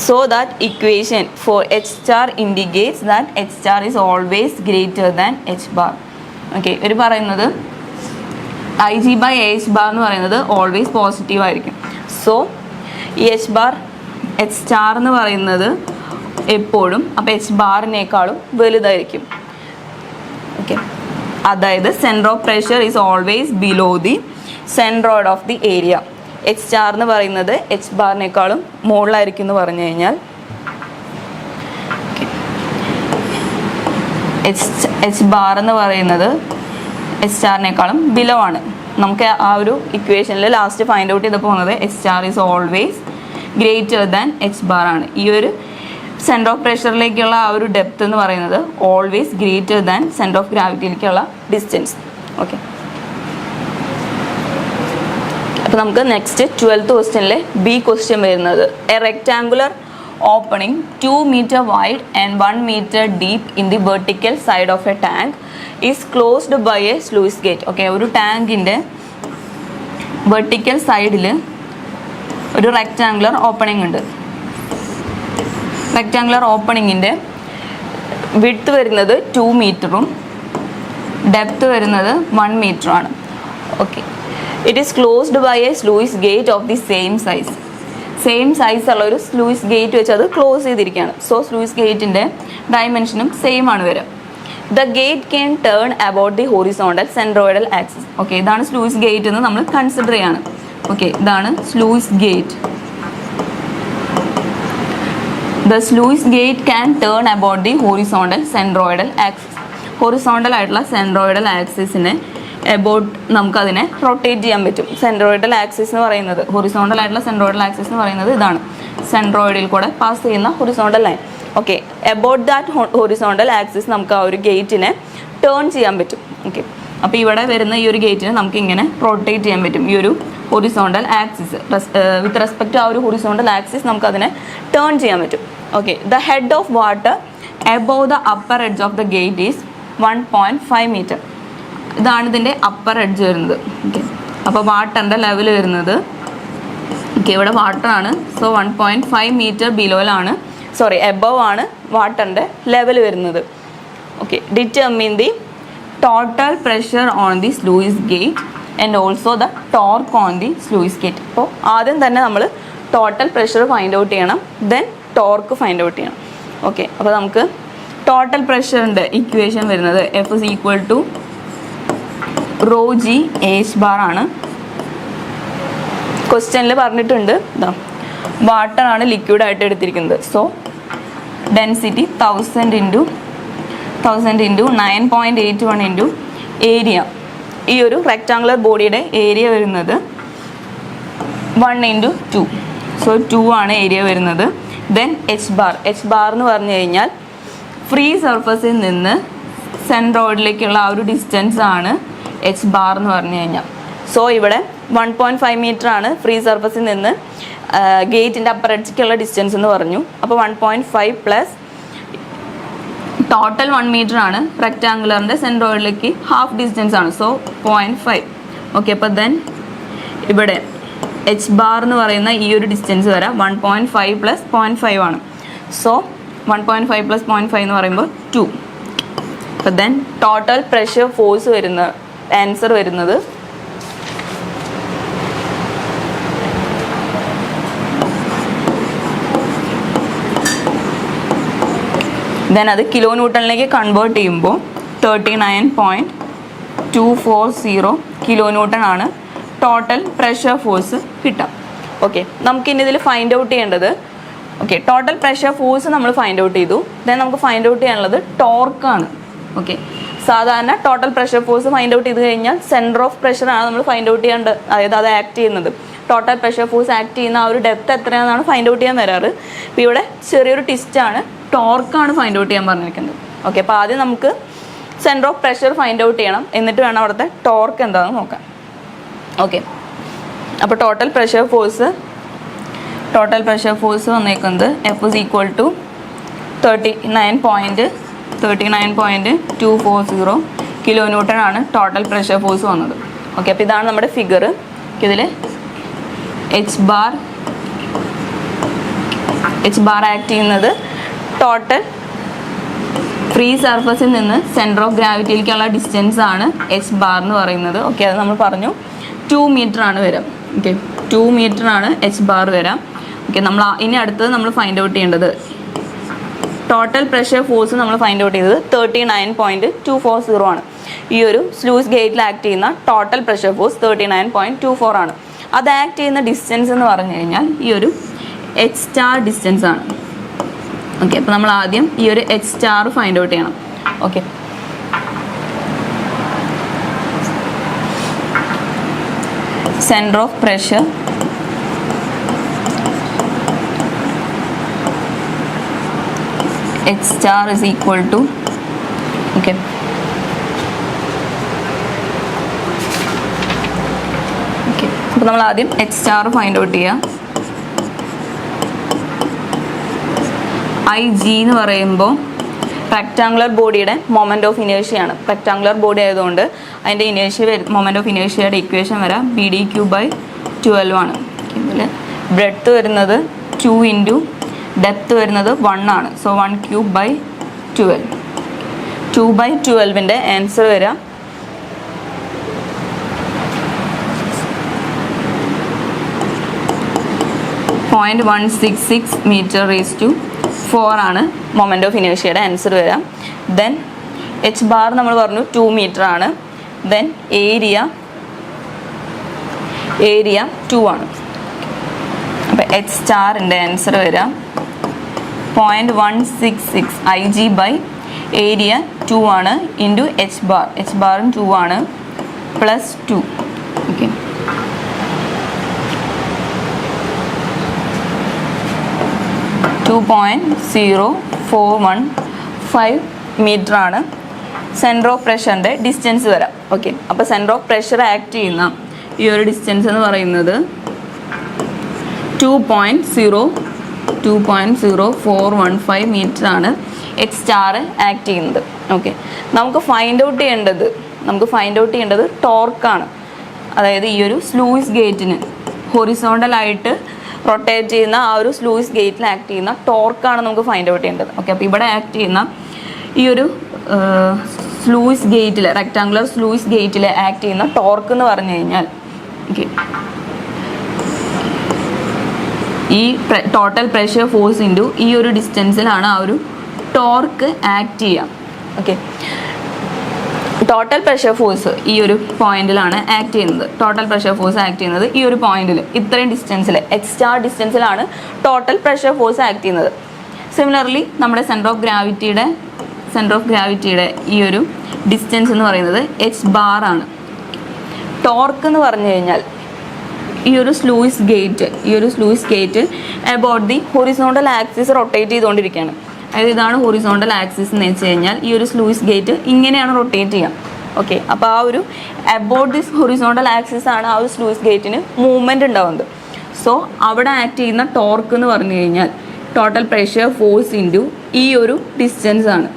So that equation for H star indicates that H star is always greater than H bar. Okay, ഇവർ പറയുന്നത് IG by AH bar എന്ന് പറയുന്നത് always positive ആയിരിക്കും. So ഈ H star എന്ന് പറയുന്നത് എപ്പോഴും അപ്പോൾ H ബാറിനേക്കാളും വലുതായിരിക്കും. ഓക്കെ, അതായത് centre of pressure is always below the centroid of the area. H star എന്ന് പറയുന്നത് എച്ച് ബാറിനേക്കാളും മുകളിലായിരിക്കും എന്ന് പറഞ്ഞു കഴിഞ്ഞാൽ എച്ച് ബാർ എന്ന് പറയുന്നത് എച്ച് സ്റ്റാറിനേക്കാളും ബിലോ ആണ്. നമുക്ക് ആ ഒരു ഇക്വേഷനിൽ ലാസ്റ്റ് ഫൈൻഡ് ഔട്ട് ചെയ്തപ്പോൾ വന്നത് H star is always greater than H bar ആണ്. ഈ ഒരു സെൻറ്റർ ഓഫ് പ്രഷറിലേക്കുള്ള ആ ഒരു ഡെപ്ത് എന്ന് പറയുന്നത് always greater than centre of ഗ്രാവിറ്റിയിലേക്കുള്ള ഡിസ്റ്റൻസ്. ഓക്കെ, അപ്പോൾ നമുക്ക് നെക്സ്റ്റ് 12th ക്വസ്റ്റ്യനിലെ ബി ക്വസ്റ്റ്യൻ വരുന്നത് a rectangular opening 2 meter wide and 1 meter deep in the vertical side of a tank is closed by a sluice gate. Okay, ഒരു ടാങ്കിൻ്റെ vertical സൈഡിൽ ഒരു rectangular opening ഉണ്ട്. Rectangular ഓപ്പണിങ്ങിൻ്റെ വിഡ്ത്ത് വരുന്നത് 2 മീറ്ററും ഡെപ്ത് വരുന്നത് 1 മീറ്ററുമാണ്. Okay, it is closed by a sluice gate of the same size. Same size ഉള്ള ഒരു സ്ലൂയിസ് ഗേറ്റ് വെച്ച് അത് ക്ലോസ് ചെയ്തിരിക്കുകയാണ്. സോ സ്ലൂയിസ് ഗേറ്റിൻ്റെ ഡയമെൻഷനും സെയിം ആണ് വരിക. The gate can turn about the horizontal centroidal axis. Okay, ഇതാണ് സ്ലൂയിസ് ഗേറ്റ് എന്ന് നമ്മൾ കൺസിഡർ ചെയ്യാണ്. ഓക്കെ, ഇതാണ് sluice gate. The sluice gate can turn about the horizontal centroidal axis. Horizontal ആയിട്ടുള്ള സെൻട്രോയിഡൽ ആക്സിസിനെ എബൌട്ട് നമുക്കതിനെ റൊട്ടേറ്റ് ചെയ്യാൻ പറ്റും. സെൻട്രോയിഡൽ ആക്സിസ് എന്ന് പറയുന്നത്, ഹൊറിസോണ്ടൽ ആയിട്ടുള്ള സെൻട്രോയിഡൽ ആക്സിസ് എന്ന് പറയുന്നത് ഇതാണ്. സെൻട്രോയിഡിൽ കൂടെ പാസ് ചെയ്യുന്ന horizontal line. Okay, about that horizontal axis നമുക്ക് ആ ഒരു ഗേറ്റിനെ ടേൺ ചെയ്യാൻ പറ്റും. ഓക്കെ, അപ്പോൾ ഇവിടെ വരുന്ന ഈ ഒരു ഗേറ്റിനെ നമുക്ക് ഇങ്ങനെ റൊട്ടേറ്റ് ചെയ്യാൻ പറ്റും. ഈ ഒരു ഹൊറിസോണ്ടൽ ആക്സിസ് വിത്ത് റെസ്പെക്ട് ആ ഒരു ഹൊറിസോണ്ടൽ ആക്സിസ് നമുക്കതിനെ ടേൺ ചെയ്യാൻ പറ്റും. Okay, the head of water above the upper edge of the gate is 1.5 metre. ഇതാണ് ഇതിൻ്റെ അപ്പർ എഡ്ജ് വരുന്നത്. ഓക്കെ, അപ്പോൾ വാട്ടറിൻ്റെ ലെവൽ വരുന്നത്, ഓക്കെ, ഇവിടെ വാട്ടറാണ്. സോ 1.5 മീറ്റർ ബിലോയിലാണ്, എബവ് ആണ് വാട്ടറിൻ്റെ ലെവൽ വരുന്നത്. Okay, determine the total pressure on the sluice gate and also the torque on the sluice gate. അപ്പോൾ ആദ്യം തന്നെ നമ്മൾ ടോട്ടൽ പ്രഷർ ഫൈൻഡ് ഔട്ട് ചെയ്യണം, ദെൻ ടോർക്ക് ഫൈൻഡ് ഔട്ട് ചെയ്യണം. ഓക്കെ, അപ്പോൾ നമുക്ക് ടോട്ടൽ പ്രഷറിൻ്റെ ഇക്വേഷൻ വരുന്നത് F is equal to rho G H bar ആണ്. ക്വസ്റ്റ്യനിൽ പറഞ്ഞിട്ടുണ്ട്, ഇതാ വാട്ടർ ആണ് ലിക്വിഡായിട്ട് എടുത്തിരിക്കുന്നത്. So density 1000 into 9.81 into area. ഈ ഒരു റെക്ടാങ്കുലർ ബോഡിയുടെ ഏരിയ വരുന്നത് 1 ഇൻറ്റു 2. സോ 2 ആണ് ഏരിയ വരുന്നത്. ദെൻ എച്ച് ബാർ എന്ന് പറഞ്ഞു കഴിഞ്ഞാൽ ഫ്രീ സർഫസിൽ നിന്ന് സെൻട്രോയിഡിലേക്കുള്ള ആ ഒരു ഡിസ്റ്റൻസ് ആണ് എച്ച് ബാർ എന്ന് പറഞ്ഞു കഴിഞ്ഞാൽ. സോ ഇവിടെ 1.5 മീറ്റർ ആണ് ഫ്രീ സർഫസിൽ നിന്ന് ഗേറ്റിൻ്റെ അപ്പർ എഡ്ജിലേക്കുള്ള ഡിസ്റ്റൻസ് എന്ന് പറഞ്ഞു. അപ്പോൾ 1.5 പ്ലസ് ടോട്ടൽ 1 മീറ്റർ ആണ് റെക്ടാങ്കുലറിൻ്റെ സെൻട്രോയിഡിലേക്ക് ഹാഫ് ഡിസ്റ്റൻസ് ആണ്. സോ 0.5. ഓക്കെ, അപ്പോൾ ദെൻ ഇവിടെ എച്ച് ബാർ എന്ന് പറയുന്ന ഈ ഒരു ഡിസ്റ്റൻസ് വരാം 1.5 പ്ലസ് 0.5 ആണ്. സോ 1.5 പ്ലസ് 0.5 എന്ന് പറയുമ്പോൾ 2. അപ്പോൾ ദെൻ ടോട്ടൽ പ്രഷർ ഫോഴ്സ് വരുന്ന ആൻസർ വരുന്നത് ദെൻ അത് കിലോ ന്യൂട്ടണിലേക്ക് കൺവേർട്ട് ചെയ്യുമ്പോൾ 39.240 കിലോ ന്യൂട്ടൺ ആണ് ടോട്ടൽ പ്രഷർ ഫോഴ്സ് കിട്ടുക. ഓക്കെ, നമുക്കിനി ഇതിൽ ഫൈൻഡ് ഔട്ട് ചെയ്യേണ്ടത്, ഓക്കെ, ടോട്ടൽ പ്രഷർ ഫോഴ്സ് നമ്മൾ ഫൈൻഡ് ഔട്ട് ചെയ്തു. ദെൻ നമുക്ക് ഫൈൻഡ് ഔട്ട് ചെയ്യാനുള്ളത് ടോർക്കാണ്. ഓക്കെ, സാധാരണ total pressure force find out ചെയ്ത് കഴിഞ്ഞാൽ സെൻറ്റർ ഓഫ് പ്രഷറാണ് നമ്മൾ ഫൈൻഡ് ഔട്ട് ചെയ്യേണ്ടത്. അതായത് അത് ആക്ട് ചെയ്യുന്നത്, ടോട്ടൽ പ്രഷർ ഫോഴ്സ് ആക്ട് ചെയ്യുന്ന ആ ഒരു ഡെപ്ത് എത്രയാണെന്നാണ് ഫൈൻഡ് ഔട്ട് ചെയ്യാൻ വരാറ്. ഇപ്പോൾ ഇവിടെ ചെറിയൊരു ട്വിസ്റ്റാണ്, ടോർക്കാണ് ഫൈൻഡ് ഔട്ട് ചെയ്യാൻ പറഞ്ഞിരിക്കുന്നത്. ഓക്കെ, അപ്പോൾ ആദ്യം നമുക്ക് centre of pressure find out ചെയ്യണം, എന്നിട്ട് വേണം അവിടുത്തെ ടോർക്ക് എന്താണെന്ന് നോക്കാം. ഓക്കെ, അപ്പോൾ ടോട്ടൽ പ്രഷർ ഫോഴ്സ് വന്നേക്കുന്നത് F is equal to 39.240 kilo newton ആണ് ടോട്ടൽ പ്രഷർ ഫോഴ്സ് വന്നത്. ഓക്കെ, അപ്പോൾ ഇതാണ് നമ്മുടെ ഫിഗർ. ഇതിൽ എച്ച് ബാർ ആക്ട് ചെയ്യുന്നത് ടോട്ടൽ ഫ്രീ സർഫസിൽ നിന്ന് സെൻറ്റർ ഓഫ് ഗ്രാവിറ്റിയിലേക്കുള്ള ഡിസ്റ്റൻസ് ആണ് എച്ച് ബാർ എന്ന് പറയുന്നത്. ഓക്കെ, അത് നമ്മൾ പറഞ്ഞു 2 മീറ്റർ ആണ് വരാം. ഓക്കെ, 2 മീറ്റർ ആണ് എച്ച് ബാർ വരാം. ഓക്കെ, നമ്മൾ ഇനി അടുത്തത് നമ്മൾ ഫൈൻഡ് ഔട്ട് ചെയ്യേണ്ടത് ടോട്ടൽ പ്രഷർ ഫോഴ്സ് നമ്മൾ ഫൈൻഡ് ഔട്ട് ചെയ്തത് 39.240 ആണ്. ഈ ഒരു സ്ലൂസ് ഗേറ്റിൽ ആക്ട് ചെയ്യുന്ന ടോട്ടൽ പ്രഷർ ഫോഴ്സ് 39.24 ആണ്. അത് ആക്ട് ചെയ്യുന്ന ഡിസ്റ്റൻസ് എന്ന് പറഞ്ഞു കഴിഞ്ഞാൽ ഈ ഒരു എച്ച് സ്റ്റാർ ഡിസ്റ്റൻസ് ആണ്. ഓക്കെ, അപ്പോൾ നമ്മൾ ആദ്യം ഈ ഒരു എച്ച് സ്റ്റാർ ഫൈൻഡ് ഔട്ട് ചെയ്യണം. Okay, center of pressure H star is equal to, okay, അപ്പോൾ നമ്മൾ ആദ്യം എച്ച് സ്റ്റാർ ഫൈൻഡ് ഔട്ട് ചെയ്യാം. ഐ ജി എന്ന് പറയുമ്പോൾ റെക്ടാങ്കുലർ ബോഡിയുടെ മൊമെൻറ്റ് ഓഫ് ഇനേഴ്ഷ്യയാണ്. റെക്ടാങ്കുലർ ബോഡി ആയതുകൊണ്ട് അതിൻ്റെ മൊമെൻറ്റ് ഓഫ് ഇനേഴ്ഷ്യയുടെ ഇക്വേഷൻ വരാം ബി ഡി ക്യൂ ബൈ 12 ആണ്. ഇതിൽ ബ്രെഡ്ത്ത് വരുന്നത് 2 ഇൻറ്റു ഡെപ്ത്ത് വരുന്നത് 1 ആണ്. So 1 cube by 12. 2/12 ആൻസർ വരാം 0.166 മീറ്റർ റേസ് ടു 4 ആണ് മൊമെൻറ്റ് ഓഫ് ഇനേഴ്ഷ്യയുടെ ആൻസർ വരാം. ദെൻ എച്ച് ബാർ നമ്മൾ പറഞ്ഞു 2 മീറ്റർ ആണ്. ദെൻ ഏരിയ 2 ആണ്. അപ്പോൾ എച്ച് സ്റ്റാറിൻ്റെ ആൻസർ വരാം 0.166 ഐ ജി ബൈ ഏരിയ 2 ആണ് ഇൻറ്റു എച്ച് ബാറും 2 ആണ് പ്ലസ് 2. ഓക്കെ, 2.0415 മീറ്റർ ആണ് സെൻറ്റർ ഓഫ് പ്രഷറിൻ്റെ ഡിസ്റ്റൻസ് വരാം. ഓക്കെ, അപ്പോൾ സെൻറ്റർ ഓഫ് പ്രഷർ ആക്ട് ചെയ്യുന്ന ഈ ഒരു ഡിസ്റ്റൻസ് എന്ന് പറയുന്നത് 2.0415 മീറ്റർ ആണ് എച്ച് സ്റ്റാർ ആക്ട് ചെയ്യുന്നത്. ഓക്കെ, നമുക്ക് ഫൈൻഡ് ഔട്ട് ചെയ്യേണ്ടത് ടോർക്കാണ്. അതായത് ഈ ഒരു സ്ലൂയിസ് ഗേറ്റിന് ഹൊറിസോണ്ടലായിട്ട് റൊട്ടേറ്റ് ചെയ്യുന്ന ആ ഒരു സ്ലൂയിസ് ഗേറ്റിൽ ആക്ട് ചെയ്യുന്ന ടോർക്കാണ് നമുക്ക് ഫൈൻഡ് ഔട്ട് ചെയ്യേണ്ടത്. ഓക്കെ, അപ്പോൾ ഇവിടെ ആക്ട് ചെയ്യുന്ന ഈ ഒരു സ്ലൂയിസ് ഗേറ്റിൽ, റെക്ടാങ്കുലർ സ്ലൂയിസ് ഗേറ്റിൽ ആക്ട് ചെയ്യുന്ന ടോർക്ക് എന്ന് പറഞ്ഞു കഴിഞ്ഞാൽ, ഓക്കെ, ഈ ടോട്ടൽ പ്രഷർ ഫോഴ്സ് ഇൻറ്റു ഈ ഒരു ഡിസ്റ്റൻസിലാണ് ആ ഒരു ടോർക്ക് ആക്ട് ചെയ്യുക. ഓക്കെ, ടോട്ടൽ പ്രഷർ ഫോഴ്സ് ഈ ഒരു പോയിന്റിലാണ് ആക്ട് ചെയ്യുന്നത്. ടോട്ടൽ പ്രഷർ ഫോഴ്സ് ആക്ട് ചെയ്യുന്നത് ഈ ഒരു പോയിന്റിൽ, ഇത്രയും ഡിസ്റ്റൻസിൽ, എച്ച് സ്റ്റാർ ഡിസ്റ്റൻസിലാണ് ടോട്ടൽ പ്രഷർ ഫോഴ്സ് ആക്ട് ചെയ്യുന്നത്. സിമിലർലി നമ്മുടെ സെൻറ്റർ ഓഫ് ഗ്രാവിറ്റിയുടെ ഈ ഒരു ഡിസ്റ്റൻസ് എന്ന് പറയുന്നത് എച്ച് ബാർ ആണ്. ടോർക്ക് എന്ന് പറഞ്ഞു കഴിഞ്ഞാൽ ഈ ഒരു sluice gate about the horizontal axis rotate ചെയ്തുകൊണ്ടിരിക്കുകയാണ്. അതായത് ഇതാണ് ഹൊറിസോണ്ടൽ ആക്സിസ് എന്ന് വെച്ച് കഴിഞ്ഞാൽ ഈ ഒരു സ്ലൂയിസ് ഗേറ്റ് ഇങ്ങനെയാണ് റൊട്ടേറ്റ് ചെയ്യുക. ഓക്കെ, അപ്പോൾ ആ ഒരു അബൌട്ട് ദിസ് ഹൊറിസോണ്ടൽ ആക്സിസ് ആണ് ആ ഒരു സ്ലൂയിസ് ഗേറ്റിന് മൂവ്മെൻറ്റ് ഉണ്ടാവുന്നത്. സോ അവിടെ ആക്ട് ചെയ്യുന്ന ടോർക്ക് എന്ന് പറഞ്ഞു കഴിഞ്ഞാൽ ടോട്ടൽ പ്രഷർ ഫോഴ്സ് ഇൻറ്റു ഈ ഒരു ഡിസ്റ്റൻസ് ആണ്.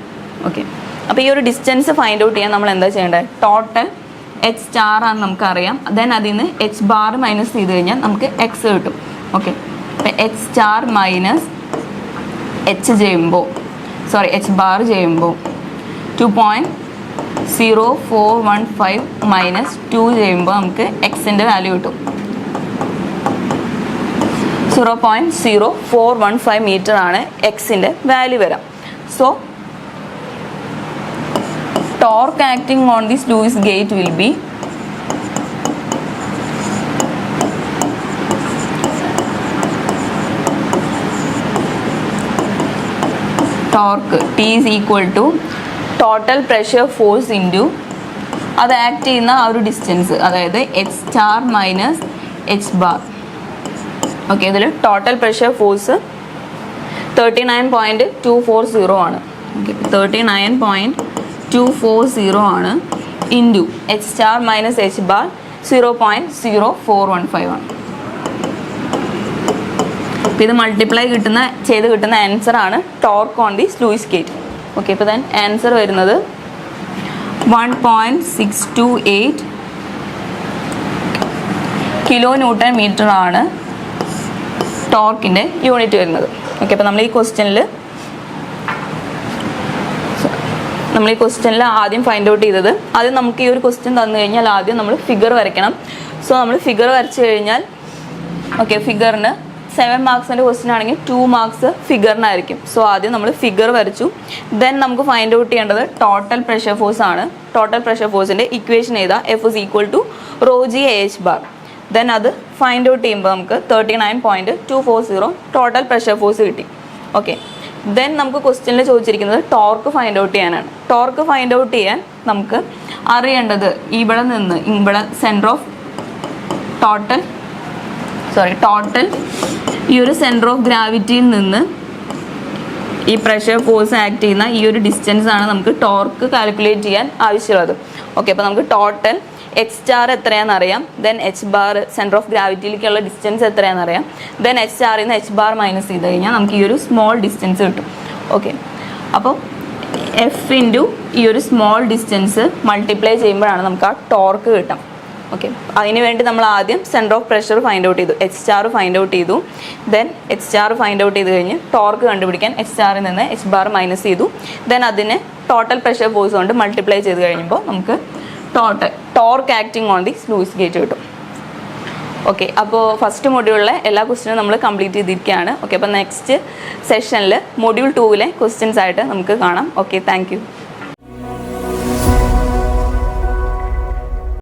ഓക്കെ, അപ്പോൾ ഈ ഒരു ഡിസ്റ്റൻസ് ഫൈൻഡ് ഔട്ട് ചെയ്യാൻ നമ്മൾ എന്താ ചെയ്യേണ്ടത്? ടോട്ടൽ എച്ച് സ്റ്റാർ ആണ് നമുക്കറിയാം. ദെൻ അതിൽ നിന്ന് എച്ച് ബാർ മൈനസ് ചെയ്ത് കഴിഞ്ഞാൽ നമുക്ക് എക്സ് കിട്ടും. ഓക്കെ, അപ്പോൾ H star minus H bar ചെയ്യുമ്പോൾ 2.0415 മൈനസ് 2 ചെയ്യുമ്പോൾ നമുക്ക് എക്സിൻ്റെ വാല്യൂ കിട്ടും 0.0415 മീറ്റർ ആണ് എക്സിൻ്റെ വാല്യൂ വരാം. So torque acting on this Lewis gate will be torque T is equal to total pressure force into അത് ആക്ട് ചെയ്യുന്ന ആ ഒരു ഡിസ്റ്റൻസ്, അതായത് H star minus H bar. Okay, ഇതിൽ ടോട്ടൽ പ്രഷർ ഫോഴ്സ് 39.240 ആണ്. ഓക്കെ, 39.240 ആണ് into H star minus H bar 0.0415 ആണ്. അപ്പോൾ ഇത് മൾട്ടിപ്ലൈ ചെയ്ത് കിട്ടുന്ന ആൻസർ ആണ് torque on the sluice gate. Okay, ഇപ്പോൾ ദെൻ ആൻസർ വരുന്നത് 1.628 കിലോ ന്യൂട്ടൺ മീറ്റർ ആണ് ടോർക്കിൻ്റെ യൂണിറ്റ് വരുന്നത്. ഓക്കെ, അപ്പോൾ നമ്മൾ ഈ ക്വസ്റ്റ്യനിൽ ആദ്യം ഫൈൻഡ് ഔട്ട് ചെയ്തത്, ആദ്യം നമുക്ക് ഈ ഒരു ക്വസ്റ്റ്യൻ തന്നു കഴിഞ്ഞാൽ ആദ്യം നമ്മൾ ഫിഗർ വരയ്ക്കണം. സോ നമ്മൾ ഫിഗർ വരച്ച് കഴിഞ്ഞാൽ, ഓക്കെ, ഫിഗറിന് 7 മാർക്സിൻ്റെ ക്വസ്റ്റ്യൻ ആണെങ്കിൽ 2 മാർക്സ് ഫിഗറിനായിരിക്കും. സോ ആദ്യം നമ്മൾ ഫിഗർ വരച്ചു. ദെൻ നമുക്ക് ഫൈൻഡ് ഔട്ട് ചെയ്യേണ്ടത് ടോട്ടൽ പ്രഷർ ഫോഴ്സ് ആണ്. ടോട്ടൽ പ്രഷർ ഫോഴ്സിൻ്റെ ഇക്വേഷൻ ചെയ്താൽ F is equal to ρg AH bar. Then അത് ഫൈൻഡ് ഔട്ട് ചെയ്യുമ്പോൾ നമുക്ക് 39.240 ടോട്ടൽ പ്രഷർ ഫോഴ്സ് കിട്ടി. ഓക്കെ, ദെൻ നമുക്ക് ക്വസ്റ്റ്യനിൽ ചോദിച്ചിരിക്കുന്നത് ടോർക്ക് ഫൈൻഡ് ഔട്ട് ചെയ്യാനാണ്. ടോർക്ക് ഫൈൻഡ് ഔട്ട് ചെയ്യാൻ നമുക്ക് അറിയേണ്ടത് ഇവിടെ സെൻറ്റർ ഓഫ് ടോട്ടൽ ഈ ഒരു സെൻറ്റർ ഓഫ് ഗ്രാവിറ്റിയിൽ നിന്ന് ഈ പ്രഷർ ഫോഴ്സ് ആക്ട് ചെയ്യുന്ന ഈ ഒരു ഡിസ്റ്റൻസ് ആണ് നമുക്ക് ടോർക്ക് കാൽക്കുലേറ്റ് ചെയ്യാൻ ആവശ്യമുള്ളത്. ഓക്കെ, അപ്പോൾ നമുക്ക് ടോട്ടൽ എച്ച് സ്റ്റാർ എത്രയാണെന്ന് അറിയാം, then H bar centre of ഗ്രാവിറ്റിയിലേക്കുള്ള ഡിസ്റ്റൻസ് എത്രയാണെന്ന് അറിയാം, ദെൻ എച്ച് സ്റ്റാറിൽ നിന്ന് എച്ച് ബാർ മൈനസ് ചെയ്ത് കഴിഞ്ഞാൽ നമുക്ക് ഈ ഒരു സ്മോൾ ഡിസ്റ്റൻസ് കിട്ടും. ഓക്കെ, അപ്പോൾ എഫ് ഇൻറ്റു ഈ ഒരു സ്മോൾ ഡിസ്റ്റൻസ് മൾട്ടിപ്ലൈ ചെയ്യുമ്പോഴാണ് നമുക്ക് ആ ടോർക്ക് കിട്ടാം. ഓക്കെ, അതിന് വേണ്ടി നമ്മൾ ആദ്യം centre of pressure find out ചെയ്തു, എച്ച് സ്റ്റാർ ഫൈൻഡ് ഔട്ട് ചെയ്തു, then H star find out ചെയ്ത് കഴിഞ്ഞ് ടോർക്ക് കണ്ടുപിടിക്കാൻ എച്ച് സ്റ്റാറിൽ നിന്ന് എച്ച് ബാർ മൈനസ് ചെയ്തു, ദെൻ അതിനെ ടോട്ടൽ പ്രഷർ ഫോഴ്സ് കൊണ്ട് മൾട്ടിപ്ലൈ ചെയ്ത് കഴിയുമ്പോൾ നമുക്ക് torque acting on the sluice gate കിട്ടും. ഓക്കെ, അപ്പോൾ ഫസ്റ്റ് മൊഡ്യൂളിലെ എല്ലാ ക്വസ്റ്റ്യനും നമ്മൾ കംപ്ലീറ്റ് ചെയ്തിരിക്കുകയാണ്. ഓക്കെ, അപ്പോൾ നെക്സ്റ്റ് സെഷനിൽ മൊഡ്യൂൾ 2 ക്വസ്റ്റ്യൻസ് ആയിട്ട് നമുക്ക് കാണാം. Okay, thank you.